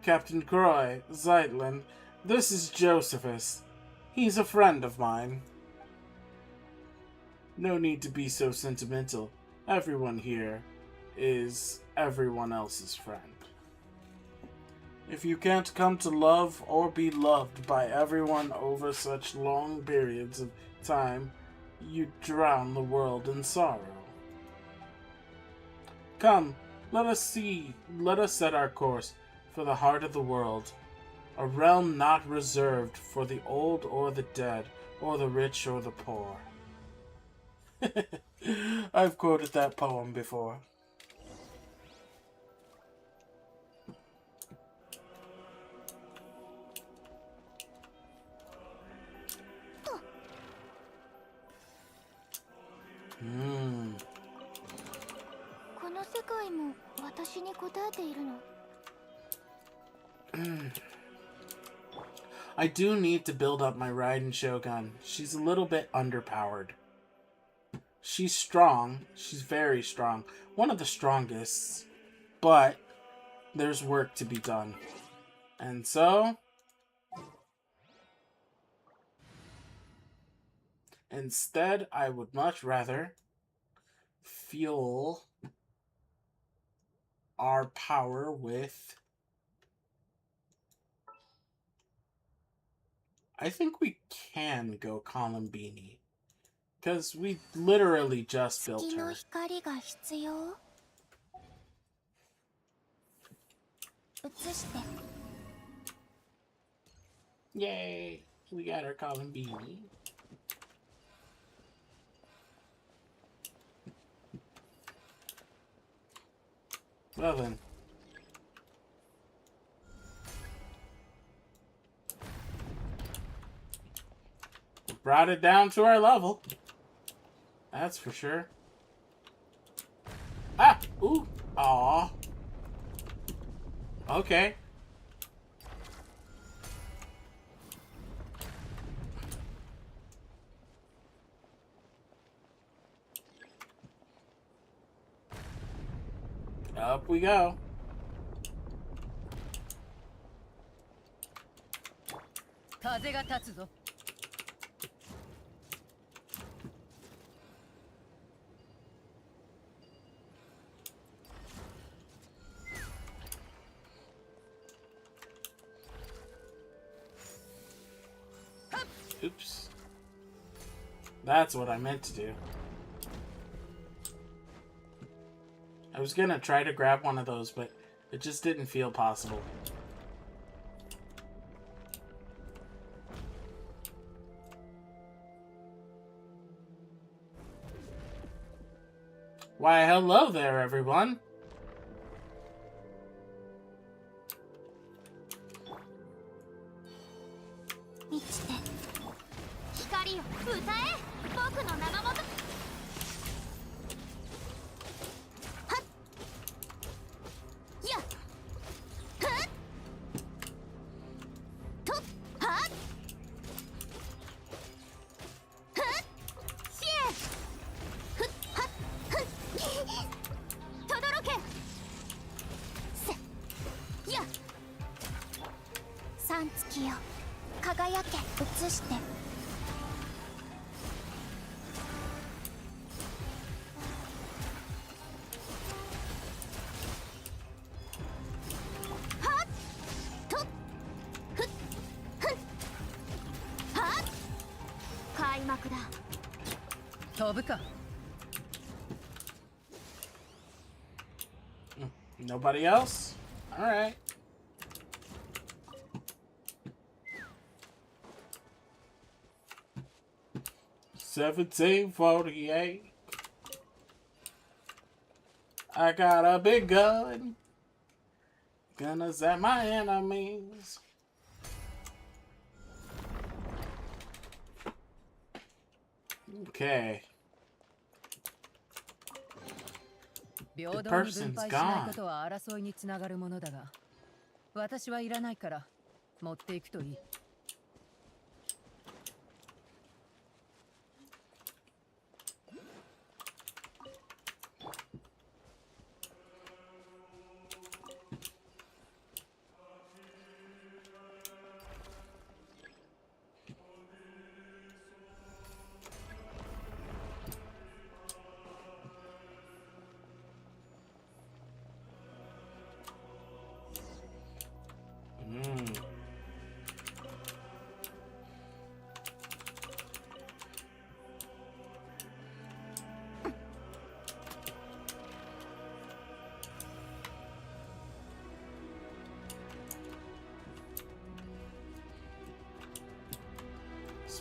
Captain Croy, Zeitlin, this is Josephus. He's a friend of mine. No need to be so sentimental. Everyone here is everyone else's friend. If you can't come to love or be loved by everyone over such long periods of time, you drown the world in sorrow. Come, let us set our course for the heart of the world, a realm not reserved for the old or the dead, or the rich or the poor. I've quoted that poem before. Hmm. この世界も私に答えているの。I do need to build up my Raiden Shogun. She's a little bit underpowered. She's strong. She's very strong. One of the strongest. But there's work to be done. And so instead, I would much rather fuel our power with... I think we can go Columbini. Because we literally just built her. 月の光が必要？移して Yay! We got our common beanie. Well then. Brought it down to our level. That's for sure. Ah! Ooh! Aw. Okay. Up we go. Oops. That's what I meant to do. I was gonna try to grab one of those, but it just didn't feel possible. Why, hello there, everyone. Nobody else? Alright. $17.48. I got a big gun. Gonna zap my enemies. Okay. The person's gone. 争いにつながるものだが、私はいらないから持っていくといい。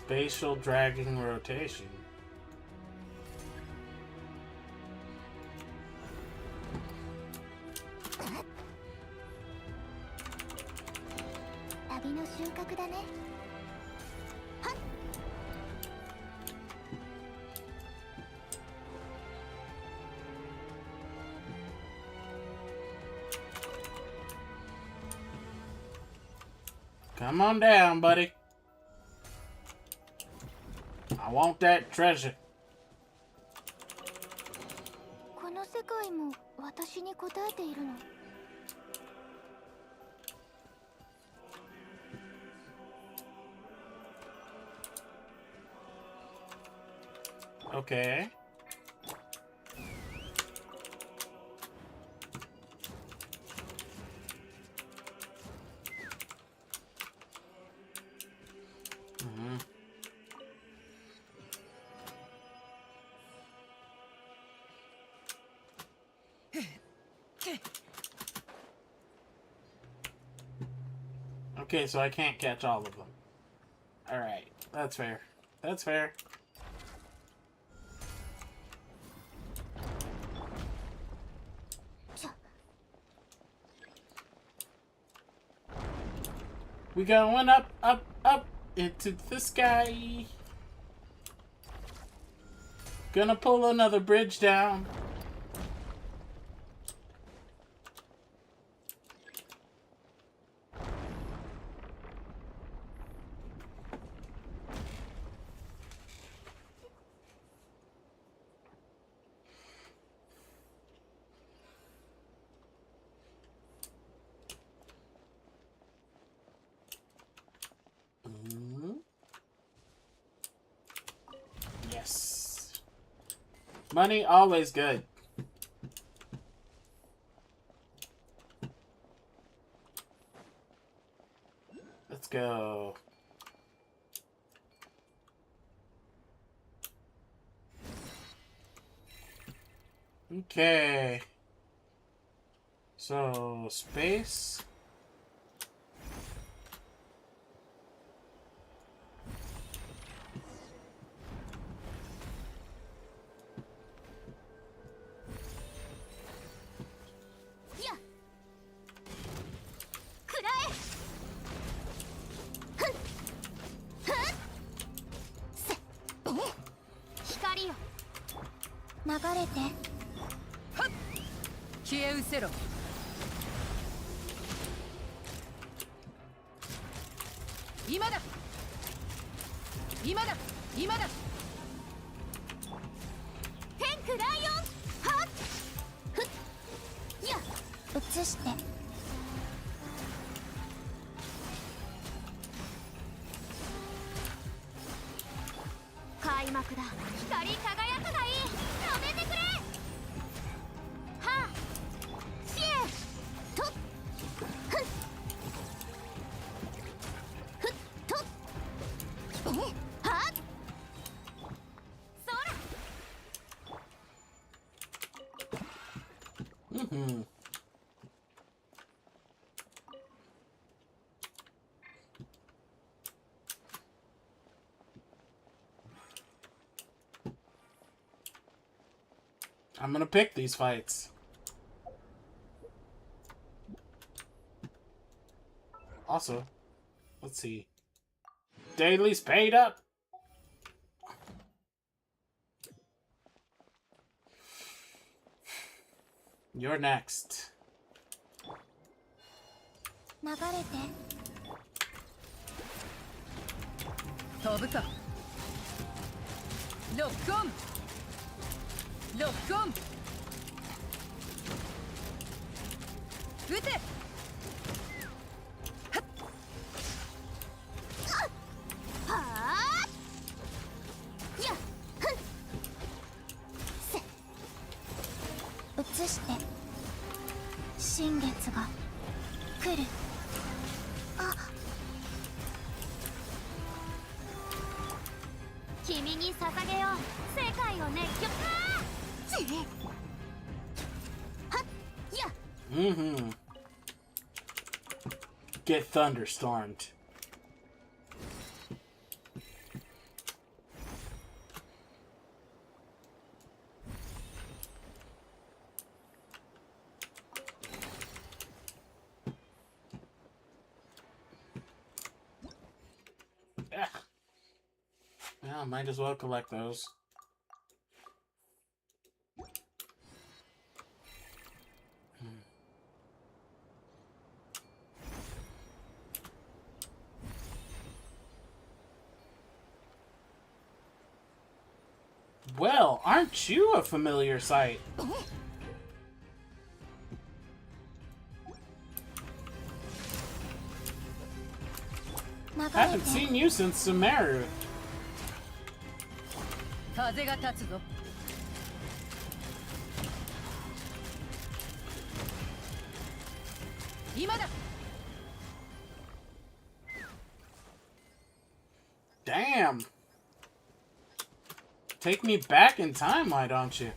Spatial dragging rotation. Come on down, buddy. I want that treasure. この世界も私に答えているの。Okay. Okay, so I can't catch all of them. Alright, that's fair. That's fair. We going up, up, up into the sky. Gonna pull another bridge down. Yes. Money, always good. Let's go. Okay. So, space. I'm gonna pick these fights. Also, let's see. Dailies paid up. You're next. Lock on! Lock on! Ute! Get thunderstormed. Yeah. Yeah, might as well collect those. Well, aren't you a familiar sight? Haven't seen you since Sumeru. Damn. Take me back in time, why don't you?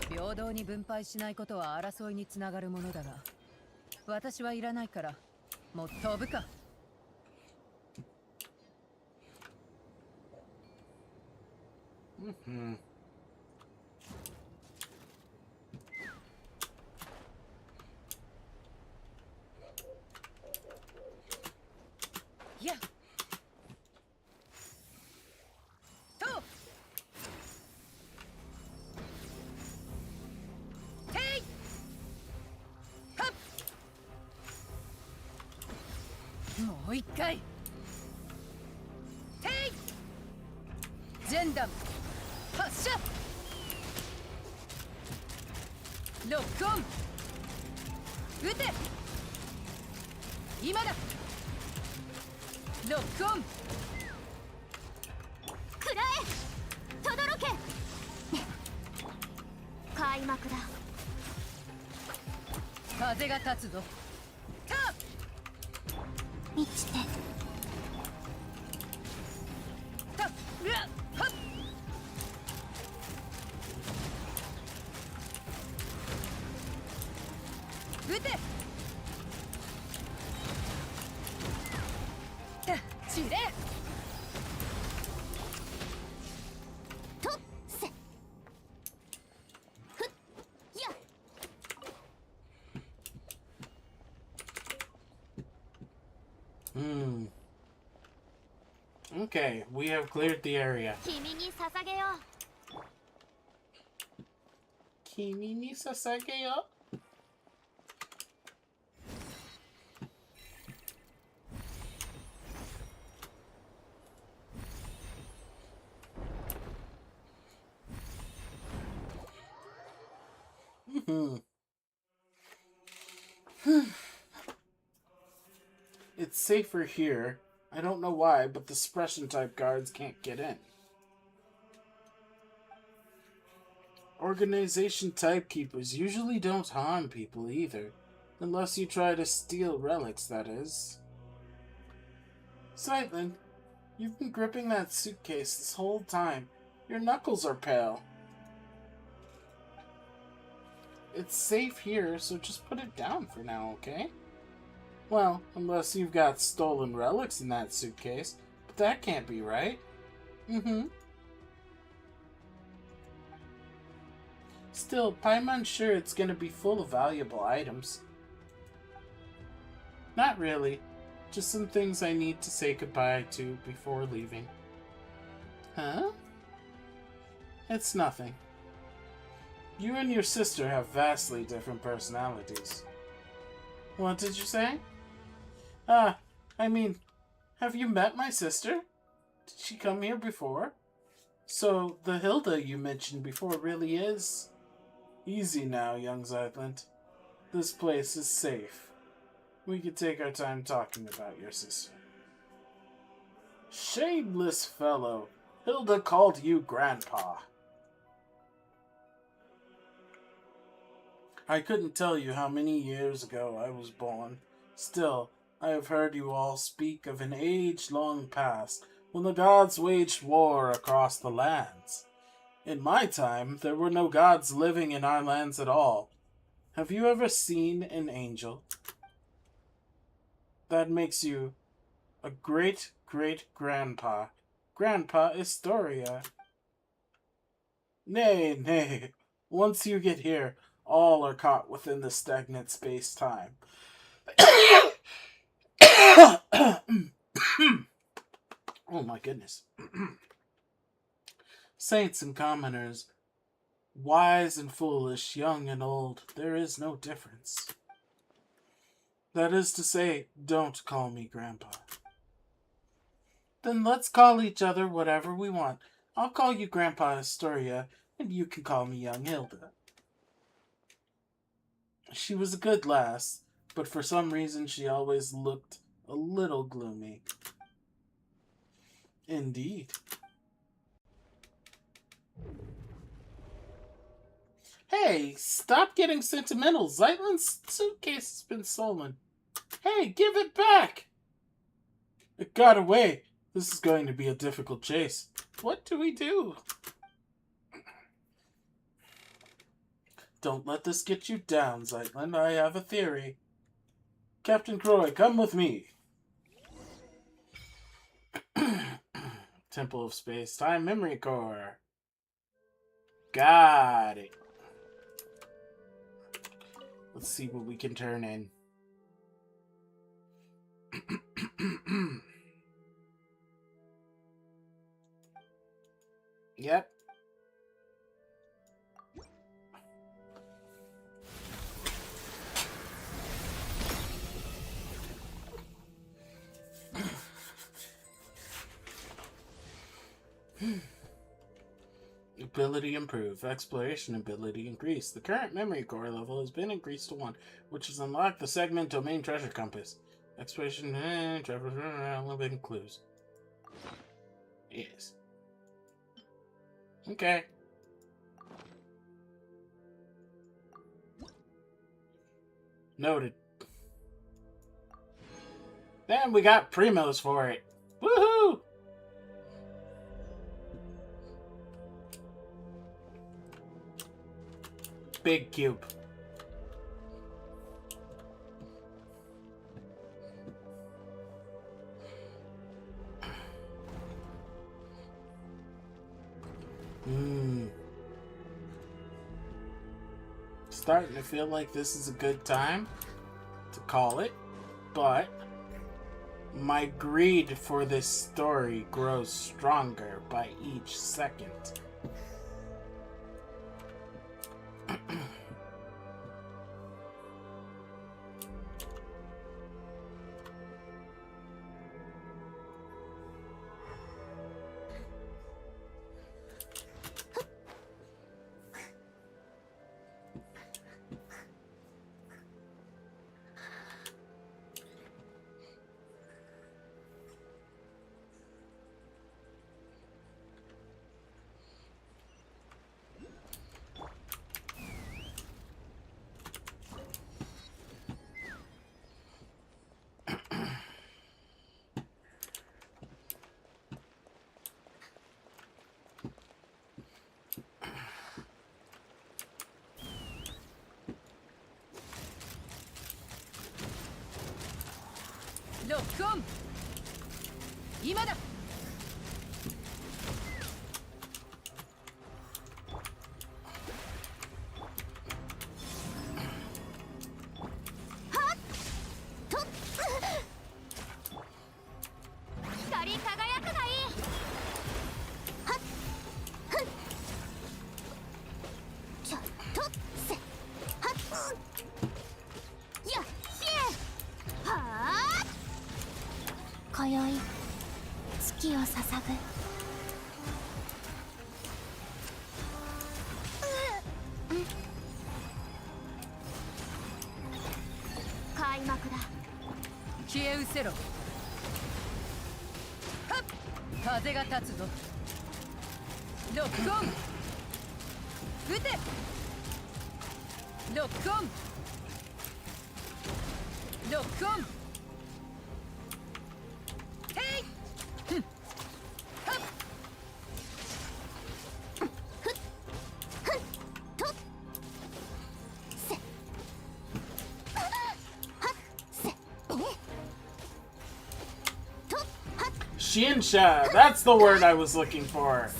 平等に分配しないことは争いにつながるものだが、私はいらないから、もう飛ぶか。Mm-hmm. Yeah. To. Hey. Hup. もう一回。Hey. ジェンダム。発射。ロックオン。撃て。今だ。ロックオン。くらえ。とどろけ。開幕だ。風が立つぞ。タ満ちて。タうわっはっ。撃て。散れ。とっせ。ふっや。Okay, we have cleared the area. 君に捧げよう。君に捧げよ。It's safer here. I don't know why, but the suppression type guards can't get in. Organization type keepers usually don't harm people either. Unless you try to steal relics, that is. Sightland, you've been gripping that suitcase this whole time. Your knuckles are pale. It's safe here, so just put it down for now, okay? Well, unless you've got stolen relics in that suitcase. But that can't be right. Still, Paimon's sure it's gonna be full of valuable items. Not really. Just some things I need to say goodbye to before leaving. Huh? It's nothing. You and your sister have vastly different personalities. What did you say? I mean, have you met my sister? Did she come here before? So, the Hilda you mentioned before really is... Easy now, young Zytland. This place is safe. We could take our time talking about your sister. Shameless fellow. Hilda called you Grandpa. I couldn't tell you how many years ago I was born. Still, I have heard you all speak of an age long past when the gods waged war across the lands. In my time, there were no gods living in our lands at all. Have you ever seen an angel? That makes you a great-great-grandpa. Grandpa Astoria. Nay, nay. Once you get here, all are caught within the stagnant space-time. Oh my goodness. Saints and commoners, wise and foolish, young and old, there is no difference. That is to say, don't call me Grandpa. Then let's call each other whatever we want. I'll call you Grandpa Astoria, and you can call me Young Hilda. She was a good lass, but for some reason she always looked a little gloomy. Indeed. Hey, stop getting sentimental. Zytland's suitcase has been stolen. Hey, give it back! It got away. This is going to be a difficult chase. What do we do? Don't let this get you down, Zytland. I have a theory. Captain Croy, come with me. Temple of Space Time Memory Core. Got it. Let's see what we can turn in. Yep. Ability improved. Exploration ability increased. The current memory core level has been increased to 1, which has unlocked the segment domain treasure compass. Exploration living clues. Yes. Okay. Noted. And we got primos for it. Woohoo! Big cube. Starting to feel like this is a good time to call it, but my greed for this story grows stronger by each second. Lock on! 今だ! Quiero. Hop! 風が立つぞ。ロックオン。撃て。ロックオン。ロックオン。ヘイ。ハッ。Xinsha, that's the word I was looking for.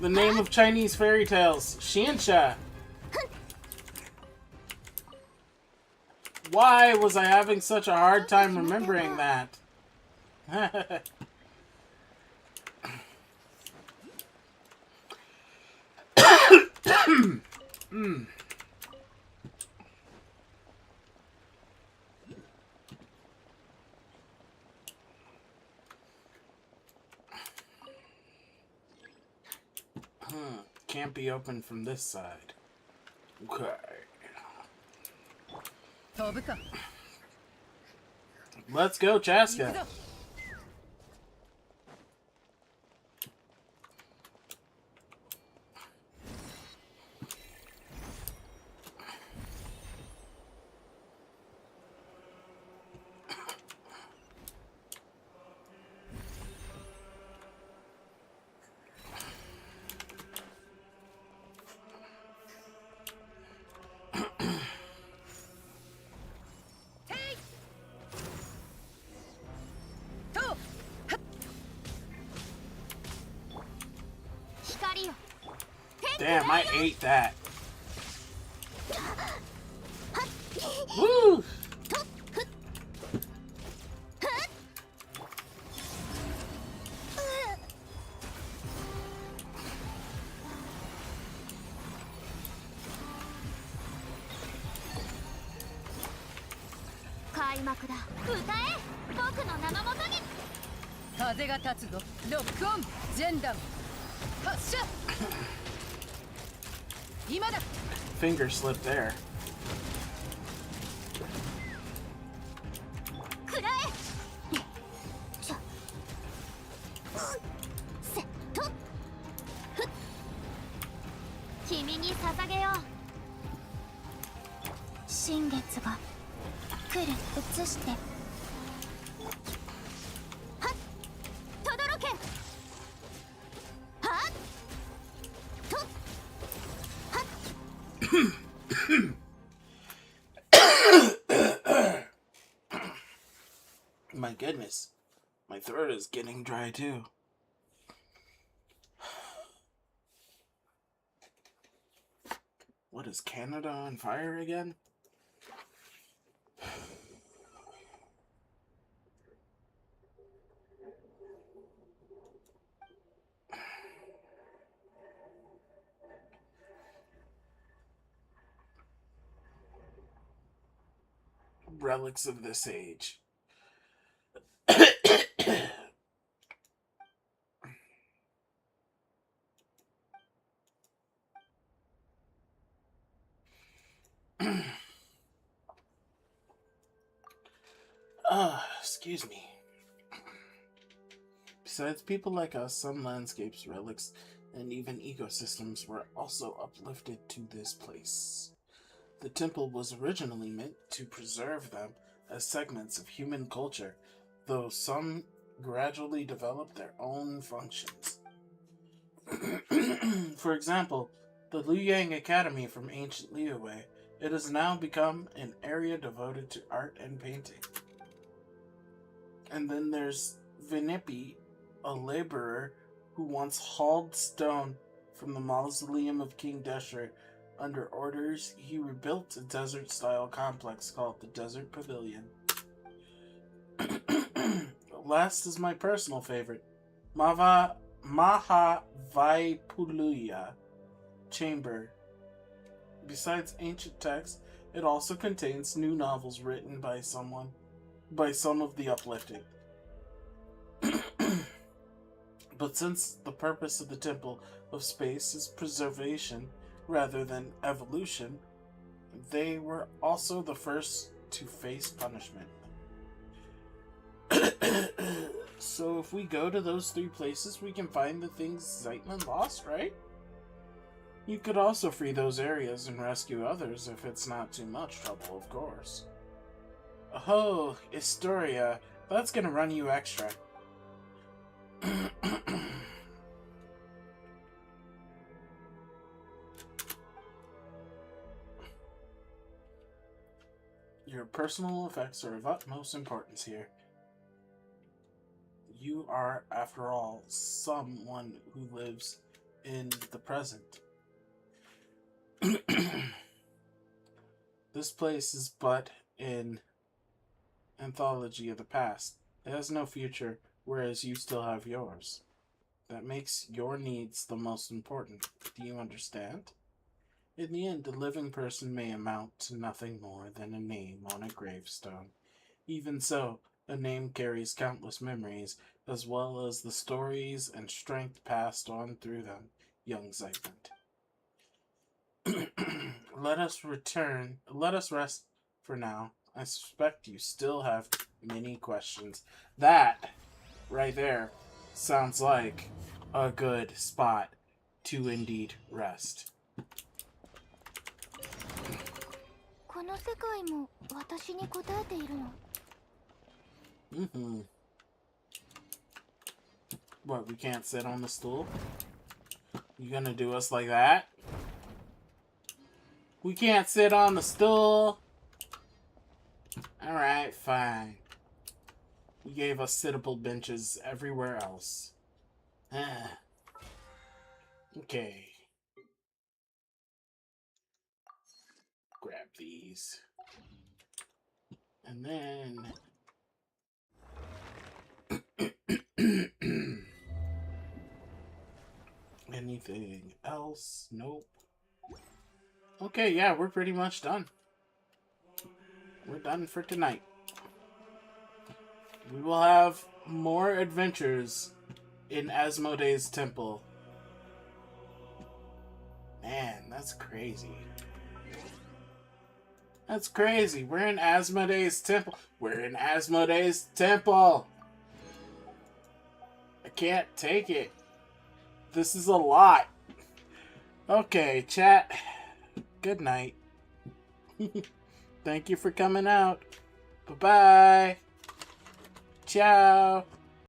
The name of Chinese fairy tales, Xinsha. Why was I having such a hard time remembering that? Can't be opened from this side. Okay. Let's go, Chaska. Damn, I ate that. Woo! Finger slip there. My goodness, my throat is getting dry too. What is Canada on fire again? Relics of this age. Excuse me. Besides people like us, some landscapes, relics, and even ecosystems were also uplifted to this place. The temple was originally meant to preserve them as segments of human culture, though some gradually developed their own functions. For example, the Luyang Academy from ancient Liyue, it has now become an area devoted to art and painting. And then there's Vinipi, a laborer who once hauled stone from the mausoleum of King Desher. Under orders, he rebuilt a desert-style complex called the Desert Pavilion. Last is my personal favorite, Mahavaipuluya Chamber. Besides ancient texts, it also contains new novels written by some of the uplifted. But since the purpose of the Temple of Space is preservation rather than evolution, they were also the first to face punishment. So if we go to those three places, we can find the things Zeitman lost, right? You could also free those areas and rescue others if it's not too much trouble, of course. Oh, Historia, that's gonna run you extra. Your personal effects are of utmost importance here. You are, after all, someone who lives in the present. This place is but an anthology of the past. It has no future, whereas you still have yours. That makes your needs the most important. Do you understand? In the end, a living person may amount to nothing more than a name on a gravestone. Even so, a name carries countless memories, as well as the stories and strength passed on through them, young Zeitland. Let us rest for now. I suspect you still have many questions. That, right there, sounds like a good spot to indeed rest. What, we can't sit on the stool? You gonna do us like that? We can't sit on the stool? Alright, fine. You gave us sittable benches everywhere else. Okay. grab these. And then... anything else? Nope. Okay, yeah, we're pretty much done. We're done for tonight. We will have more adventures in Asmodee's temple. Man, that's crazy. That's crazy. We're in Asmodee's temple. We're in Asmodee's temple. I can't take it. This is a lot. Okay, chat. Good night. Thank you for coming out. Bye-bye. Ciao.